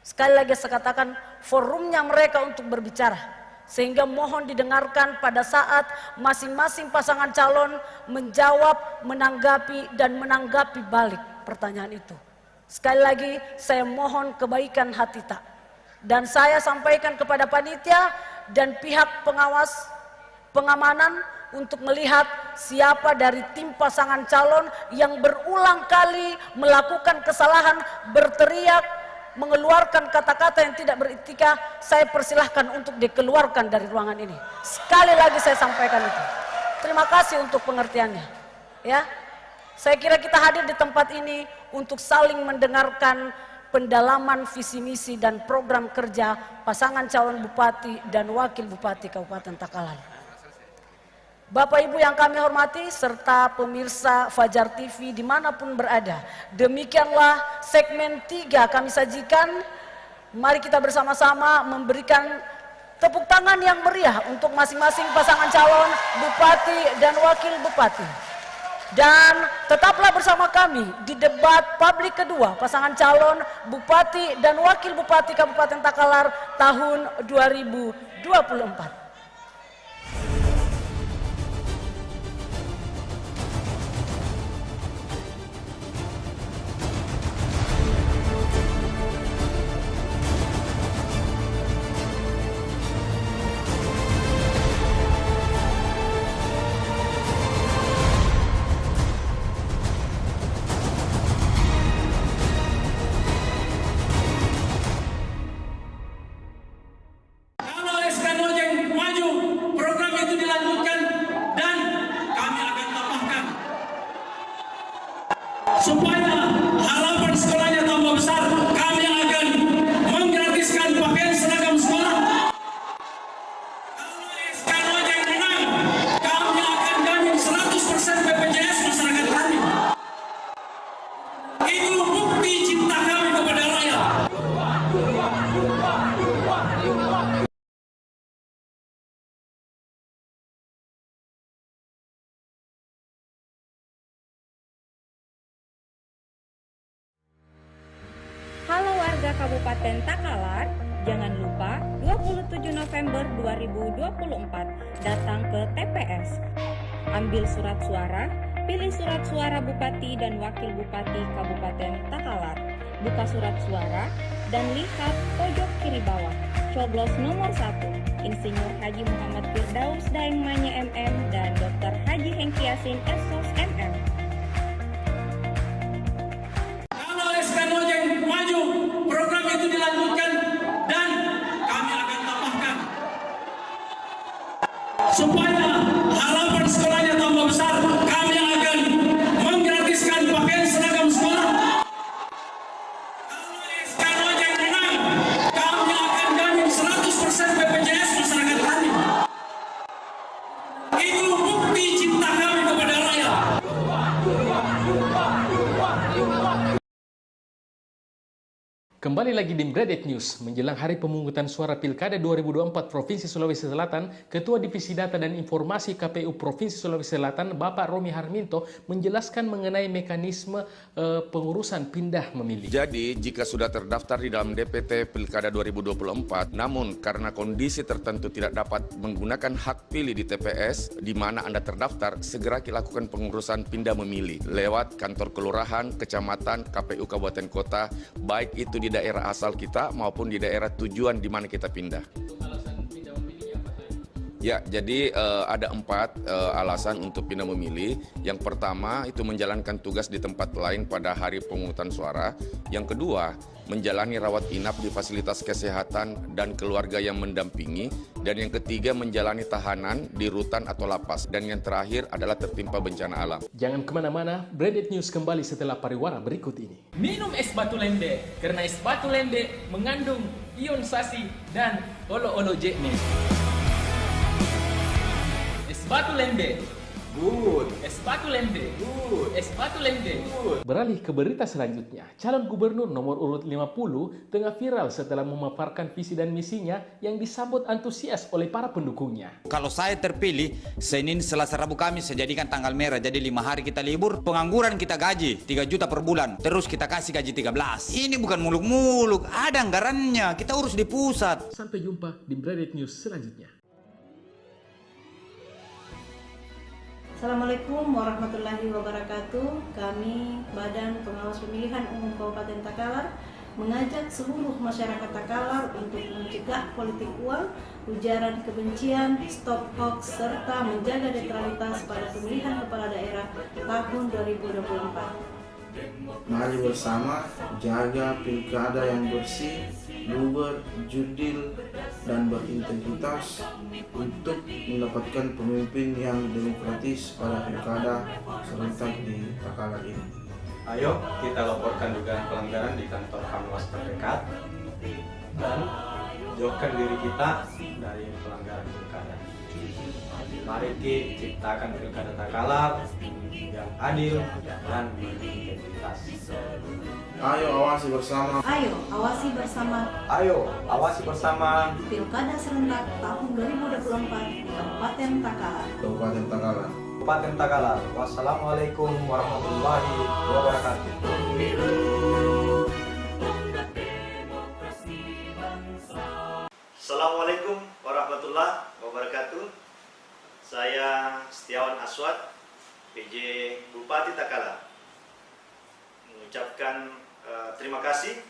[SPEAKER 3] Sekali lagi saya katakan, forumnya mereka untuk berbicara. Sehingga mohon didengarkan pada saat masing-masing pasangan calon menjawab, menanggapi, dan menanggapi balik pertanyaan itu. Sekali lagi saya mohon kebaikan hati tak. Dan saya sampaikan kepada panitia dan pihak pengawas pengamanan untuk melihat siapa dari tim pasangan calon yang berulang kali melakukan kesalahan, berteriak, mengeluarkan kata-kata yang tidak beretika, saya persilahkan untuk dikeluarkan dari ruangan ini. Sekali lagi saya sampaikan itu. Terima kasih untuk pengertiannya. Ya, saya kira kita hadir di tempat ini untuk saling mendengarkan pendalaman visi misi dan program kerja pasangan calon bupati dan wakil bupati Kabupaten Takalar. Bapak Ibu yang kami hormati serta pemirsa Fajar TV dimanapun berada, demikianlah segmen 3 kami sajikan. Mari kita bersama-sama memberikan tepuk tangan yang meriah untuk masing-masing pasangan calon bupati dan wakil bupati. Dan tetaplah bersama kami di debat publik kedua pasangan calon bupati dan wakil bupati Kabupaten Takalar tahun 2024.
[SPEAKER 16] Kabupaten Takalar, jangan lupa 27 November 2024 datang ke TPS. Ambil surat suara, pilih surat suara Bupati dan Wakil Bupati Kabupaten Takalar. Buka surat suara dan lihat pojok kiri bawah. Coblos nomor 1, Insinyur Haji Muhammad Firdaus Daeng Manye MM dan Dr. Haji Hengki Yasin SOS MM.
[SPEAKER 17] Kalau SK Nojek maju, program itu dilanjutkan dan kami akan tambahkan supaya harapan sekolahnya tambah besar. Kami akan menggratiskan pakaian seragam sekolah. Kalau SK Nojek menang, kami akan jamin 100% BPJS masyarakat kami. Itu bukti cinta kami kepada rakyat.
[SPEAKER 8] Kembali lagi di Bredet News, menjelang hari pemungutan suara Pilkada 2024 Provinsi Sulawesi Selatan, Ketua Divisi Data dan Informasi KPU Provinsi Sulawesi Selatan, Bapak Romi Harminto, menjelaskan mengenai mekanisme pengurusan pindah memilih.
[SPEAKER 9] Jadi, jika sudah terdaftar di dalam DPT Pilkada 2024, namun karena kondisi tertentu tidak dapat menggunakan hak pilih di TPS di mana Anda terdaftar, segera lakukan pengurusan pindah memilih lewat kantor kelurahan, kecamatan, KPU Kabupaten Kota, baik itu di daerah asal kita maupun di daerah tujuan di mana kita pindah. Ya, jadi ada 4 alasan untuk pindah memilih. Yang pertama itu menjalankan tugas di tempat lain pada hari pemungutan suara. Yang kedua, menjalani rawat inap di fasilitas kesehatan dan keluarga yang mendampingi. Dan yang ketiga, menjalani tahanan di rutan atau lapas. Dan yang terakhir adalah tertimpa bencana alam.
[SPEAKER 8] Jangan kemana-mana, Bredet News kembali setelah pariwara berikut ini.
[SPEAKER 10] Minum es batu lende, karena es batu lende mengandung ion sasi dan olo-olo jekne. Es batu lende. Good. Es batu lende. Good. Es batu lende. Good.
[SPEAKER 8] Beralih ke berita selanjutnya, calon gubernur nomor urut 50 tengah viral setelah memaparkan visi dan misinya yang disambut antusias oleh para pendukungnya.
[SPEAKER 11] Kalau saya terpilih, Senin, Selasa, Rabu, Kamis saya jadikan tanggal merah. Jadi 5 hari kita libur, pengangguran kita gaji 3 juta per bulan. Terus kita kasih gaji 13. Ini bukan muluk-muluk, ada anggarannya. Kita urus di pusat.
[SPEAKER 8] Sampai jumpa di Bredet News selanjutnya.
[SPEAKER 12] Assalamualaikum warahmatullahi wabarakatuh. Kami Badan Pengawas Pemilihan Umum Kabupaten Takalar mengajak seluruh masyarakat Takalar untuk mencegah politik uang, ujaran kebencian, stop hoax, serta menjaga netralitas pada pemilihan kepala daerah tahun 2024.
[SPEAKER 13] Mari bersama jaga pilkada yang bersih, luber, jurdil, dan berintegritas untuk mendapatkan pemimpin yang demokratis pada pilkada serentak di Takalar ini.
[SPEAKER 14] Ayo kita laporkan dugaan pelanggaran di kantor Panwas terdekat dan jauhkan diri kita dari pelanggaran pilkada. Mari kita ciptakan pilkada Takalar yang adil dan berintegritas.
[SPEAKER 13] Ayo awasi bersama.
[SPEAKER 12] Ayo awasi bersama.
[SPEAKER 14] Ayo awasi bersama.
[SPEAKER 12] Pilkada serentak tahun 2024 di Kabupaten Takalar.
[SPEAKER 13] Kabupaten Takalar.
[SPEAKER 14] Kabupaten Takalar. Wassalamualaikum warahmatullahi wabarakatuh.
[SPEAKER 15] Assalamualaikum warahmatullahi wabarakatuh. Saya Setiawan Aswad, PJ Bupati Takalar, mengucapkan terima kasih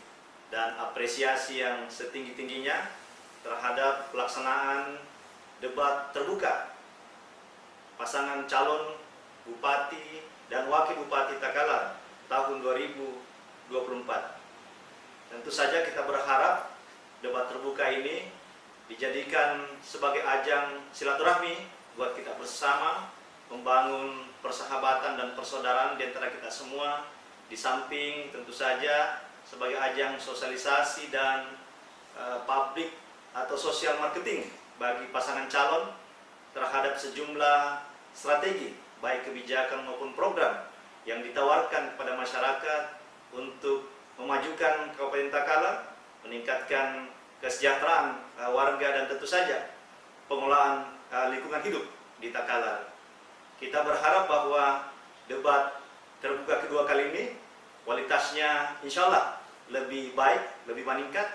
[SPEAKER 15] dan apresiasi yang setinggi-tingginya terhadap pelaksanaan debat terbuka pasangan calon Bupati dan Wakil Bupati Takalar tahun 2024. Tentu saja kita berharap debat terbuka ini dijadikan sebagai ajang silaturahmi buat kita bersama membangun persahabatan dan persaudaraan di antara kita semua, di samping tentu saja sebagai ajang sosialisasi dan public atau social marketing bagi pasangan calon terhadap sejumlah strategi baik kebijakan maupun program yang ditawarkan kepada masyarakat untuk memajukan Kabupaten Takalar, meningkatkan kesejahteraan warga dan tentu saja pengelolaan lingkungan hidup di Takalar. Kita berharap bahwa debat terbuka kedua kali ini kualitasnya insya Allah lebih baik, lebih meningkat,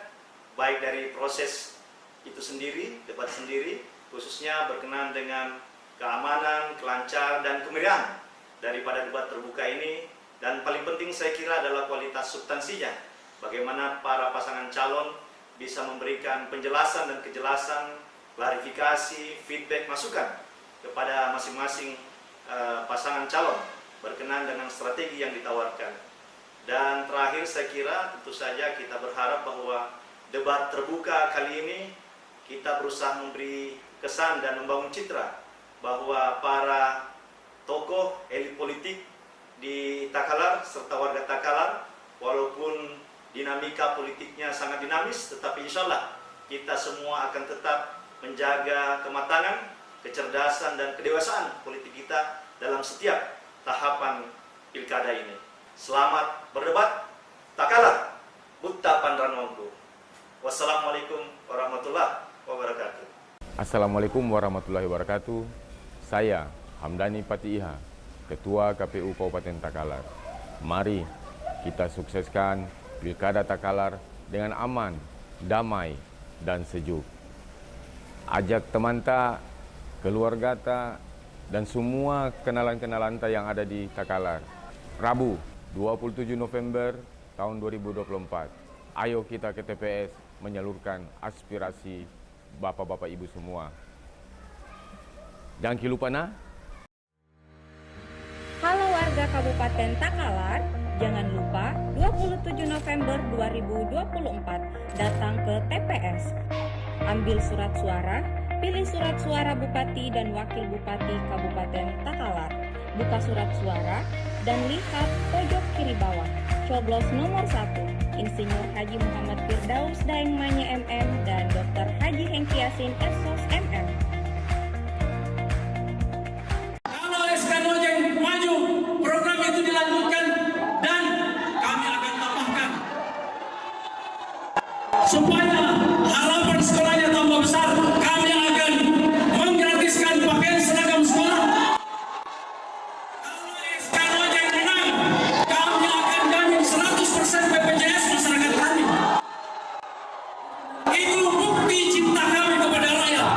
[SPEAKER 15] baik dari proses itu sendiri, debat sendiri, khususnya berkenaan dengan keamanan, kelancaran, dan kemeriahan daripada debat terbuka ini. Dan paling penting saya kira adalah kualitas substansinya, bagaimana para pasangan calon bisa memberikan penjelasan dan kejelasan, klarifikasi, feedback, masukan kepada masing-masing pasangan calon berkenaan dengan strategi yang ditawarkan. Dan terakhir saya kira tentu saja kita berharap bahwa debat terbuka kali ini kita berusaha memberi kesan dan membangun citra bahwa para tokoh elit politik di Takalar serta warga Takalar, walaupun dinamika politiknya sangat dinamis, tetapi insya Allah kita semua akan tetap menjaga kematangan, kecerdasan, dan kedewasaan politik kita dalam setiap tahapan pilkada ini. Selamat berdebat, Takalar, Buta Pandranongku. Wassalamualaikum warahmatullahi wabarakatuh.
[SPEAKER 2] Assalamualaikum warahmatullahi wabarakatuh. Saya Hamdani Patiiha, Ketua KPU Kabupaten Takalar. Mari kita sukseskan Pilkada Takalar dengan aman, damai, dan sejuk. Ajak teman ta, keluarga ta, dan semua kenalan-kenalan ta yang ada di Takalar. Rabu 27 November tahun 2024. Ayo kita ke TPS menyalurkan aspirasi bapak-bapak ibu semua. Jangan lupa na.
[SPEAKER 16] Halo warga Kabupaten Takalar, jangan lupa 27 November 2024 datang ke TPS. Ambil surat suara, pilih surat suara Bupati dan Wakil Bupati Kabupaten Takalar. Buka surat suara dan lihat pojok kiri bawah. Coblos nomor 1, Insinyur Haji Muhammad Firdaus Daeng Manye MM dan Dr. Haji Hengki Yasin SOS MM.
[SPEAKER 17] Kalau SK Nojeng maju, program itu dilanjutkan dan kami akan tambahkan supaya harapan sekolahnya tambah besar. Kami akan menggratiskan pakaian seragam sekolah. Kalau SK Nojeng menang, kami akan jamin 100% BPJS masyarakat kami. Itu bukti cinta kami kepada rakyat.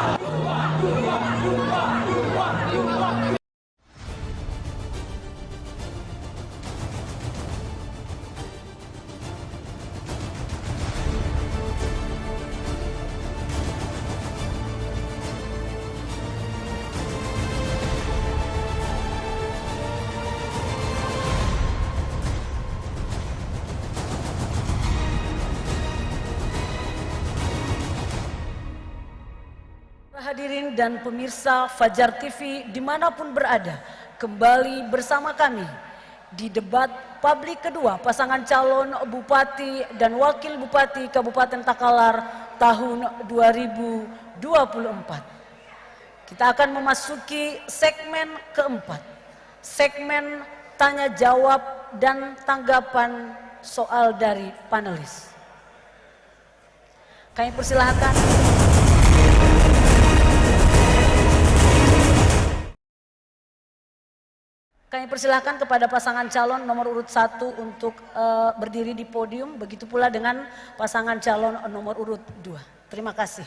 [SPEAKER 3] Hadirin dan pemirsa Fajar TV dimanapun berada, kembali bersama kami di debat publik kedua pasangan calon Bupati dan Wakil Bupati Kabupaten Takalar tahun 2024. Kita akan memasuki segmen keempat, segmen tanya jawab dan tanggapan soal dari panelis. Kami persilahkan kepada pasangan calon nomor urut 1 untuk berdiri di podium, begitu pula dengan pasangan calon nomor urut 2. Terima kasih.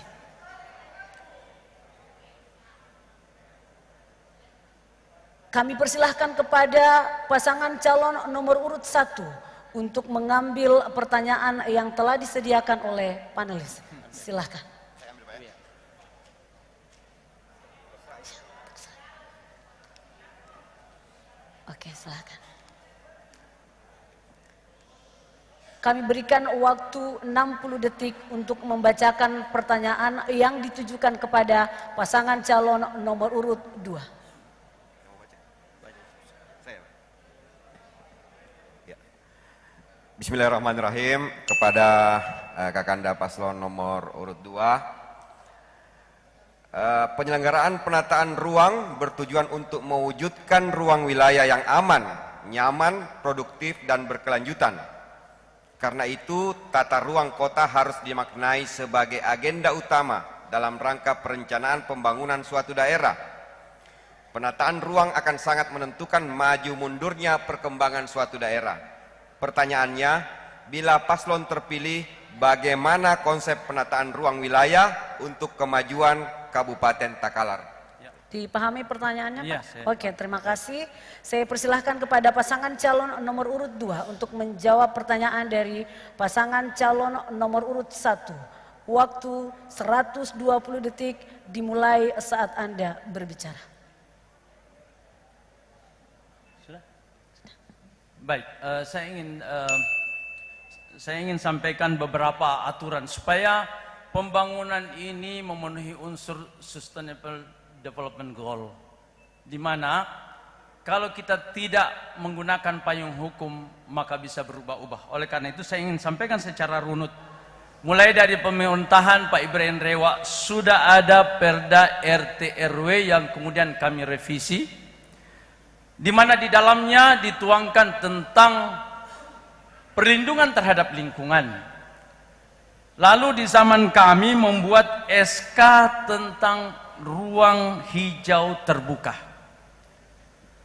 [SPEAKER 3] Kami persilahkan kepada pasangan calon nomor urut 1 untuk mengambil pertanyaan yang telah disediakan oleh panelis. Silahkan. Oke, silakan. Kami berikan waktu 60 detik untuk membacakan pertanyaan yang ditujukan kepada pasangan calon nomor urut 2.
[SPEAKER 7] Bismillahirrahmanirrahim. Kepada Kakanda Paslon nomor urut 2. Penyelenggaraan penataan ruang bertujuan untuk mewujudkan ruang wilayah yang aman, nyaman, produktif, dan berkelanjutan. Karena itu, tata ruang kota harus dimaknai sebagai agenda utama dalam rangka perencanaan pembangunan suatu daerah. Penataan ruang akan sangat menentukan maju mundurnya perkembangan suatu daerah. Pertanyaannya, bila paslon terpilih bagaimana konsep penataan ruang wilayah untuk kemajuan Kabupaten Takalar.
[SPEAKER 3] Dipahami pertanyaannya, Pak?
[SPEAKER 6] Iya,
[SPEAKER 3] Oke, terima kasih. Saya persilahkan kepada pasangan calon nomor urut 2 untuk menjawab pertanyaan dari pasangan calon nomor urut 1. Waktu 120 detik dimulai saat Anda berbicara.
[SPEAKER 18] Sudah? Baik, saya ingin sampaikan beberapa aturan supaya pembangunan ini memenuhi unsur Sustainable Development Goal, di mana kalau kita tidak menggunakan payung hukum maka bisa berubah-ubah. Oleh karena itu saya ingin sampaikan secara runut. Mulai dari pemerintahan Pak Ibrahim Rewa sudah ada Perda RT RW yang kemudian kami revisi, di mana di dalamnya dituangkan tentang perlindungan terhadap lingkungan. Lalu di zaman kami membuat SK tentang ruang hijau terbuka.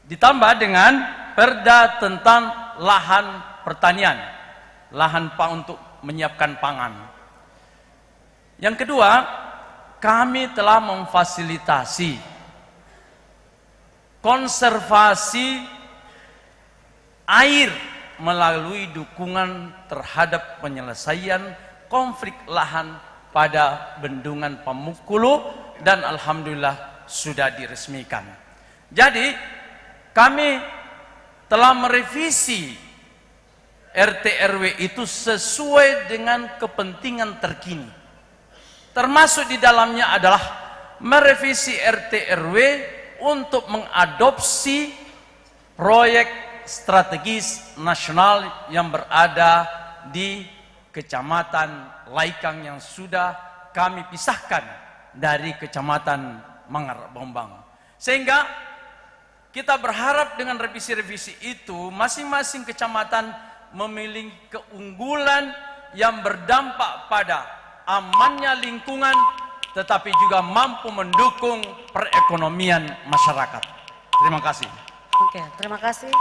[SPEAKER 18] Ditambah dengan Perda tentang lahan pertanian, lahan untuk menyiapkan pangan. Yang kedua, kami telah memfasilitasi konservasi air melalui dukungan terhadap penyelesaian konflik lahan pada bendungan Pamukkulu dan alhamdulillah sudah diresmikan. Jadi kami telah merevisi RT RW itu sesuai dengan kepentingan terkini. Termasuk di dalamnya adalah merevisi RT RW untuk mengadopsi proyek strategis nasional yang berada di Kecamatan Laikang yang sudah kami pisahkan dari Kecamatan Manggar Bombang. Sehingga kita berharap dengan revisi-revisi itu masing-masing kecamatan memiliki keunggulan yang berdampak pada amannya lingkungan tetapi juga mampu mendukung perekonomian masyarakat. Terima kasih.
[SPEAKER 3] Oke, terima kasih.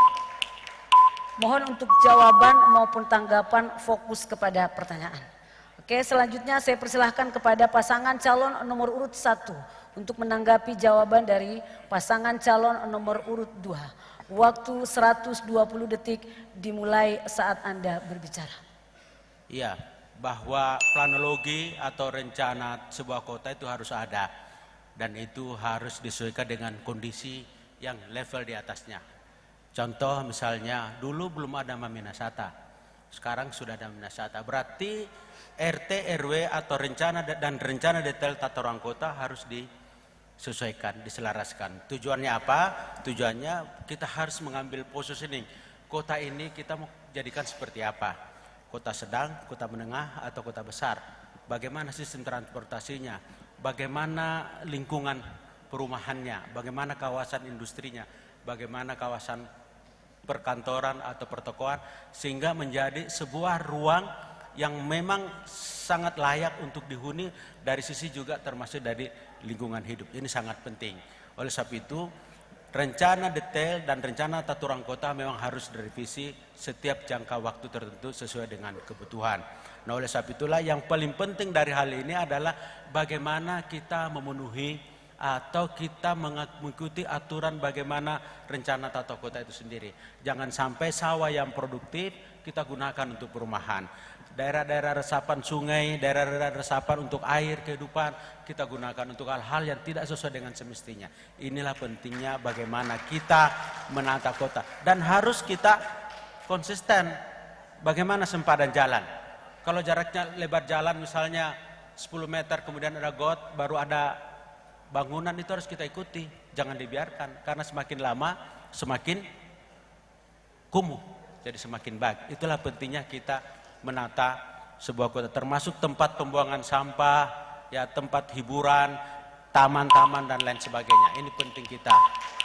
[SPEAKER 3] Mohon untuk jawaban maupun tanggapan fokus kepada pertanyaan. Oke, selanjutnya saya persilahkan kepada pasangan calon nomor urut 1 untuk menanggapi jawaban dari pasangan calon nomor urut 2. Waktu 120 detik dimulai saat Anda berbicara.
[SPEAKER 6] Iya, bahwa planologi atau rencana sebuah kota itu harus ada. Dan itu harus disesuaikan dengan kondisi yang level di atasnya. Contoh misalnya, dulu belum ada Maminasata, sekarang sudah ada Maminasata. Berarti RT, RW atau rencana dan rencana detail tata ruang kota harus disesuaikan, diselaraskan. Tujuannya apa? Tujuannya kita harus mengambil positioning. Kota ini kita mau jadikan seperti apa? Kota sedang, kota menengah, atau kota besar? Bagaimana sistem transportasinya? Bagaimana lingkungan perumahannya? Bagaimana kawasan industrinya? Bagaimana kawasan perkantoran atau pertokoan, sehingga menjadi sebuah ruang yang memang sangat layak untuk dihuni dari sisi juga termasuk dari lingkungan hidup. Ini sangat penting. Oleh sebab itu, rencana detail dan rencana tata ruang kota memang harus direvisi setiap jangka waktu tertentu sesuai dengan kebutuhan. Nah, oleh sebab itulah yang paling penting dari hal ini adalah bagaimana kita memenuhi atau kita mengikuti aturan bagaimana rencana tata kota itu sendiri. Jangan sampai sawah yang produktif kita gunakan untuk perumahan. Daerah-daerah resapan sungai, daerah-daerah resapan untuk air kehidupan kita gunakan untuk hal-hal yang tidak sesuai dengan semestinya. Inilah pentingnya bagaimana kita menata kota. Dan harus kita konsisten bagaimana sempadan jalan. Kalau jaraknya lebar jalan misalnya 10 meter kemudian ada got, baru ada bangunan, itu harus kita ikuti, jangan dibiarkan, karena semakin lama semakin kumuh, jadi semakin baik. Itulah pentingnya kita menata sebuah kota, termasuk tempat pembuangan sampah, ya tempat hiburan, taman-taman dan lain sebagainya. Ini penting kita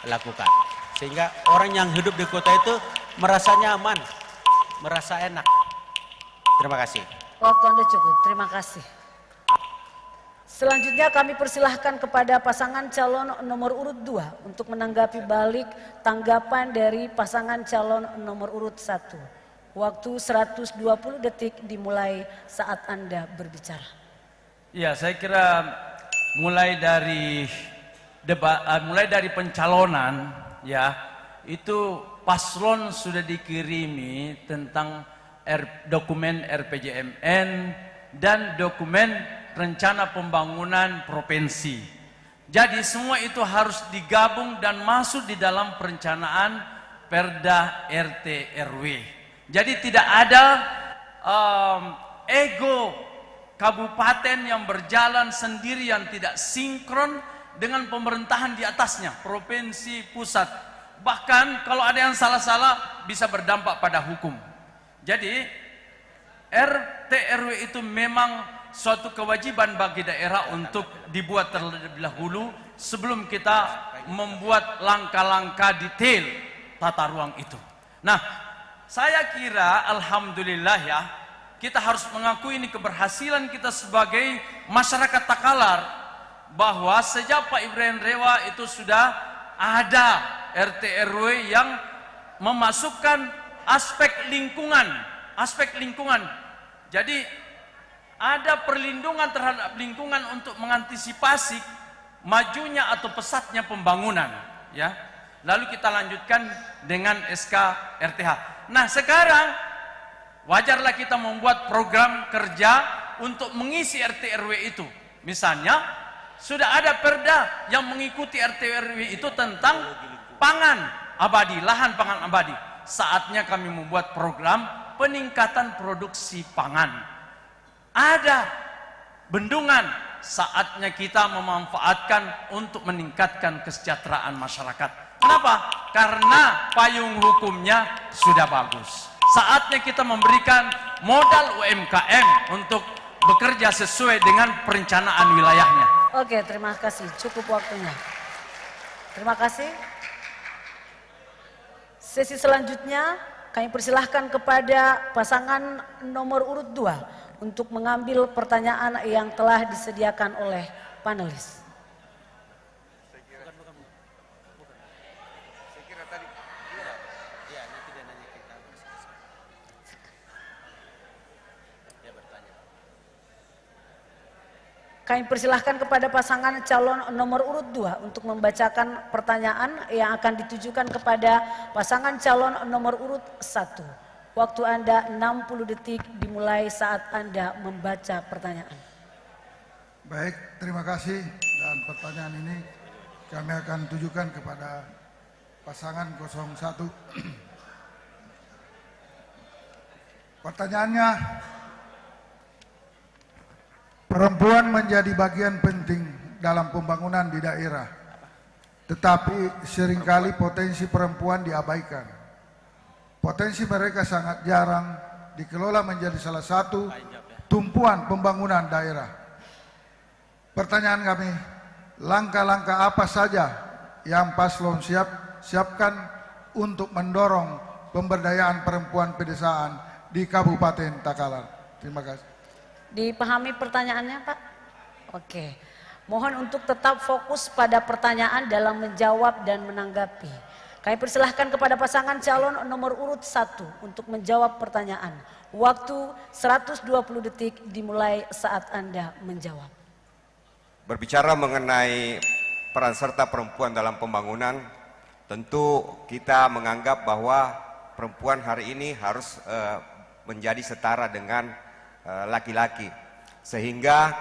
[SPEAKER 6] lakukan, sehingga orang yang hidup di kota itu merasa nyaman, merasa enak. Terima kasih.
[SPEAKER 3] Waktu Anda cukup, terima kasih. Selanjutnya kami persilahkan kepada pasangan calon nomor urut 2 untuk menanggapi balik tanggapan dari pasangan calon nomor urut 1. Waktu 120 detik dimulai saat Anda berbicara.
[SPEAKER 18] Ya, saya kira mulai dari mulai dari pencalonan, ya, itu paslon sudah dikirimi tentang dokumen RPJMN dan dokumen rencana pembangunan provinsi. Jadi semua itu harus digabung dan masuk di dalam perencanaan Perda RT RW. Jadi tidak ada ego kabupaten yang berjalan sendiri yang tidak sinkron dengan pemerintahan di atasnya, provinsi, pusat. Bahkan kalau ada yang salah-salah bisa berdampak pada hukum. Jadi RT RW itu memang suatu kewajiban bagi daerah untuk dibuat terlebih dahulu sebelum kita membuat langkah-langkah detail tata ruang itu. Nah, saya kira alhamdulillah ya, kita harus mengakui ini keberhasilan kita sebagai masyarakat Takalar, bahwa sejak Pak Ibrahim Rewa itu sudah ada RT RW yang memasukkan aspek lingkungan. Jadi ada perlindungan terhadap lingkungan untuk mengantisipasi majunya atau pesatnya pembangunan, ya. Lalu kita lanjutkan dengan SK RTH. Nah, sekarang wajarlah kita membuat program kerja untuk mengisi RT RW itu. Misalnya sudah ada perda yang mengikuti RT RW itu tentang pangan abadi, lahan pangan abadi. Saatnya kami membuat program peningkatan produksi pangan. Ada bendungan, saatnya kita memanfaatkan untuk meningkatkan kesejahteraan masyarakat. Kenapa? Karena payung hukumnya sudah bagus. Saatnya kita memberikan modal UMKM untuk bekerja sesuai dengan perencanaan wilayahnya.
[SPEAKER 3] Oke, terima kasih. Cukup waktunya. Terima kasih. Sesi selanjutnya kami persilahkan kepada pasangan nomor urut 2 untuk mengambil pertanyaan yang telah disediakan oleh panelis. Kami persilahkan kepada pasangan calon nomor urut 2 untuk membacakan pertanyaan yang akan ditujukan kepada pasangan calon nomor urut 1. Waktu Anda 60 detik dimulai saat Anda membaca pertanyaan.
[SPEAKER 5] Baik, terima kasih. Dan pertanyaan ini kami akan tujukan kepada pasangan 01. Pertanyaannya, perempuan menjadi bagian penting dalam pembangunan di daerah, tetapi seringkali potensi perempuan diabaikan. Potensi mereka sangat jarang dikelola menjadi salah satu tumpuan pembangunan daerah. Pertanyaan kami, langkah-langkah apa saja yang paslon siapkan untuk mendorong pemberdayaan perempuan pedesaan di Kabupaten Takalar? Terima kasih.
[SPEAKER 3] Dipahami pertanyaannya, Pak? Oke. Mohon untuk tetap fokus pada pertanyaan dalam menjawab dan menanggapi. Kami persilahkan kepada pasangan calon nomor urut 1 untuk menjawab pertanyaan. Waktu 120 detik dimulai saat Anda menjawab.
[SPEAKER 7] Berbicara mengenai peran serta perempuan dalam pembangunan, tentu kita menganggap bahwa perempuan hari ini harus menjadi setara dengan laki-laki, sehingga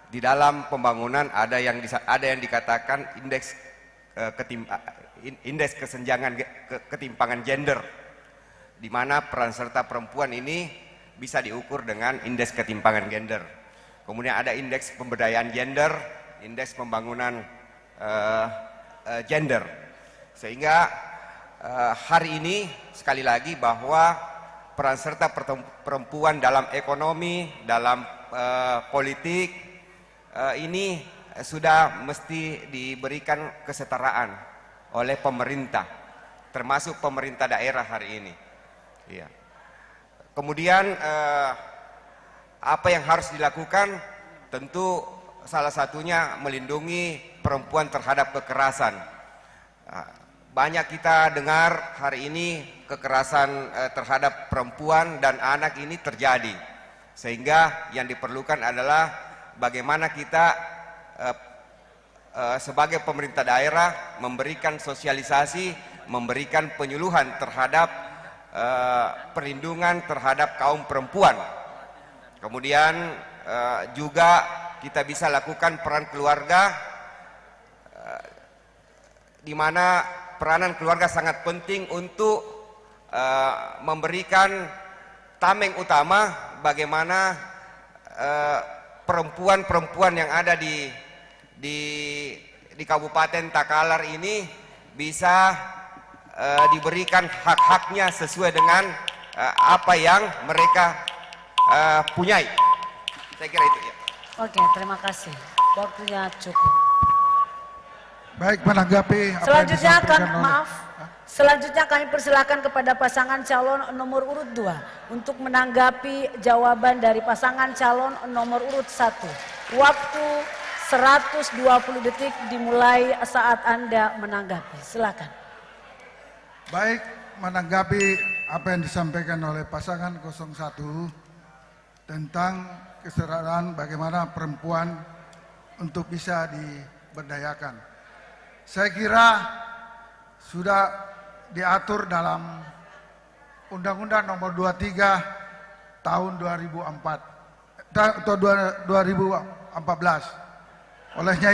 [SPEAKER 7] di dalam pembangunan ada yang dikatakan indeks kesenjangan ketimpangan gender, di mana peran serta perempuan ini bisa diukur dengan indeks ketimpangan gender. Kemudian ada indeks pemberdayaan gender, indeks pembangunan gender, sehingga hari ini sekali lagi bahwa peran serta perempuan dalam ekonomi, dalam politik ini sudah mesti diberikan kesetaraan oleh pemerintah, termasuk pemerintah daerah hari ini. Ya. Kemudian apa yang harus dilakukan? Tentu salah satunya melindungi perempuan terhadap kekerasan. Banyak kita dengar hari ini kekerasan terhadap perempuan dan anak ini terjadi. Sehingga yang diperlukan adalah bagaimana kita sebagai pemerintah daerah memberikan sosialisasi, memberikan penyuluhan terhadap perlindungan terhadap kaum perempuan. Kemudian juga kita bisa lakukan peran keluarga, di mana peranan keluarga sangat penting untuk memberikan tameng utama bagaimana perempuan-perempuan yang ada di Kabupaten Takalar ini bisa diberikan hak-haknya sesuai dengan apa yang mereka punyai. Saya kira itu ya.
[SPEAKER 3] Oke, terima kasih. Waktunya cukup.
[SPEAKER 5] Baik, menanggapi apa
[SPEAKER 3] Selanjutnya
[SPEAKER 5] yang disampaikan
[SPEAKER 3] Selanjutnya kami persilakan kepada pasangan calon nomor urut 2 untuk menanggapi jawaban dari pasangan calon nomor urut 1. Waktu 120 detik dimulai saat Anda menanggapi. Silakan.
[SPEAKER 5] Baik, menanggapi apa yang disampaikan oleh pasangan 01 tentang kesetaraan bagaimana perempuan untuk bisa diberdayakan. Saya kira sudah diatur dalam Undang-Undang Nomor 23 tahun 2004 atau 2014. Olehnya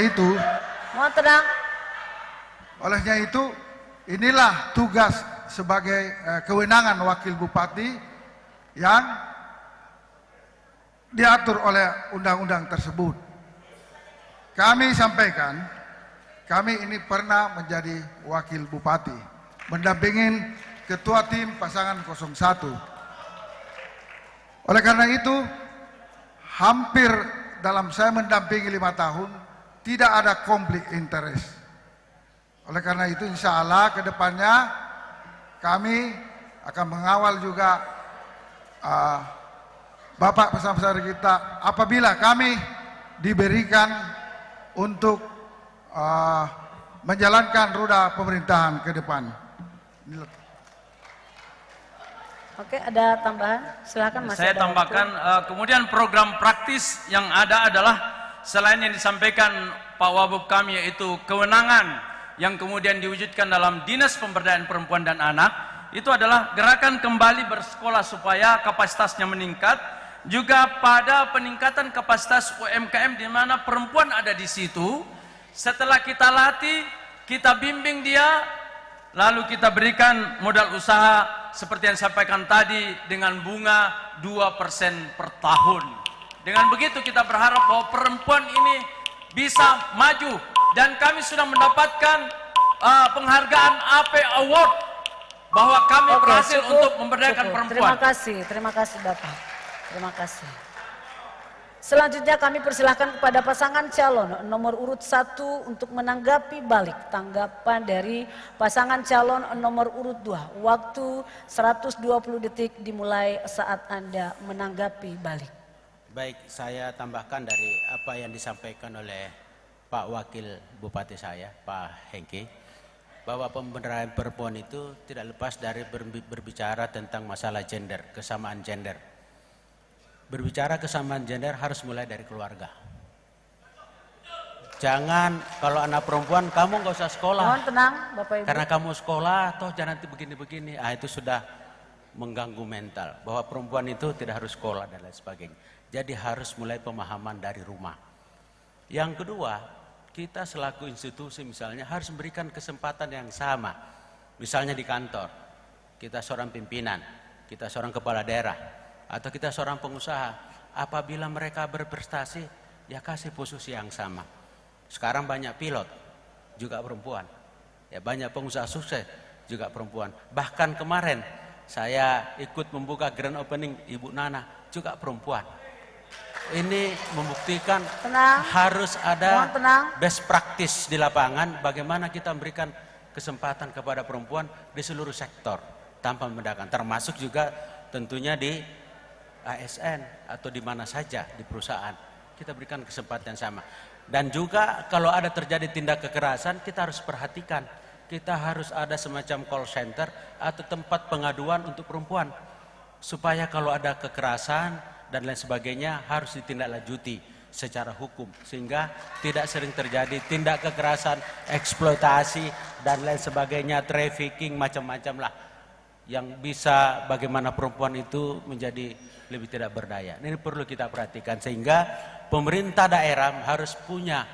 [SPEAKER 5] itu inilah tugas sebagai kewenangan wakil bupati yang diatur oleh undang-undang tersebut. Kami sampaikan, kami ini pernah menjadi wakil bupati, mendampingin ketua tim pasangan 01. Oleh karena itu, hampir dalam saya mendampingi 5 tahun, tidak ada konflik interest. Oleh karena itu, insya Allah ke depannya kami akan mengawal juga Bapak pesan-pesan kita apabila kami diberikan untuk menjalankan roda pemerintahan ke depan.
[SPEAKER 3] Oke, ada tambahan? Silakan Mas.
[SPEAKER 18] Saya tambahkan, kemudian program praktis yang ada adalah selain yang disampaikan Pak Wabub kami, yaitu kewenangan yang kemudian diwujudkan dalam Dinas Pemberdayaan Perempuan dan Anak, itu adalah gerakan kembali bersekolah supaya kapasitasnya meningkat, juga pada peningkatan kapasitas UMKM di mana perempuan ada di situ. Setelah kita latih, kita bimbing dia, lalu kita berikan modal usaha seperti yang disampaikan tadi dengan bunga 2% per tahun. Dengan begitu kita berharap bahwa perempuan ini bisa maju, dan kami sudah mendapatkan penghargaan AP Award bahwa kami berhasil untuk memberdayakan perempuan.
[SPEAKER 3] Terima kasih Bapak. Terima kasih. Selanjutnya kami persilahkan kepada pasangan calon nomor urut 1 untuk menanggapi balik tanggapan dari pasangan calon nomor urut 2. Waktu 120 detik dimulai saat Anda menanggapi balik.
[SPEAKER 6] Baik, saya tambahkan dari apa yang disampaikan oleh Pak Wakil Bupati saya, Pak Hengki, bahwa pemberdayaan perempuan itu tidak lepas dari berbicara tentang masalah gender, kesamaan gender. Berbicara kesamaan gender harus mulai dari keluarga. Jangan kalau anak perempuan kamu nggak usah sekolah.
[SPEAKER 3] Mohon tenang Bapak Ibu.
[SPEAKER 6] Karena kamu sekolah toh jangan nanti begini-begini. Itu sudah mengganggu mental. Bahwa perempuan itu tidak harus sekolah dan lain sebagainya. Jadi harus mulai pemahaman dari rumah. Yang kedua, kita selaku institusi misalnya harus memberikan kesempatan yang sama. Misalnya di kantor, kita seorang pimpinan, kita seorang kepala daerah, atau kita seorang pengusaha, apabila mereka berprestasi, ya kasih posisi yang sama. Sekarang banyak pilot, juga perempuan. Ya banyak pengusaha sukses, juga perempuan. Bahkan kemarin, saya ikut membuka grand opening Ibu Nana, juga perempuan. Ini membuktikan harus ada best practice di lapangan, bagaimana kita memberikan kesempatan kepada perempuan di seluruh sektor, tanpa membedakan. Termasuk juga tentunya di ASN atau di mana saja di perusahaan, kita berikan kesempatan sama. Dan juga kalau ada terjadi tindak kekerasan, kita harus perhatikan kita harus ada semacam call center atau tempat pengaduan untuk perempuan. Supaya kalau ada kekerasan dan lain sebagainya harus ditindaklanjuti secara hukum. Sehingga tidak sering terjadi tindak kekerasan, eksploitasi dan lain sebagainya, trafficking, macam-macam lah. Yang bisa bagaimana perempuan itu menjadi lebih tidak berdaya. Ini perlu kita perhatikan sehingga pemerintah daerah harus punya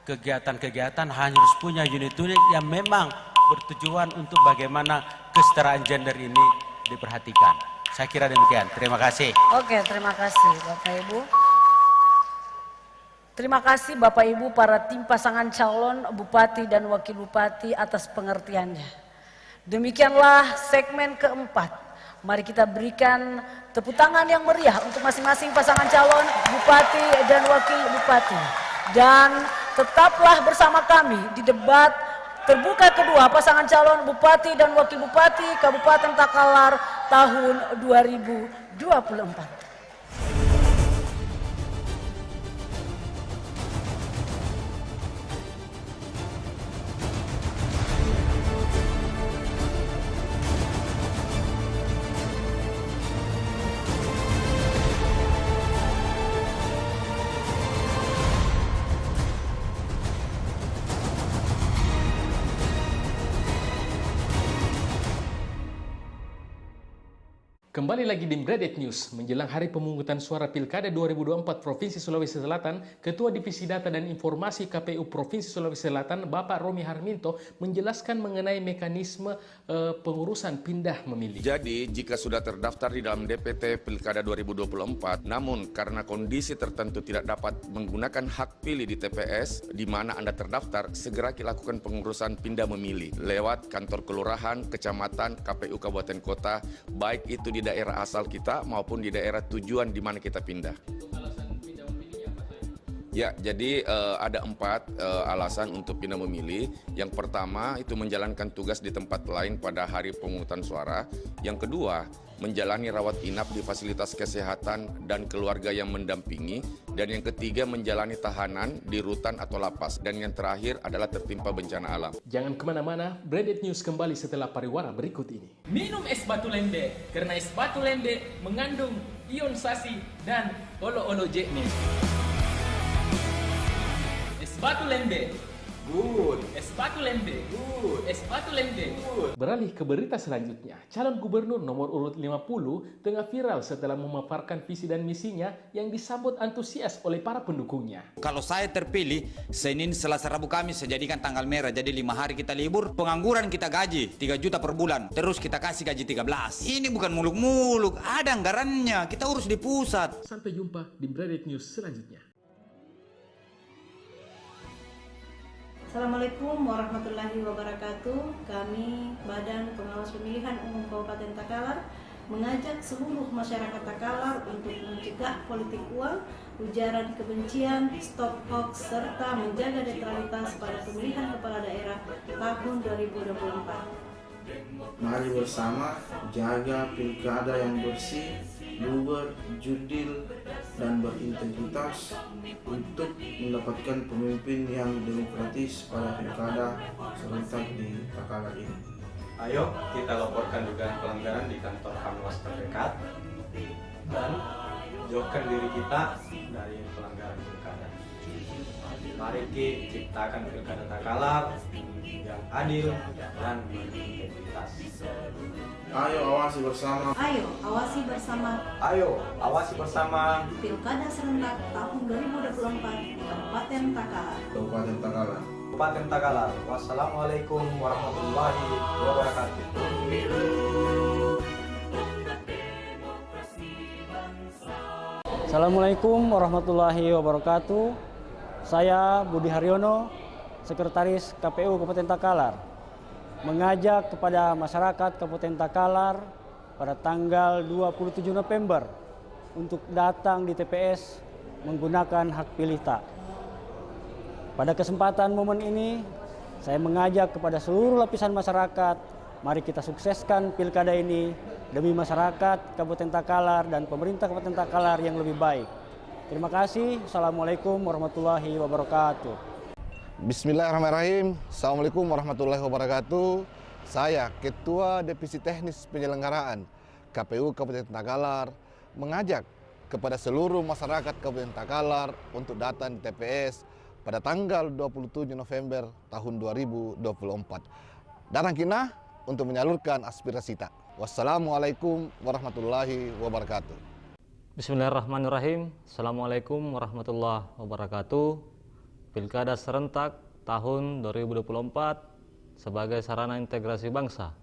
[SPEAKER 6] kegiatan-kegiatan, harus punya unit-unit yang memang bertujuan untuk bagaimana kesetaraan gender ini diperhatikan. Saya kira demikian. Terima kasih.
[SPEAKER 3] Oke, terima kasih Bapak Ibu. Terima kasih Bapak Ibu para tim pasangan calon Bupati dan Wakil Bupati atas pengertiannya. Demikianlah segmen keempat. Mari kita berikan tepuk tangan yang meriah untuk masing-masing pasangan calon Bupati dan Wakil Bupati. Dan tetaplah bersama kami di debat terbuka kedua pasangan calon Bupati dan Wakil Bupati Kabupaten Takalar tahun 2024.
[SPEAKER 8] Kembali lagi di Bredet News, menjelang hari pemungutan suara Pilkada 2024 Provinsi Sulawesi Selatan, Ketua Divisi Data dan Informasi KPU Provinsi Sulawesi Selatan, Bapak Romi Harminto, menjelaskan mengenai mekanisme pengurusan pindah memilih.
[SPEAKER 9] Jadi, jika sudah terdaftar di dalam DPT Pilkada 2024, namun karena kondisi tertentu tidak dapat menggunakan hak pilih di TPS di mana Anda terdaftar, segera lakukan pengurusan pindah memilih lewat kantor kelurahan, kecamatan, KPU Kabupaten Kota, baik itu di daerah asal kita maupun di daerah tujuan di mana kita pindah. Ya, jadi ada 4 alasan untuk pindah memilih. Yang pertama itu menjalankan tugas di tempat lain pada hari pemungutan suara. Yang kedua, menjalani rawat inap di fasilitas kesehatan dan keluarga yang mendampingi. Dan yang ketiga, menjalani tahanan di rutan atau lapas. Dan yang terakhir adalah tertimpa bencana alam.
[SPEAKER 8] Jangan kemana-mana, Bredet News kembali setelah pariwara berikut ini.
[SPEAKER 10] Minum es batu lembe, karena es batu lembe mengandung ion sasi dan olo-olo jekne. Es batu lembe, good. Es batu lembe, good. Es batu lembe, good.
[SPEAKER 8] Beralih ke berita selanjutnya, calon gubernur nomor urut 50 tengah viral setelah memaparkan visi dan misinya yang disambut antusias oleh para pendukungnya.
[SPEAKER 11] Kalau saya terpilih, Senin, Selasa, Rabu, Kamis saya jadikan tanggal merah. Jadi 5 hari kita libur, pengangguran kita gaji 3 juta per bulan. Terus kita kasih gaji 13. Ini bukan muluk-muluk, ada anggarannya. Kita urus di pusat.
[SPEAKER 8] Sampai jumpa di Bredet News selanjutnya.
[SPEAKER 12] Assalamualaikum warahmatullahi wabarakatuh. Kami Badan Pengawas Pemilihan Umum Kabupaten Takalar mengajak seluruh masyarakat Takalar untuk mencegah politik uang, ujaran kebencian, stop hoax, serta menjaga netralitas pada pemilihan kepala daerah tahun 2024.
[SPEAKER 13] Mari bersama jaga pilkada yang bersih, luber, jurdil, dan berintegritas untuk mendapatkan pemimpin yang demokratis pada pilkada serentak di Takalar ini.
[SPEAKER 14] Ayo kita laporkan dugaan pelanggaran di kantor Panwas terdekat dan jauhkan diri kita dari pelanggaran pilkada. Mari kita ciptakan pilkada Takalar yang adil dan berintegritas.
[SPEAKER 13] Ayo awasi bersama.
[SPEAKER 12] Ayo awasi bersama.
[SPEAKER 14] Ayo awasi bersama.
[SPEAKER 12] Pilkada serentak tahun 2024 di Kabupaten Takalar.
[SPEAKER 13] Kabupaten Takalar.
[SPEAKER 14] Kabupaten Takalar. Wassalamualaikum warahmatullahi wabarakatuh.
[SPEAKER 19] Assalamualaikum warahmatullahi wabarakatuh. Saya Budi Haryono, Sekretaris KPU Kabupaten Takalar, mengajak kepada masyarakat Kabupaten Takalar pada tanggal 27 November untuk datang di TPS menggunakan hak pilih tak. Pada kesempatan momen ini, saya mengajak kepada seluruh lapisan masyarakat, mari kita sukseskan pilkada ini demi masyarakat Kabupaten Takalar dan pemerintah Kabupaten Takalar yang lebih baik. Terima kasih. Assalamualaikum warahmatullahi wabarakatuh.
[SPEAKER 20] Bismillahirrahmanirrahim. Assalamualaikum warahmatullahi wabarakatuh. Saya Ketua Divisi Teknis Penyelenggaraan KPU Kabupaten Takalar mengajak kepada seluruh masyarakat Kabupaten Takalar untuk datang di TPS pada tanggal 27 November tahun 2024. Datang kina untuk menyalurkan aspirasi kita. Wassalamualaikum warahmatullahi wabarakatuh.
[SPEAKER 21] Bismillahirrahmanirrahim. Assalamualaikum warahmatullahi wabarakatuh. Pilkada serentak tahun 2024 sebagai sarana integrasi bangsa.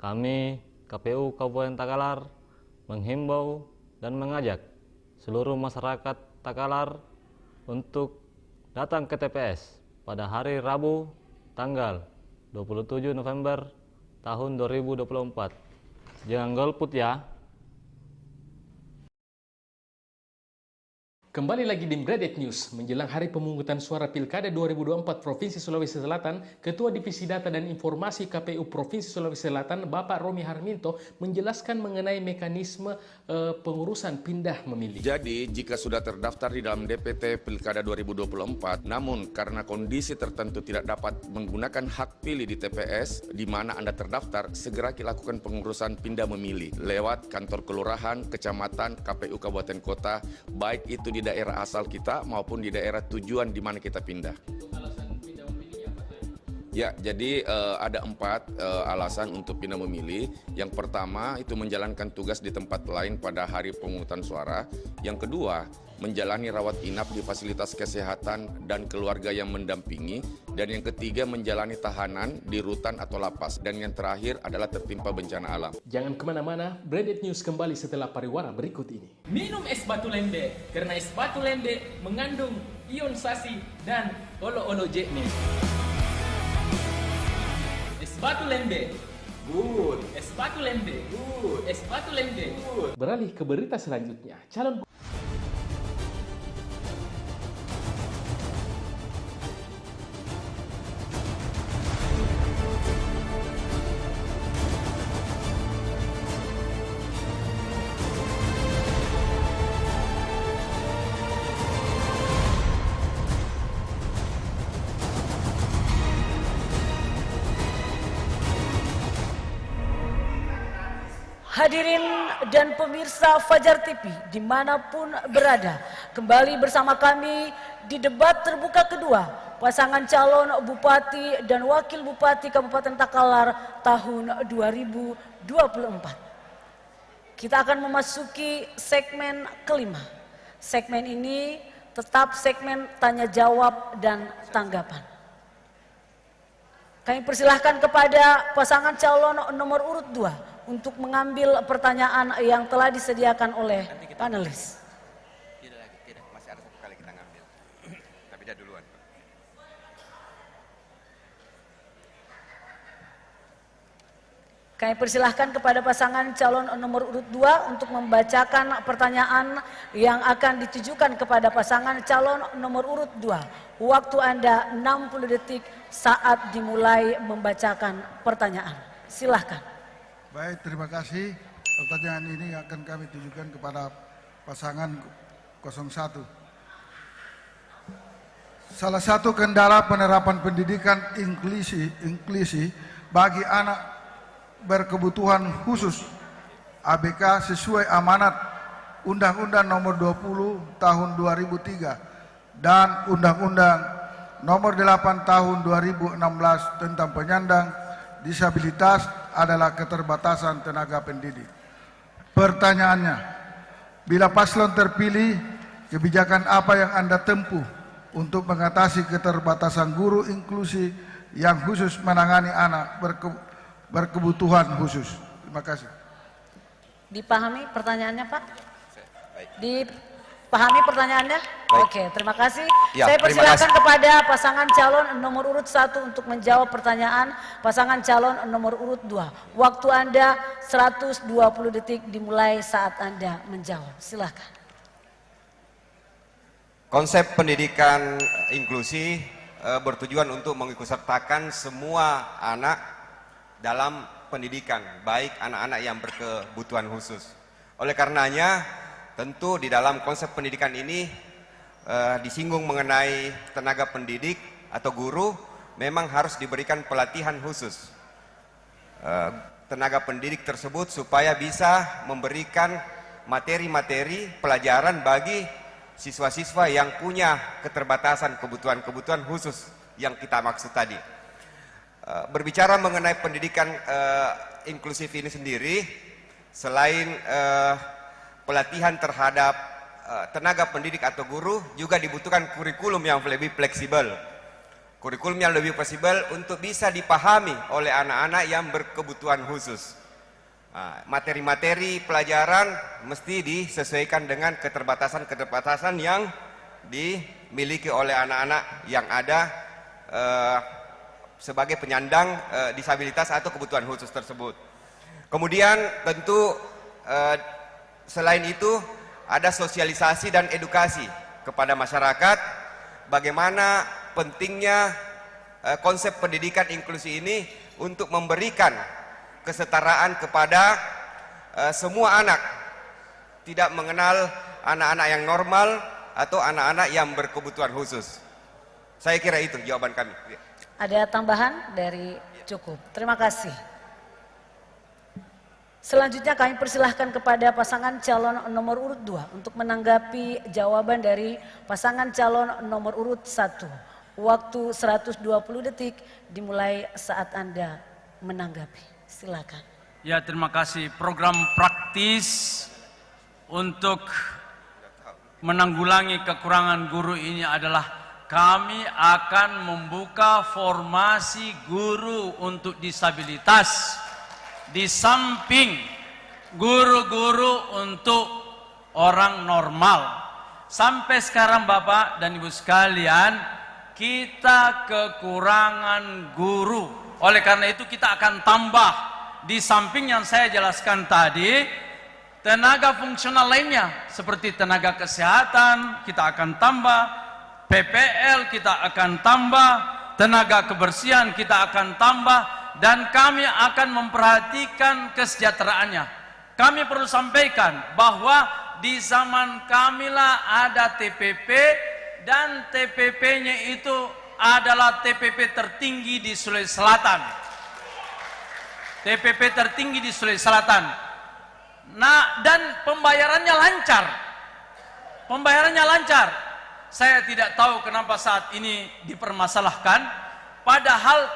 [SPEAKER 21] Kami KPU Kabupaten Takalar menghimbau dan mengajak seluruh masyarakat Takalar untuk datang ke TPS pada hari Rabu tanggal 27 November tahun 2024. Jangan golput ya.
[SPEAKER 8] Kembali lagi di Bredet News, menjelang hari pemungutan suara Pilkada 2024 Provinsi Sulawesi Selatan, Ketua Divisi Data dan Informasi KPU Provinsi Sulawesi Selatan, Bapak Romi Harminto, menjelaskan mengenai mekanisme pengurusan pindah memilih.
[SPEAKER 9] Jadi, jika sudah terdaftar di dalam DPT Pilkada 2024, namun karena kondisi tertentu tidak dapat menggunakan hak pilih di TPS di mana Anda terdaftar, segera lakukan pengurusan pindah memilih lewat kantor kelurahan, kecamatan, KPU Kabupaten Kota, baik itu di daerah asal kita maupun di daerah tujuan di mana kita pindah. Ya, jadi ada 4 alasan untuk pindah memilih. Yang pertama itu menjalankan tugas di tempat lain pada hari pemungutan suara. Yang kedua, menjalani rawat inap di fasilitas kesehatan dan keluarga yang mendampingi. Dan yang ketiga, menjalani tahanan di rutan atau lapas. Dan yang terakhir adalah tertimpa bencana alam.
[SPEAKER 8] Jangan kemana-mana, Bredet News kembali setelah pariwara berikut ini.
[SPEAKER 10] Minum es batu lembe, karena es batu lembe mengandung ion sasi dan olo-olo jekne. Es batu lembe, good. Es batu lembe, good. Es batu lembe, good.
[SPEAKER 8] Beralih ke berita selanjutnya, calon
[SPEAKER 3] Hadirin dan pemirsa Fajar TV dimanapun berada, kembali bersama kami di debat terbuka kedua pasangan calon Bupati dan Wakil Bupati Kabupaten Takalar tahun 2024. Kita akan memasuki segmen kelima. Segmen ini tetap segmen tanya jawab dan tanggapan. Kami persilahkan kepada pasangan calon nomor urut 2 untuk mengambil pertanyaan yang telah disediakan oleh panelis.
[SPEAKER 7] Tidak, masih ada 1 kali kita ngambil. Tapi dia duluan.
[SPEAKER 3] Kami persilahkan kepada pasangan calon nomor urut 2 untuk membacakan pertanyaan yang akan ditujukan kepada pasangan calon nomor urut 2. Waktu Anda 60 detik saat dimulai membacakan pertanyaan. Silahkan.
[SPEAKER 5] Baik, terima kasih. Pertanyaan ini akan kami tujukan kepada pasangan 01. Salah satu kendala penerapan pendidikan inklusi bagi anak berkebutuhan khusus ABK sesuai amanat Undang-Undang Nomor 20 Tahun 2003 dan Undang-Undang Nomor 8 Tahun 2016 tentang penyandang disabilitas adalah keterbatasan tenaga pendidik. Pertanyaannya, bila paslon terpilih, kebijakan apa yang Anda tempuh untuk mengatasi keterbatasan guru inklusi yang khusus menangani anak berkebutuhan khusus? Terima kasih.
[SPEAKER 3] Dipahami pertanyaannya, Pak? Dipahami pertanyaannya?
[SPEAKER 7] Baik.
[SPEAKER 3] Oke, terima kasih.
[SPEAKER 7] Ya,
[SPEAKER 3] Saya
[SPEAKER 7] terima
[SPEAKER 3] persilakan
[SPEAKER 7] kasih.
[SPEAKER 3] kepada pasangan calon nomor urut 1 untuk menjawab pertanyaan pasangan calon nomor urut 2. Waktu Anda 120 detik dimulai saat Anda menjawab. Silahkan.
[SPEAKER 7] Konsep pendidikan inklusi bertujuan untuk mengikutsertakan semua anak dalam pendidikan, baik anak-anak yang berkebutuhan khusus. Oleh karenanya, tentu di dalam konsep pendidikan ini disinggung mengenai tenaga pendidik atau guru memang harus diberikan pelatihan khusus tenaga pendidik tersebut supaya bisa memberikan materi-materi pelajaran bagi siswa-siswa yang punya keterbatasan kebutuhan-kebutuhan khusus yang kita maksud tadi. Berbicara mengenai pendidikan inklusif ini sendiri, selain pelatihan terhadap tenaga pendidik atau guru, juga dibutuhkan kurikulum yang lebih fleksibel. Kurikulum yang lebih fleksibel untuk bisa dipahami oleh anak-anak yang berkebutuhan khusus. Materi-materi pelajaran mesti disesuaikan dengan keterbatasan-keterbatasan yang dimiliki oleh anak-anak yang ada sebagai penyandang disabilitas atau kebutuhan khusus tersebut. Kemudian tentu selain itu ada sosialisasi dan edukasi kepada masyarakat bagaimana pentingnya konsep pendidikan inklusi ini untuk memberikan kesetaraan kepada semua anak, tidak mengenal anak-anak yang normal atau anak-anak yang berkebutuhan khusus. Saya kira itu jawaban kami.
[SPEAKER 3] Ada tambahan dari cukup. Terima kasih. Selanjutnya kami persilahkan kepada pasangan calon nomor urut 2 untuk menanggapi jawaban dari pasangan calon nomor urut 1. Waktu 120 detik dimulai saat Anda menanggapi. Silakan.
[SPEAKER 18] Ya, terima kasih. Program praktis untuk menanggulangi kekurangan guru ini adalah kami akan membuka formasi guru untuk disabilitas di samping guru-guru untuk orang normal. Sampai sekarang Bapak dan Ibu sekalian, kita kekurangan guru. Oleh karena itu kita akan tambah di samping yang saya jelaskan tadi, tenaga fungsional lainnya seperti tenaga kesehatan kita akan tambah, PPL kita akan tambah, tenaga kebersihan kita akan tambah, dan kami akan memperhatikan kesejahteraannya. Kami perlu sampaikan bahwa di zaman kamilah ada TPP, dan TPP-nya itu adalah TPP tertinggi di Sulawesi Selatan. TPP tertinggi di Sulawesi Selatan. Nah, dan pembayarannya lancar. Pembayarannya lancar. Saya tidak tahu kenapa saat ini dipermasalahkan, padahal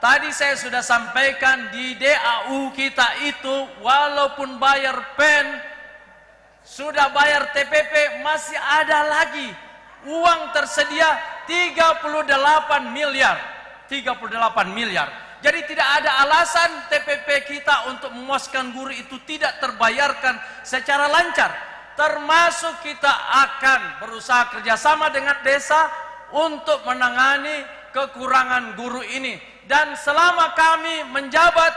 [SPEAKER 18] tadi saya sudah sampaikan di DAU kita itu walaupun bayar PEN, sudah bayar TPP, masih ada lagi uang tersedia 38 miliar. 38 miliar. Jadi tidak ada alasan TPP kita untuk memuaskan guru itu tidak terbayarkan secara lancar. Termasuk kita akan berusaha kerjasama dengan desa untuk menangani kekurangan guru ini. Dan selama kami menjabat,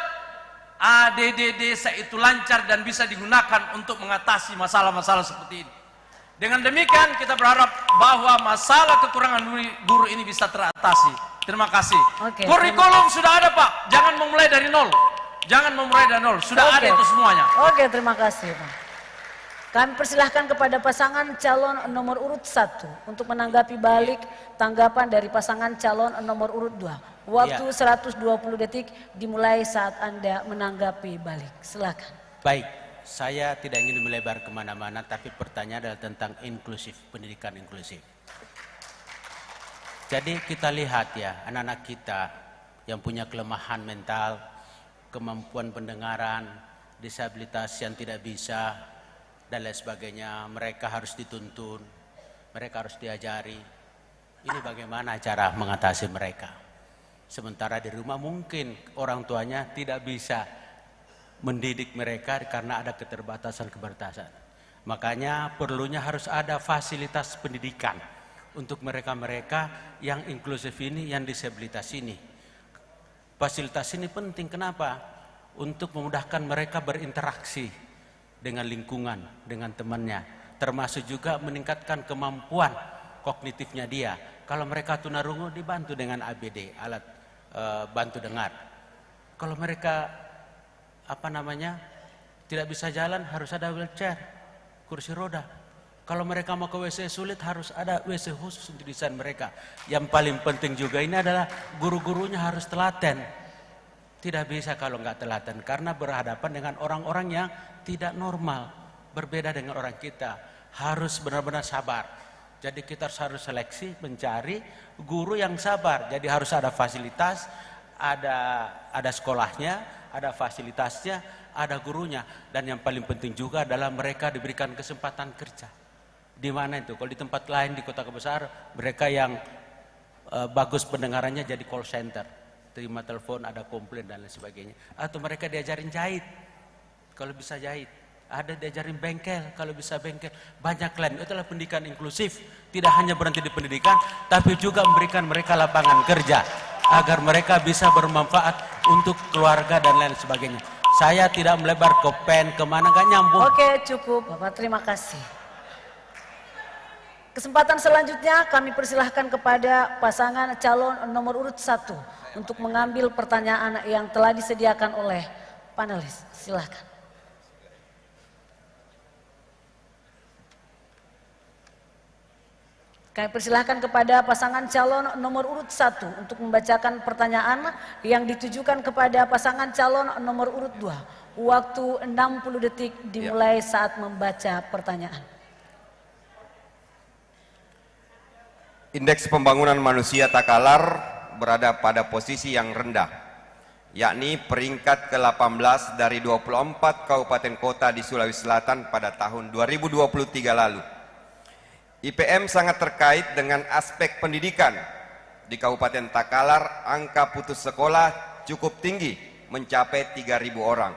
[SPEAKER 18] ADD desa itu lancar dan bisa digunakan untuk mengatasi masalah-masalah seperti ini. Dengan demikian kita berharap bahwa masalah kekurangan guru ini bisa teratasi. Terima kasih. Kurikulum sudah ada Pak, jangan memulai dari nol. Jangan memulai dari nol, sudah ada itu semuanya.
[SPEAKER 3] Oke, terima kasih Pak. Kami persilahkan kepada pasangan calon nomor urut 1 untuk menanggapi balik tanggapan dari pasangan calon nomor urut 2. Waktu 120 detik dimulai saat Anda menanggapi balik. Silakan.
[SPEAKER 6] Baik, saya tidak ingin melebar kemana-mana, tapi pertanyaan adalah tentang inklusif, pendidikan inklusif. Jadi kita lihat ya, anak-anak kita yang punya kelemahan mental, kemampuan pendengaran, disabilitas yang tidak bisa, dan lain sebagainya, mereka harus dituntun, mereka harus diajari. Ini bagaimana cara mengatasi mereka. Sementara di rumah mungkin orang tuanya tidak bisa mendidik mereka karena ada keterbatasan-keterbatasan. Makanya perlunya harus ada fasilitas pendidikan untuk mereka-mereka yang inklusif ini, yang disabilitas ini. Fasilitas ini penting, kenapa? Untuk memudahkan mereka berinteraksi dengan lingkungan, dengan temannya, termasuk juga meningkatkan kemampuan kognitifnya dia. Kalau mereka tunarungu dibantu dengan ABD, alat bantu dengar. Kalau mereka tidak bisa jalan, harus ada wheelchair, kursi roda. Kalau mereka mau ke WC sulit harus ada WC khusus untuk desain mereka. Yang paling penting juga ini adalah guru-gurunya harus telaten. Tidak bisa kalau nggak telaten karena berhadapan dengan orang-orang yang tidak normal. Berbeda dengan orang kita. Harus benar-benar sabar. Jadi kita harus seleksi mencari guru yang sabar. Jadi harus ada fasilitas, ada sekolahnya, ada fasilitasnya, ada gurunya. Dan yang paling penting juga adalah mereka diberikan kesempatan kerja. Di mana itu? Kalau di tempat lain di kota besar, mereka yang bagus pendengarannya jadi call center, terima telepon, ada komplain dan lain sebagainya. Atau mereka diajarin jahit, kalau bisa jahit. Ada diajarin bengkel, kalau bisa bengkel. Banyak lain. Itulah pendidikan inklusif. Tidak hanya berhenti di pendidikan, tapi juga memberikan mereka lapangan kerja agar mereka bisa bermanfaat untuk keluarga dan lain sebagainya. Saya tidak melebar ke pen kemana nggak nyambung.
[SPEAKER 3] Oke, cukup Bapak, terima kasih. Kesempatan selanjutnya kami persilahkan kepada pasangan calon nomor urut 1 untuk mengambil pertanyaan yang telah disediakan oleh panelis. Silahkan. Kami persilahkan kepada pasangan calon nomor urut 1 untuk membacakan pertanyaan yang ditujukan kepada pasangan calon nomor urut 2. Waktu 60 detik dimulai saat membaca pertanyaan.
[SPEAKER 7] Indeks pembangunan manusia Takalar berada pada posisi yang rendah, yakni peringkat ke-18 dari 24 kabupaten kota di Sulawesi Selatan pada tahun 2023 lalu. IPM sangat terkait dengan aspek pendidikan. Di Kabupaten Takalar, angka putus sekolah cukup tinggi, mencapai 3.000 orang.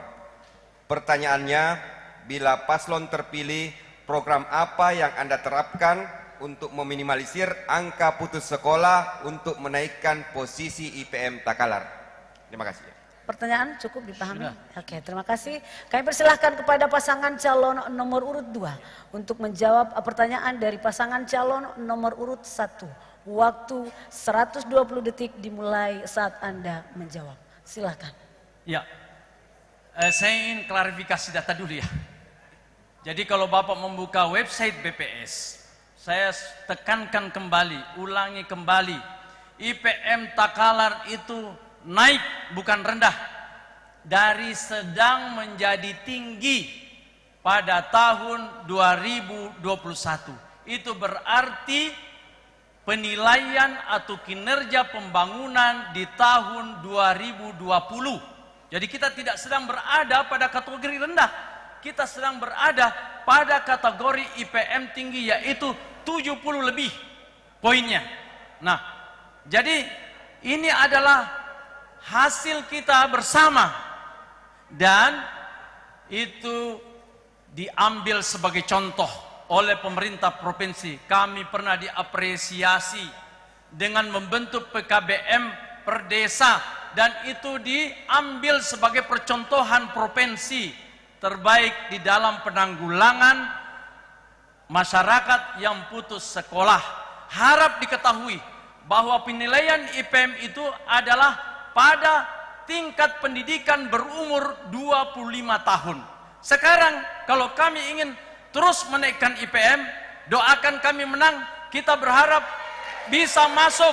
[SPEAKER 7] Pertanyaannya, bila paslon terpilih, program apa yang Anda terapkan untuk meminimalisir angka putus sekolah untuk menaikkan posisi IPM Takalar? Terima kasih.
[SPEAKER 3] Pertanyaan cukup dipahami? Oke, terima kasih. Kami persilahkan kepada pasangan calon nomor urut 2 untuk menjawab pertanyaan dari pasangan calon nomor urut 1. Waktu 120 detik dimulai saat Anda menjawab. Silahkan.
[SPEAKER 18] Ya, saya ingin klarifikasi data dulu ya. Jadi kalau Bapak membuka website BPS, saya tekankan kembali, ulangi kembali, IPM Takalar itu naik bukan rendah, dari sedang menjadi tinggi pada tahun 2021. Itu berarti penilaian atau kinerja pembangunan di tahun 2020. Jadi kita tidak sedang berada pada kategori rendah, kita sedang berada pada kategori IPM tinggi, yaitu 70 lebih poinnya. Nah, jadi ini adalah hasil kita bersama dan itu diambil sebagai contoh oleh pemerintah provinsi. Kami pernah diapresiasi dengan membentuk PKBM per desa dan itu diambil sebagai percontohan provinsi terbaik di dalam penanggulangan masyarakat yang putus sekolah. Harap diketahui bahwa penilaian IPM itu adalah pada tingkat pendidikan berumur 25 tahun. Sekarang kalau kami ingin terus menaikkan IPM, doakan kami menang, kita berharap bisa masuk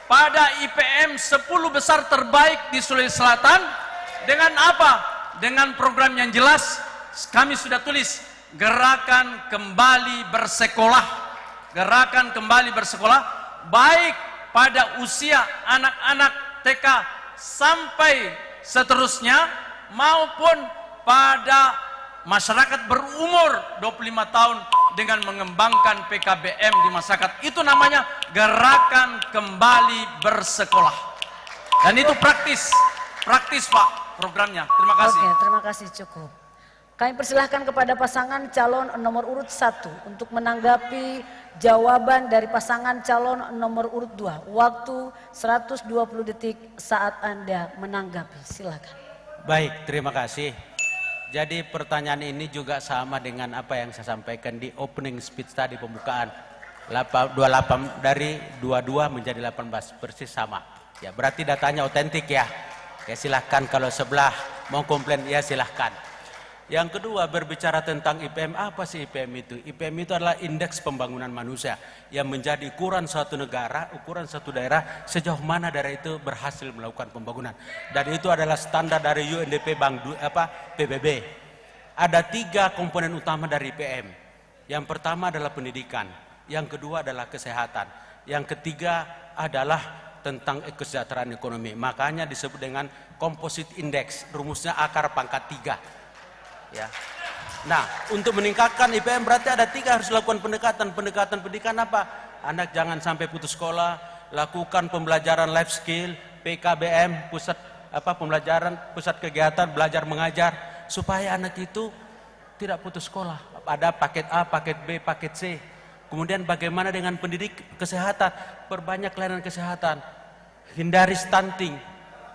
[SPEAKER 18] pada IPM 10 besar terbaik di Sulawesi Selatan. Dengan apa? Dengan program yang jelas, kami sudah tulis gerakan kembali bersekolah. Gerakan kembali bersekolah baik pada usia anak-anak TK sampai seterusnya maupun pada masyarakat berumur 25 tahun dengan mengembangkan PKBM di masyarakat. Itu namanya gerakan kembali bersekolah. Dan itu praktis Pak programnya. Terima kasih.
[SPEAKER 3] Oke, terima kasih, cukup. Kami persilahkan kepada pasangan calon nomor urut 1 untuk menanggapi jawaban dari pasangan calon nomor urut 2. Waktu 120 detik saat Anda menanggapi. Silakan.
[SPEAKER 6] Baik, terima kasih. Jadi pertanyaan ini juga sama dengan apa yang saya sampaikan di opening speech tadi, pembukaan. 28 dari 22 menjadi 18, persis sama. Ya, berarti datanya otentik ya. Ya silahkan, kalau sebelah mau komplain ya silahkan. Yang kedua, berbicara tentang IPM. Apa sih IPM itu? IPM itu adalah indeks pembangunan manusia yang menjadi ukuran suatu negara, ukuran suatu daerah, sejauh mana daerah itu berhasil melakukan pembangunan. Dan itu adalah standar dari UNDP PBB. Ada 3 komponen utama dari IPM. Yang pertama adalah pendidikan, yang kedua adalah kesehatan, yang ketiga adalah tentang kesejahteraan ekonomi. Makanya disebut dengan composite index, rumusnya akar pangkat 3. Ya. Nah, untuk meningkatkan IPM berarti ada 3 harus lakukan pendekatan. Pendekatan pendidikan apa? Anak jangan sampai putus sekolah, lakukan pembelajaran life skill, PKBM, pusat pembelajaran, pusat kegiatan belajar mengajar, supaya anak itu tidak putus sekolah. Ada paket A, paket B, paket C. Kemudian bagaimana dengan pendidik kesehatan? Perbanyak layanan kesehatan, hindari stunting,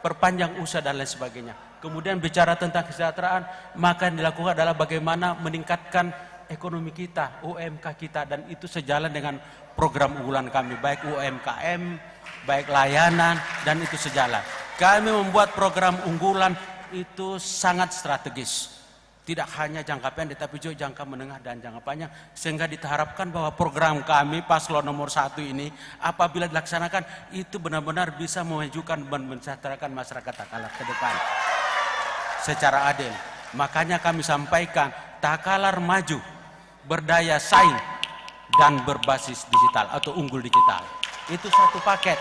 [SPEAKER 6] perpanjang usia dan lain sebagainya. Kemudian bicara tentang kesejahteraan, maka yang dilakukan adalah bagaimana meningkatkan ekonomi kita, UMK kita, dan itu sejalan dengan program unggulan kami, baik UMKM, baik layanan, dan itu sejalan. Kami membuat program unggulan itu sangat strategis. Tidak hanya jangka pendek, tapi juga jangka menengah dan jangka panjang. Sehingga diharapkan bahwa program kami paslon nomor 1 ini, apabila dilaksanakan, itu benar-benar bisa memajukan dan mensejahterakan masyarakat Takalar ke depan secara adil. Makanya kami sampaikan, Takalar maju, berdaya saing, dan berbasis digital atau unggul digital. Itu satu paket,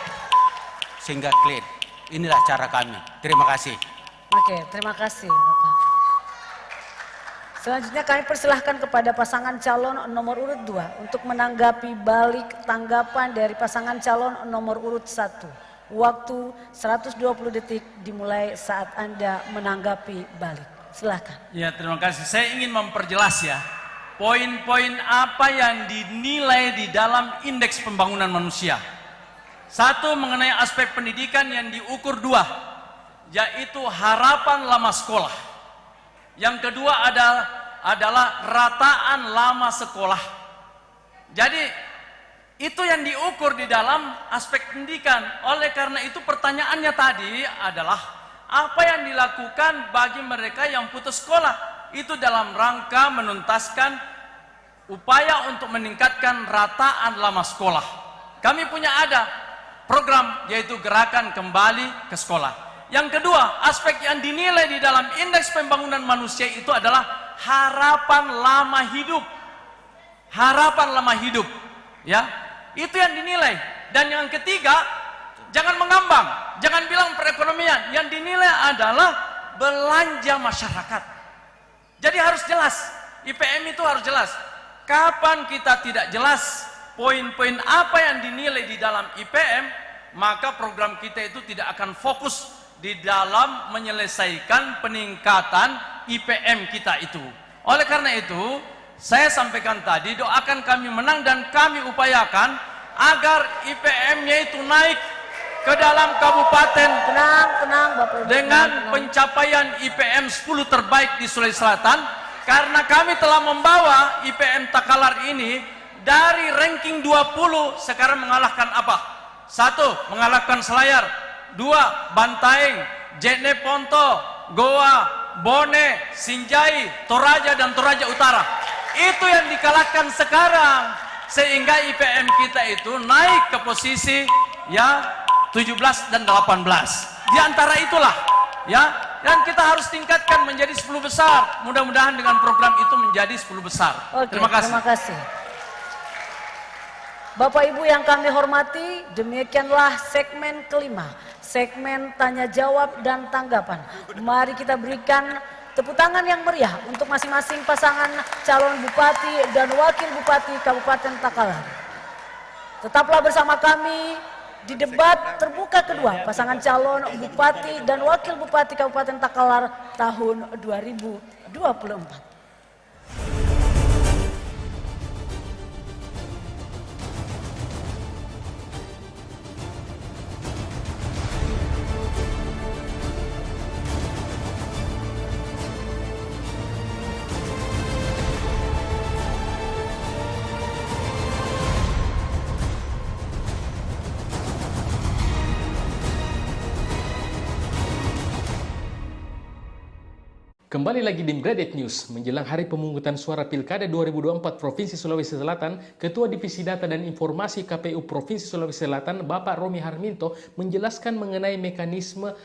[SPEAKER 6] sehingga clear. Inilah cara kami. Terima kasih.
[SPEAKER 3] Oke, terima kasih Bapak. Selanjutnya kami persilahkan kepada pasangan calon nomor urut 2 untuk menanggapi balik tanggapan dari pasangan calon nomor urut 1. Waktu 120 detik dimulai saat Anda menanggapi balik. Silakan.
[SPEAKER 18] Ya, terima kasih. Saya ingin memperjelas ya, poin-poin apa yang dinilai di dalam indeks pembangunan manusia. 1, mengenai aspek pendidikan yang diukur 2, yaitu harapan lama sekolah. Yang kedua adalah rataan lama sekolah. Jadi itu yang diukur di dalam aspek pendidikan. Oleh karena itu pertanyaannya tadi adalah apa yang dilakukan bagi mereka yang putus sekolah. Itu dalam rangka menuntaskan upaya untuk meningkatkan rataan lama sekolah. Kami punya ada program yaitu gerakan kembali ke sekolah. Yang kedua, aspek yang dinilai di dalam indeks pembangunan manusia itu adalah harapan lama hidup. Harapan lama hidup, ya. Itu yang dinilai. Dan yang ketiga, jangan mengambang, jangan bilang perekonomian. Yang dinilai adalah belanja masyarakat. Jadi harus jelas, IPM itu harus jelas. Kapan kita tidak jelas poin-poin apa yang dinilai di dalam IPM, maka program kita itu tidak akan fokus di dalam menyelesaikan peningkatan IPM kita itu. Oleh karena itu, saya sampaikan tadi, doakan kami menang dan kami upayakan agar IPM-nya itu naik ke dalam kabupaten
[SPEAKER 3] Bapak,
[SPEAKER 18] dengan pencapaian IPM 10 terbaik di Sulawesi Selatan, karena kami telah membawa IPM Takalar ini dari ranking 20 sekarang mengalahkan apa? 1. Mengalahkan Selayar, 2. Bantaeng, Jene Ponto, Goa, Bone, Sinjai, Toraja dan Toraja Utara. Itu yang dikalahkan sekarang, sehingga IPM kita itu naik ke posisi ya 17 dan 18. Di antara itulah ya, dan kita harus tingkatkan menjadi 10 besar. Mudah-mudahan dengan program itu menjadi 10 besar.
[SPEAKER 3] Oke,
[SPEAKER 18] terima kasih.
[SPEAKER 3] Terima kasih. Bapak Ibu yang kami hormati, demikianlah segmen kelima, segmen tanya jawab dan tanggapan. Mari kita berikan tepuk tangan yang meriah untuk masing-masing pasangan calon bupati dan wakil bupati Kabupaten Takalar. Tetaplah bersama kami di debat terbuka kedua pasangan calon bupati dan wakil bupati Kabupaten Takalar tahun 2024.
[SPEAKER 8] Kembali lagi di Bredet News, menjelang hari pemungutan suara Pilkada 2024 Provinsi Sulawesi Selatan, Ketua Divisi Data dan Informasi KPU Provinsi Sulawesi Selatan, Bapak Romi Harminto, menjelaskan mengenai mekanisme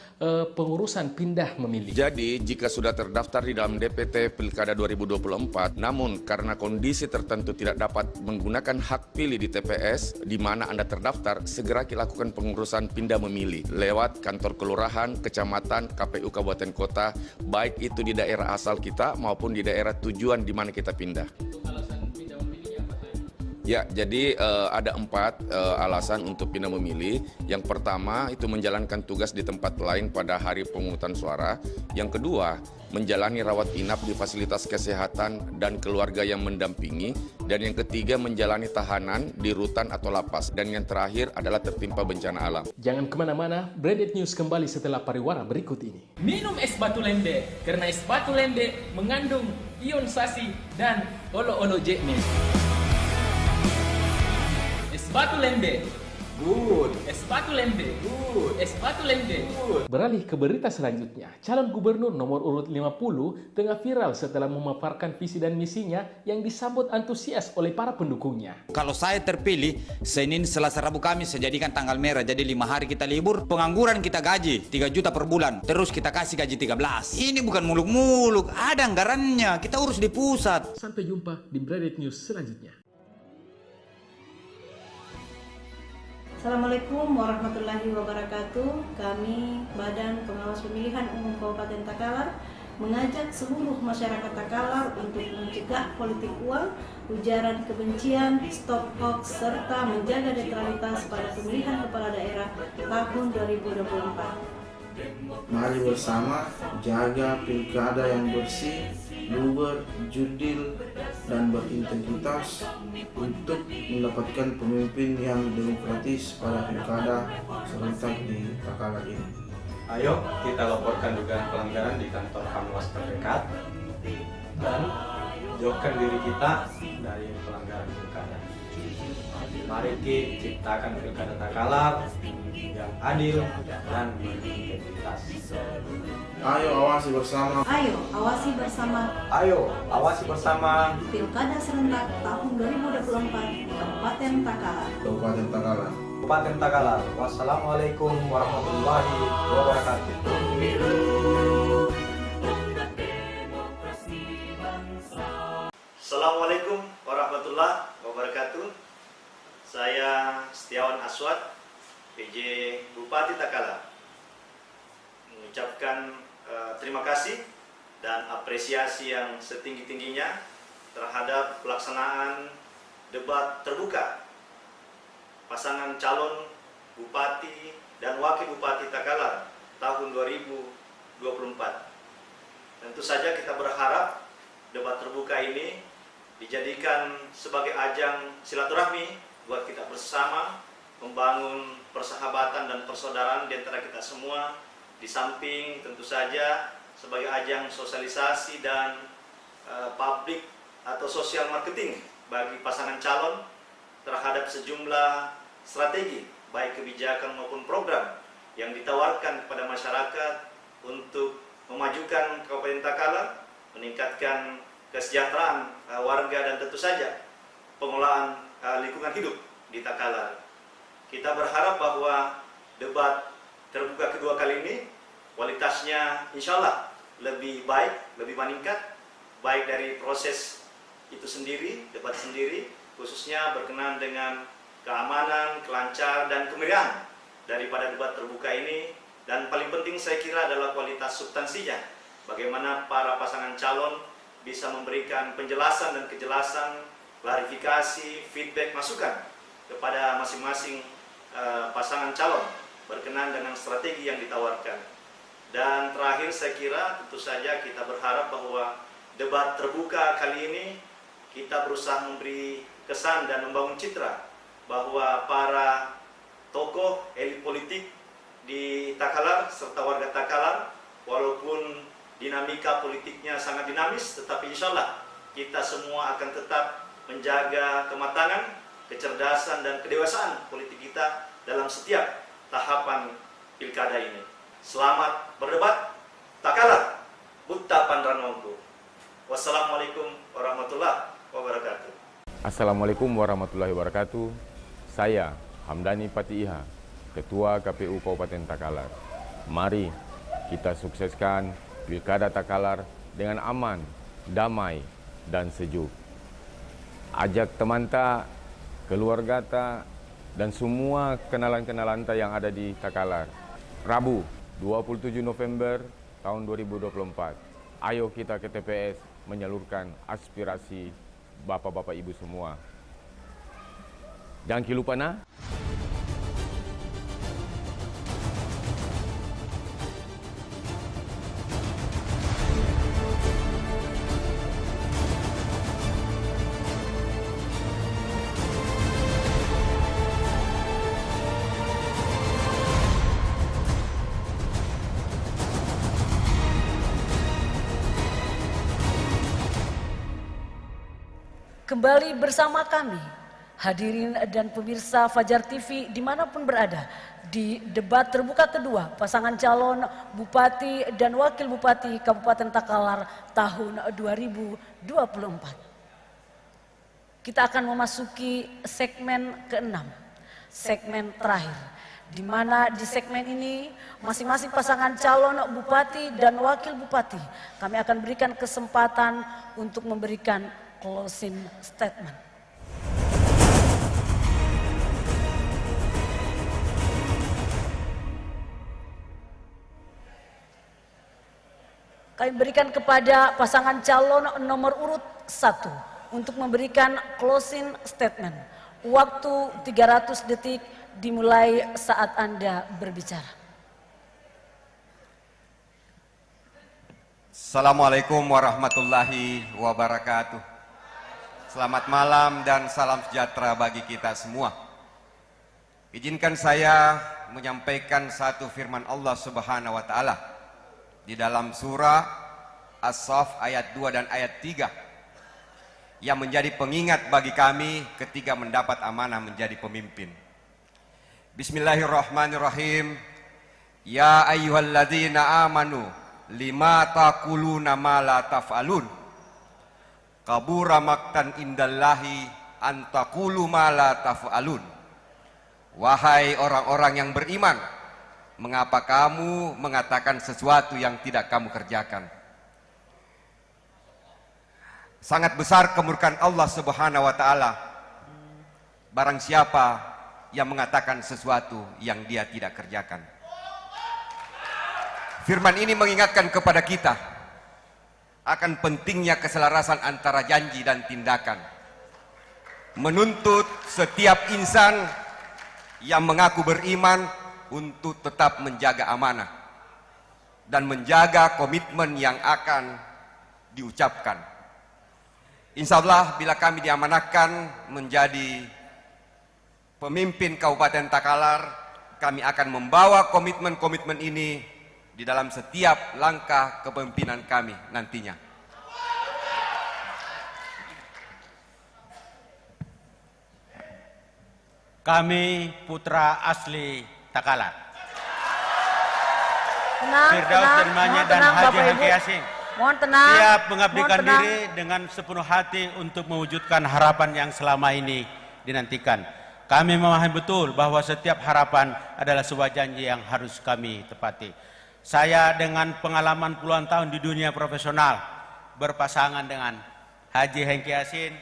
[SPEAKER 8] pengurusan pindah memilih.
[SPEAKER 9] Jadi, jika sudah terdaftar di dalam DPT Pilkada 2024, namun karena kondisi tertentu tidak dapat menggunakan hak pilih di TPS, di mana Anda terdaftar, segera lakukan pengurusan pindah memilih lewat kantor kelurahan, kecamatan, KPU Kabupaten Kota, baik itu di daerah asal kita maupun di daerah tujuan di mana kita pindah. Ya, jadi ada 4 alasan untuk pindah memilih. Yang pertama itu menjalankan tugas di tempat lain pada hari pemungutan suara. Yang kedua, menjalani rawat inap di fasilitas kesehatan dan keluarga yang mendampingi. Dan yang ketiga, menjalani tahanan di rutan atau lapas. Dan yang terakhir adalah tertimpa bencana alam.
[SPEAKER 8] Jangan kemana-mana, Bredet News kembali setelah pariwara berikut ini.
[SPEAKER 10] Minum es batu lembe, karena es batu lembe mengandung ion sasi dan olo-olo jekme. Es batu lembe, good. Es batu lembe, good. Es batu lembe, good.
[SPEAKER 8] Beralih ke berita selanjutnya, calon gubernur nomor urut 50 tengah viral setelah memaparkan visi dan misinya yang disambut antusias oleh para pendukungnya.
[SPEAKER 11] Kalau saya terpilih, Senin, Selasa, Rabu, Kamis saya jadikan tanggal merah. Jadi 5 hari kita libur, pengangguran kita gaji 3 juta per bulan. Terus kita kasih gaji 13. Ini bukan muluk-muluk, ada anggarannya. Kita urus di pusat.
[SPEAKER 8] Sampai jumpa di Bredet News selanjutnya.
[SPEAKER 12] Assalamualaikum warahmatullahi wabarakatuh. Kami Badan Pengawas Pemilihan Umum Kabupaten Takalar mengajak seluruh masyarakat Takalar untuk mencegah politik uang, ujaran kebencian, stop hoax, serta menjaga netralitas pada pemilihan kepala daerah tahun 2024.
[SPEAKER 13] Mari bersama jaga pilkada yang bersih, luber, jurdil, dan berintegritas untuk mendapatkan pemimpin yang demokratis pada pilkada serentak di Takalar ini.
[SPEAKER 14] Ayo kita laporkan dugaan pelanggaran di kantor Panwas terdekat dan jauhkan diri kita dari pelanggaran pilkada. Mari kita ciptakan pilkada Takalar yang adil dan berintegritas.
[SPEAKER 13] Ayo awasi bersama.
[SPEAKER 12] Ayo awasi bersama.
[SPEAKER 14] Ayo awasi bersama.
[SPEAKER 12] Pilkada serentak tahun 2024 di Kabupaten Takalar.
[SPEAKER 13] Kabupaten Takalar.
[SPEAKER 14] Kabupaten Takalar. Wassalamualaikum warahmatullahi wabarakatuh.
[SPEAKER 15] Assalamualaikum warahmatullahi wabarakatuh. Saya Setiawan Aswad, PJ Bupati Takalar, mengucapkan terima kasih dan apresiasi yang setinggi-tingginya terhadap pelaksanaan debat terbuka pasangan calon Bupati dan Wakil Bupati Takalar tahun 2024. Tentu saja kita berharap debat terbuka ini dijadikan sebagai ajang silaturahmi buat kita bersama membangun persahabatan dan persaudaraan di antara kita semua, di samping tentu saja sebagai ajang sosialisasi dan public atau social marketing bagi pasangan calon terhadap sejumlah strategi baik kebijakan maupun program yang ditawarkan kepada masyarakat untuk memajukan Kabupaten Takalar, meningkatkan kesejahteraan warga dan tentu saja pengelolaan lingkungan hidup di Takalar. Kita berharap bahwa debat terbuka kedua kali ini kualitasnya insya Allah lebih baik, lebih meningkat, baik dari proses itu sendiri, debat sendiri, khususnya berkenaan dengan keamanan, kelancaran, dan kemeriahan daripada debat terbuka ini. Dan paling penting saya kira adalah kualitas substansinya, bagaimana para pasangan calon bisa memberikan penjelasan dan kejelasan, klarifikasi, feedback, masukan kepada masing-masing pasangan calon berkenaan dengan strategi yang ditawarkan. Dan terakhir saya kira tentu saja kita berharap bahwa debat terbuka kali ini kita berusaha memberi kesan dan membangun citra bahwa para tokoh elit politik di Takalar serta warga Takalar, walaupun dinamika politiknya sangat dinamis, tetapi insya Allah kita semua akan tetap menjaga kematangan, kecerdasan, dan kedewasaan politik kita dalam setiap tahapan pilkada ini. Selamat berdebat, Takalar, Buta Pandranongku. Wassalamualaikum warahmatullahi wabarakatuh.
[SPEAKER 2] Assalamualaikum warahmatullahi wabarakatuh. Saya Hamdani Patiiha, Ketua KPU Kabupaten Takalar. Mari kita sukseskan Pilkada Takalar dengan aman, damai, dan sejuk. Ajak teman ta, keluarga ta, dan semua kenalan-kenalan ta yang ada di Takalar. Rabu, 27 November tahun 2024. Ayo kita ke TPS menyalurkan aspirasi Bapak-bapak Ibu semua. Jangan lupa na.
[SPEAKER 3] Kembali bersama kami, hadirin dan pemirsa Fajar TV dimanapun berada, di debat terbuka kedua pasangan calon Bupati dan Wakil Bupati Kabupaten Takalar tahun 2024. Kita akan memasuki segmen ke-6, segmen terakhir, di mana di segmen ini masing-masing pasangan calon Bupati dan Wakil Bupati kami akan berikan kesempatan untuk memberikan closing statement. Kami berikan kepada pasangan calon nomor urut 1 untuk memberikan closing statement. Waktu 300 detik dimulai saat Anda berbicara.
[SPEAKER 7] Assalamualaikum warahmatullahi wabarakatuh. Selamat malam dan salam sejahtera bagi kita semua. Izinkan saya menyampaikan satu firman Allah Subhanahu wa taala di dalam surah As-Saff ayat 2 dan ayat 3 yang menjadi pengingat bagi kami ketika mendapat amanah menjadi pemimpin. Bismillahirrahmanirrahim. Ya ayyuhalladzina amanu lima taquluna ma la taf'alun. Kabura maktan indallahi antaqulu ma la taf'alun. Wahai orang-orang yang beriman, mengapa kamu mengatakan sesuatu yang tidak kamu kerjakan? Sangat besar kemurkaan Allah Subhanahu wa taala barang siapa yang mengatakan sesuatu yang dia tidak kerjakan. Firman ini mengingatkan kepada kita akan pentingnya keselarasan antara janji dan tindakan. Menuntut setiap insan yang mengaku beriman untuk tetap menjaga amanah dan menjaga komitmen yang akan diucapkan. Insya Allah bila kami diamanahkan menjadi pemimpin Kabupaten Takalar, kami akan membawa komitmen-komitmen ini di dalam setiap langkah kepemimpinan kami nantinya.
[SPEAKER 6] Kami putra asli Takalar.
[SPEAKER 3] Tenang,
[SPEAKER 6] Firdaus Dermanya dan Haji Hengki Yasin.
[SPEAKER 3] Mohon tenang.
[SPEAKER 6] Siap mengabdikan diri dengan sepenuh hati untuk mewujudkan harapan yang selama ini dinantikan. Kami memahami betul bahwa setiap harapan adalah sebuah janji yang harus kami tepati. Saya dengan pengalaman puluhan tahun di dunia profesional berpasangan dengan Haji Hengki Yasin,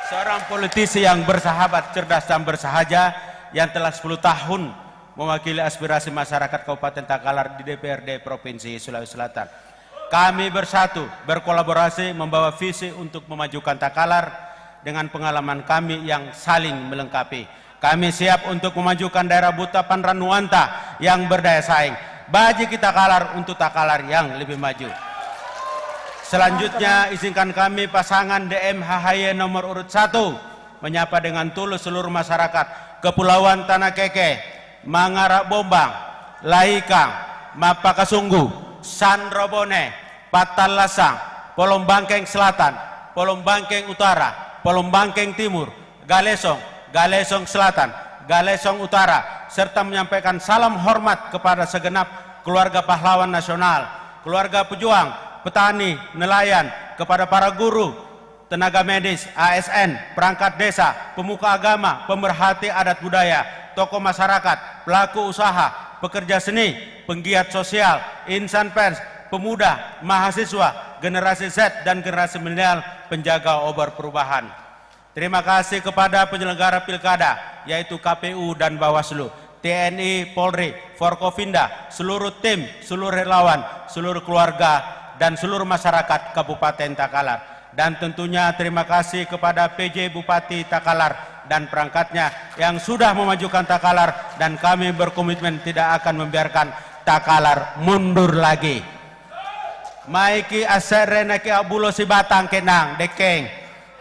[SPEAKER 6] seorang politisi yang bersahabat, cerdas dan bersahaja yang telah 10 tahun mewakili aspirasi masyarakat Kabupaten Takalar di DPRD Provinsi Sulawesi Selatan. Kami bersatu, berkolaborasi membawa visi untuk memajukan Takalar dengan pengalaman kami yang saling melengkapi. Kami siap untuk memajukan daerah Buta Panranuanta yang berdaya saing. Bagi kita Takalar untuk Takalar yang lebih maju. Selanjutnya izinkan kami pasangan DM HHY nomor urut 1 menyapa dengan tulus seluruh masyarakat Kepulauan Tanah Keke, Mangarak Bombang, Laikang, Mapakasunggu, Sandrobone, Patalasang, Polong Bangkeng Selatan, Polong Bangkeng Utara, Polong Bangkeng Timur, Galesong, Galesong Selatan, Galesong Utara, serta menyampaikan salam hormat kepada segenap keluarga pahlawan nasional, keluarga pejuang, petani, nelayan, kepada para guru, tenaga medis, ASN, perangkat desa, pemuka agama, pemerhati adat budaya, tokoh masyarakat, pelaku usaha, pekerja seni, penggiat sosial, insan pers, pemuda, mahasiswa, generasi Z dan generasi milenial, penjaga obor perubahan. Terima kasih kepada penyelenggara pilkada, yaitu KPU dan Bawaslu, TNI, Polri, Forkopimda, seluruh tim, seluruh relawan, seluruh keluarga, dan seluruh masyarakat Kabupaten Takalar. Dan tentunya terima kasih kepada PJ Bupati Takalar dan perangkatnya yang sudah memajukan Takalar, dan kami berkomitmen tidak akan membiarkan Takalar mundur lagi. Maiki aserenaki abulo si batang kenang dekeng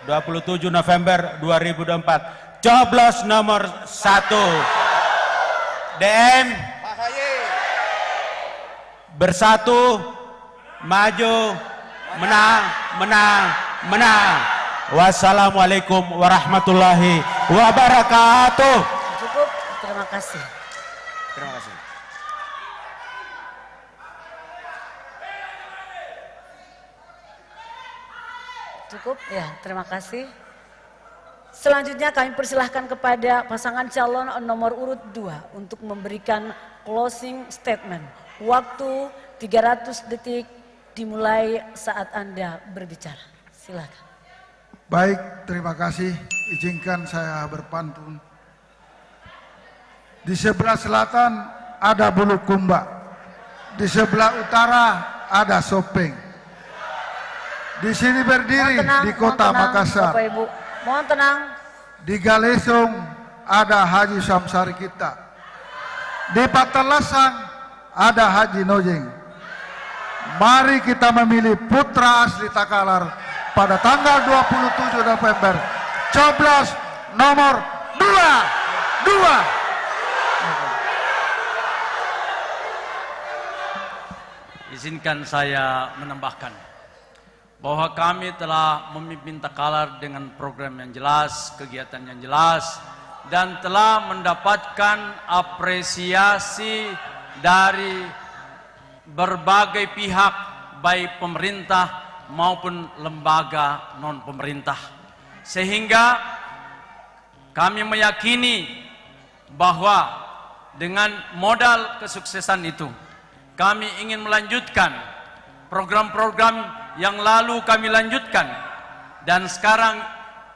[SPEAKER 6] 27 November 2024. Coblos nomor 1 DM bersatu maju menang menang menang. Wassalamualaikum warahmatullahi wabarakatuh.
[SPEAKER 3] Cukup, terima kasih.
[SPEAKER 6] Terima kasih.
[SPEAKER 3] Cukup ya, terima kasih. Selanjutnya kami persilahkan kepada pasangan calon nomor urut 2 untuk memberikan closing statement. Waktu 300 detik dimulai saat Anda berbicara. Silakan.
[SPEAKER 5] Baik, terima kasih. Izinkan saya berpantun. Di sebelah selatan ada Bulukumba. Di sebelah utara ada Sopeng. Di sini berdiri di kota Makassar.
[SPEAKER 3] Bapak Ibu, mohon tenang.
[SPEAKER 5] Di Galesong ada Haji Samsari kita. Di Patalasang ada Haji Nojeng. Mari kita memilih putra asli Takalar pada tanggal 27 November. Coblos nomor 2.
[SPEAKER 18] Izinkan saya menambahkan bahwa kami telah memimpin Takalar dengan program yang jelas, kegiatan yang jelas, dan telah mendapatkan apresiasi dari berbagai pihak, baik pemerintah maupun lembaga non-pemerintah. Sehingga kami meyakini bahwa dengan modal kesuksesan itu, kami ingin melanjutkan program-program yang lalu kami lanjutkan, dan sekarang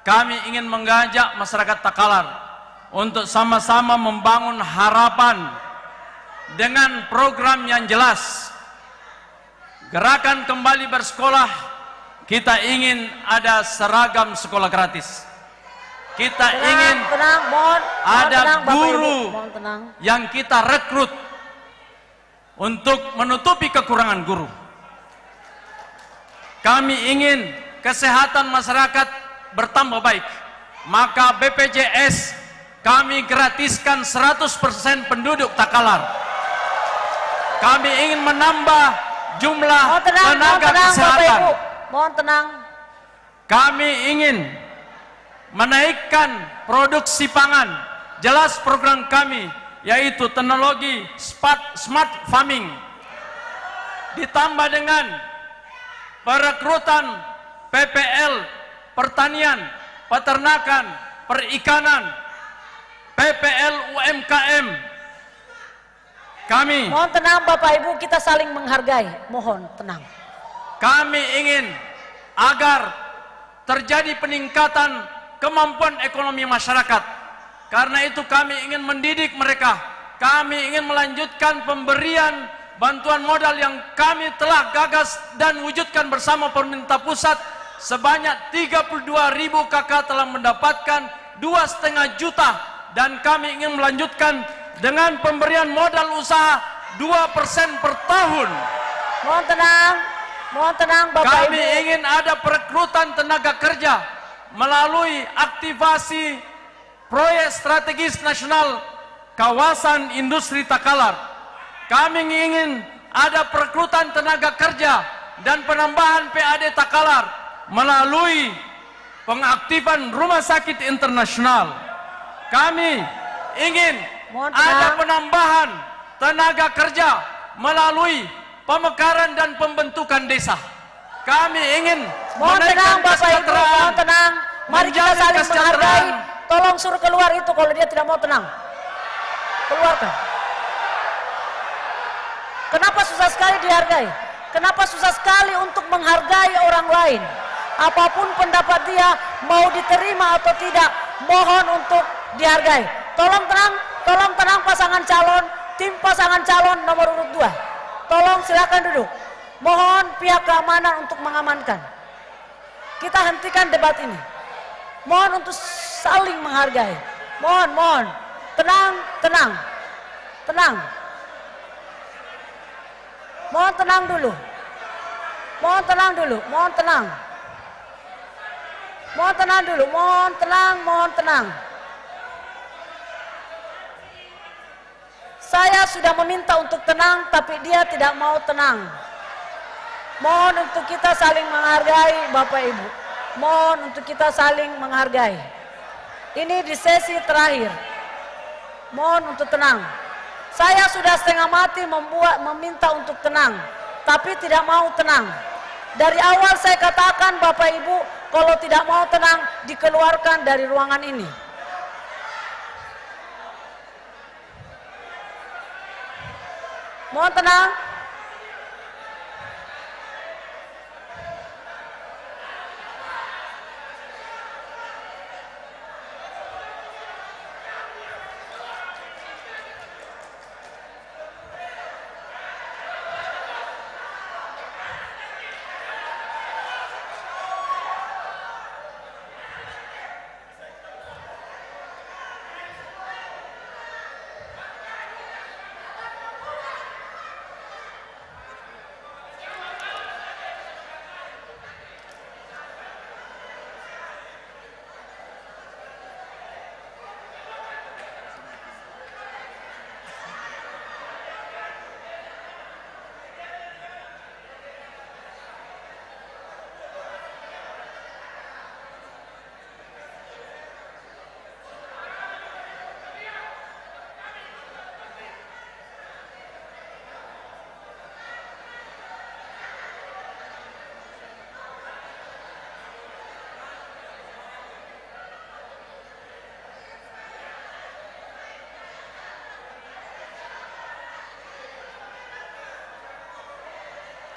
[SPEAKER 18] kami ingin mengajak masyarakat Takalar untuk sama-sama membangun harapan dengan program yang jelas. Gerakan kembali bersekolah, kita ingin ada seragam sekolah gratis. Kita ingin ada guru yang kita rekrut untuk menutupi kekurangan guru. Kami ingin kesehatan masyarakat bertambah baik, maka BPJS kami gratiskan 100% penduduk Takalar. Kami ingin menambah jumlah tenaga kesehatan.
[SPEAKER 3] Mohon tenang.
[SPEAKER 18] Kami ingin menaikkan produksi pangan. Jelas program kami yaitu teknologi smart farming, ditambah dengan perekrutan PPL, pertanian, peternakan, perikanan, PPL UMKM. Kami
[SPEAKER 3] mohon tenang Bapak Ibu, kita saling menghargai. Mohon tenang.
[SPEAKER 18] Kami ingin agar terjadi peningkatan kemampuan ekonomi masyarakat. Karena itu kami ingin mendidik mereka. Kami ingin melanjutkan pemberian bantuan modal yang kami telah gagas dan wujudkan bersama pemerintah pusat. Sebanyak 32.000 KK telah mendapatkan 2,5 juta, dan kami ingin melanjutkan dengan pemberian modal usaha 2% per tahun.
[SPEAKER 3] Mohon tenang Bapak Ibu.
[SPEAKER 18] Kami ingin ada perekrutan tenaga kerja melalui aktivasi proyek strategis nasional kawasan industri Takalar. Kami ingin ada perekrutan tenaga kerja dan penambahan PAD Takalar melalui pengaktifan rumah sakit internasional. Kami ingin ada penambahan tenaga kerja melalui pemekaran dan pembentukan desa. Kami ingin
[SPEAKER 3] Mohon tenang Bapak Ibu, mohon tenang. Mari kita saling menghargai. Tolong suruh keluar itu kalau dia tidak mau tenang. Keluarkan. Kenapa susah sekali dihargai? Kenapa susah sekali untuk menghargai orang lain? Apapun pendapat dia, mau diterima atau tidak, mohon untuk dihargai. Tolong tenang pasangan calon, tim pasangan calon nomor urut 2. Tolong silakan duduk. Mohon pihak keamanan untuk mengamankan. Kita hentikan debat ini. Mohon untuk saling menghargai. Mohon. Tenang. Mohon tenang dulu. Mohon tenang. Saya sudah meminta untuk tenang, tapi dia tidak mau tenang. Mohon untuk kita saling menghargai, Bapak Ibu. Mohon untuk kita saling menghargai. Ini di sesi terakhir. Mohon untuk tenang. Saya sudah setengah mati meminta untuk tenang, tapi tidak mau tenang. Dari awal saya katakan Bapak Ibu, kalau tidak mau tenang, dikeluarkan dari ruangan ini. Mohon tenang.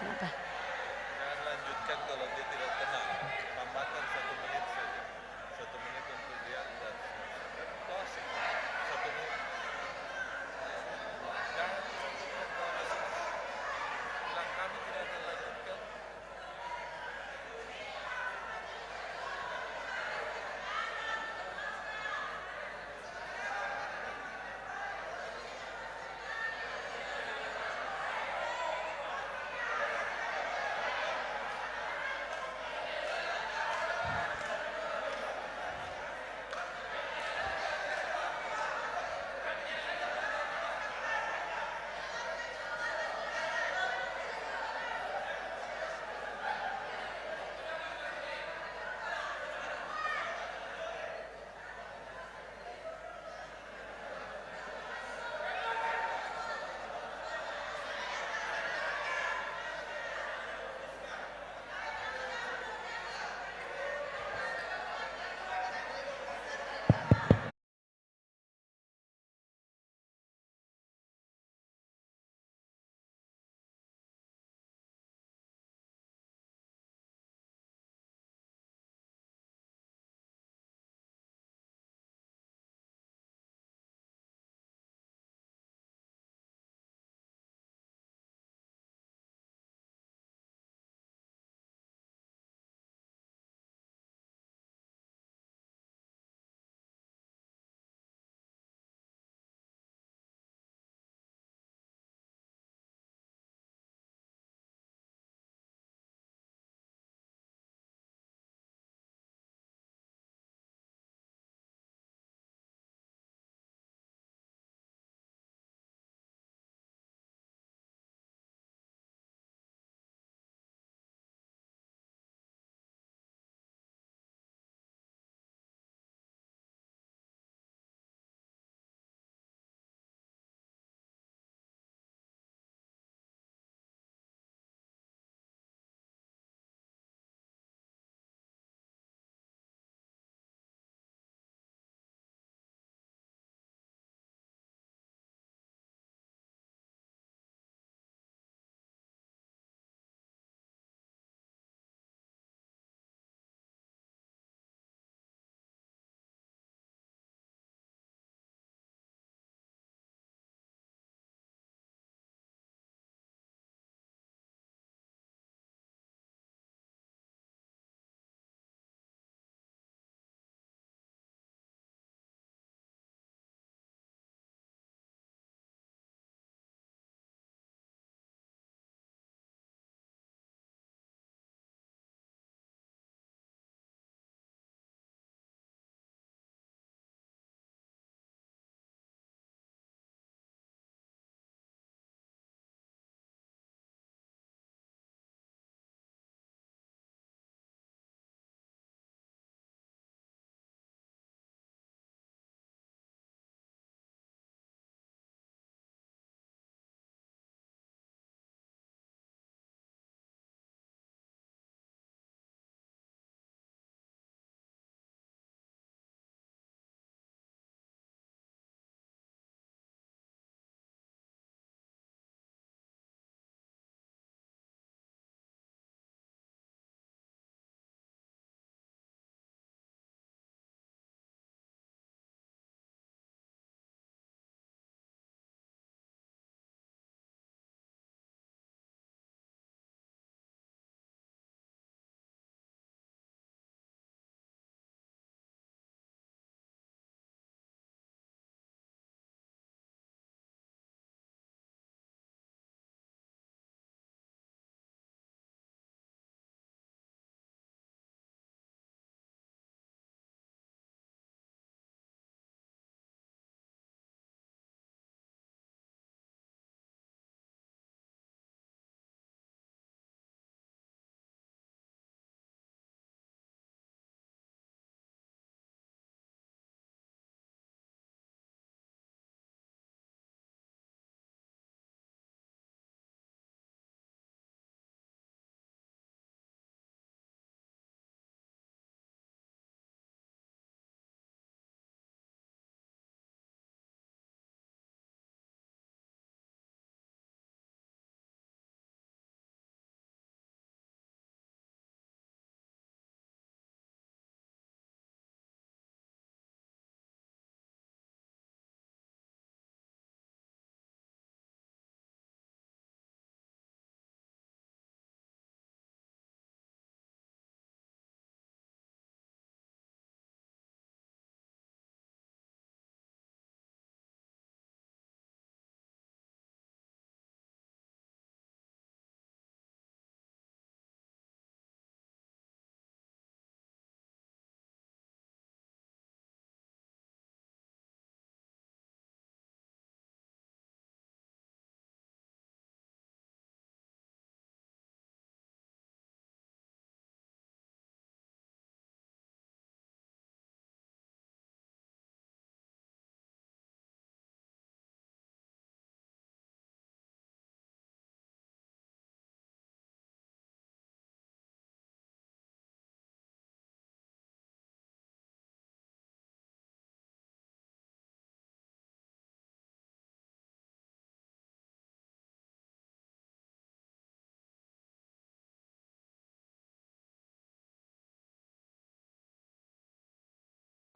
[SPEAKER 3] Kenapa?
[SPEAKER 4] Jangan lanjutkan kalau dia tidak tenang. Tambahkan 1 menit saja. 1 menit untuk dia dan closing. 1 menit. Jangan bilang kami tidak akan lanjutkan.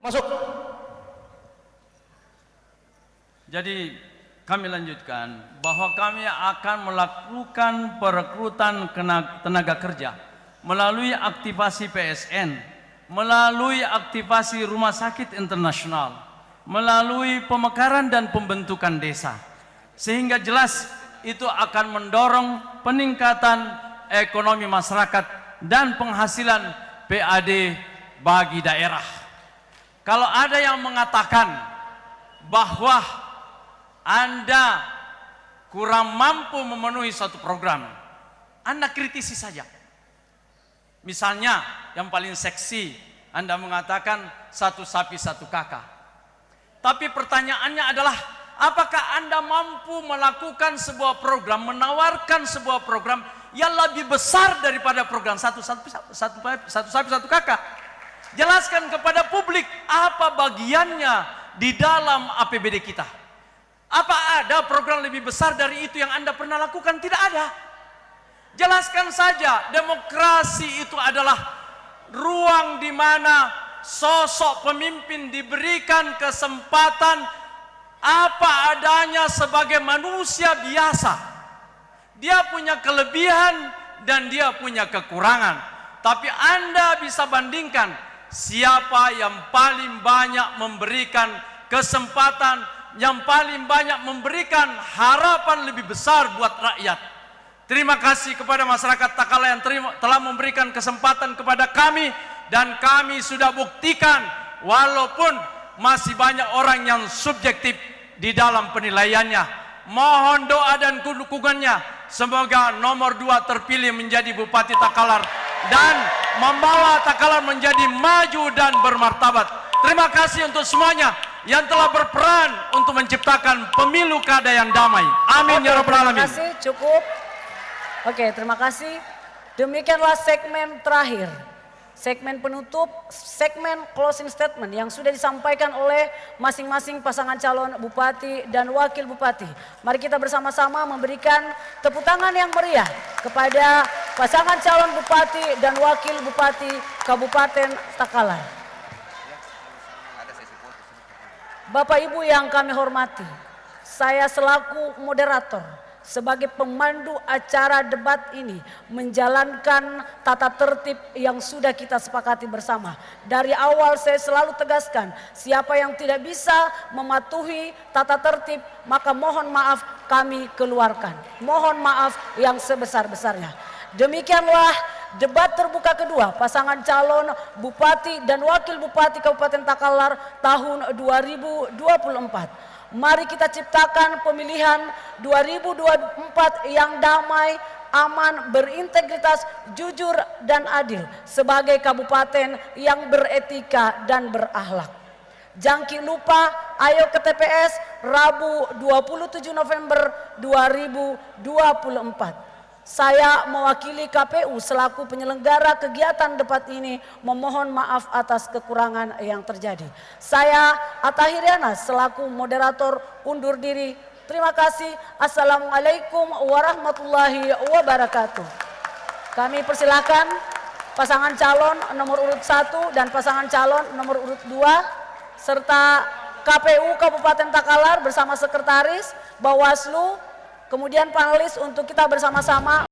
[SPEAKER 18] Masuk. Jadi kami lanjutkan bahwa kami akan melakukan perekrutan tenaga kerja melalui aktivasi PSN, melalui aktivasi rumah sakit internasional, melalui pemekaran dan pembentukan desa. Sehingga jelas itu akan mendorong peningkatan ekonomi masyarakat dan penghasilan PAD bagi daerah. Kalau ada yang mengatakan bahwa Anda kurang mampu memenuhi suatu program, Anda kritisi saja. Misalnya yang paling seksi, Anda mengatakan satu sapi satu kakak. Tapi pertanyaannya adalah, apakah Anda mampu melakukan sebuah program, menawarkan sebuah program yang lebih besar daripada program satu sapi satu kakak? Jelaskan kepada publik apa bagiannya di dalam APBD kita. Apa ada program lebih besar dari itu yang Anda pernah lakukan? Tidak ada. Jelaskan saja, demokrasi itu adalah ruang di mana sosok pemimpin diberikan kesempatan apa adanya sebagai manusia biasa. Dia punya kelebihan dan dia punya kekurangan. Tapi Anda bisa bandingkan siapa yang paling banyak memberikan kesempatan, yang paling banyak memberikan harapan lebih besar buat rakyat. Terima kasih kepada masyarakat Takalar yang telah memberikan kesempatan kepada kami, dan kami sudah buktikan walaupun masih banyak orang yang subjektif di dalam penilaiannya. Mohon doa dan dukungannya, semoga nomor 2 terpilih menjadi Bupati Takalar dan membawa Takalar menjadi maju dan bermartabat. Terima kasih untuk semuanya yang telah berperan untuk menciptakan pemilu kada yang damai. Amin ya rabbal alamin.
[SPEAKER 3] Terima kasih, cukup. Oke, terima kasih. Demikianlah segmen terakhir. Segmen penutup, segmen closing statement yang sudah disampaikan oleh masing-masing pasangan calon bupati dan wakil bupati. Mari kita bersama-sama memberikan tepuk tangan yang meriah kepada pasangan calon bupati dan wakil bupati Kabupaten Takalar. Bapak Ibu yang kami hormati, saya selaku moderator sebagai pemandu acara debat ini menjalankan tata tertib yang sudah kita sepakati bersama. Dari awal saya selalu tegaskan, siapa yang tidak bisa mematuhi tata tertib maka mohon maaf kami keluarkan. Mohon maaf yang sebesar-besarnya. Demikianlah debat terbuka kedua pasangan calon bupati dan wakil bupati Kabupaten Takalar tahun 2024. Mari kita ciptakan pemilihan 2024 yang damai, aman, berintegritas, jujur dan adil sebagai kabupaten yang beretika dan berakhlak. Jangan lupa, ayo ke TPS Rabu 27 November 2024. Saya mewakili KPU selaku penyelenggara kegiatan debat ini memohon maaf atas kekurangan yang terjadi. Saya Atta Hiryana selaku moderator undur diri. Terima kasih. Assalamualaikum warahmatullahi wabarakatuh. Kami persilakan pasangan calon nomor urut 1 dan pasangan calon nomor urut 2 serta KPU Kabupaten Takalar bersama sekretaris, Bawaslu, kemudian panelis untuk kita bersama-sama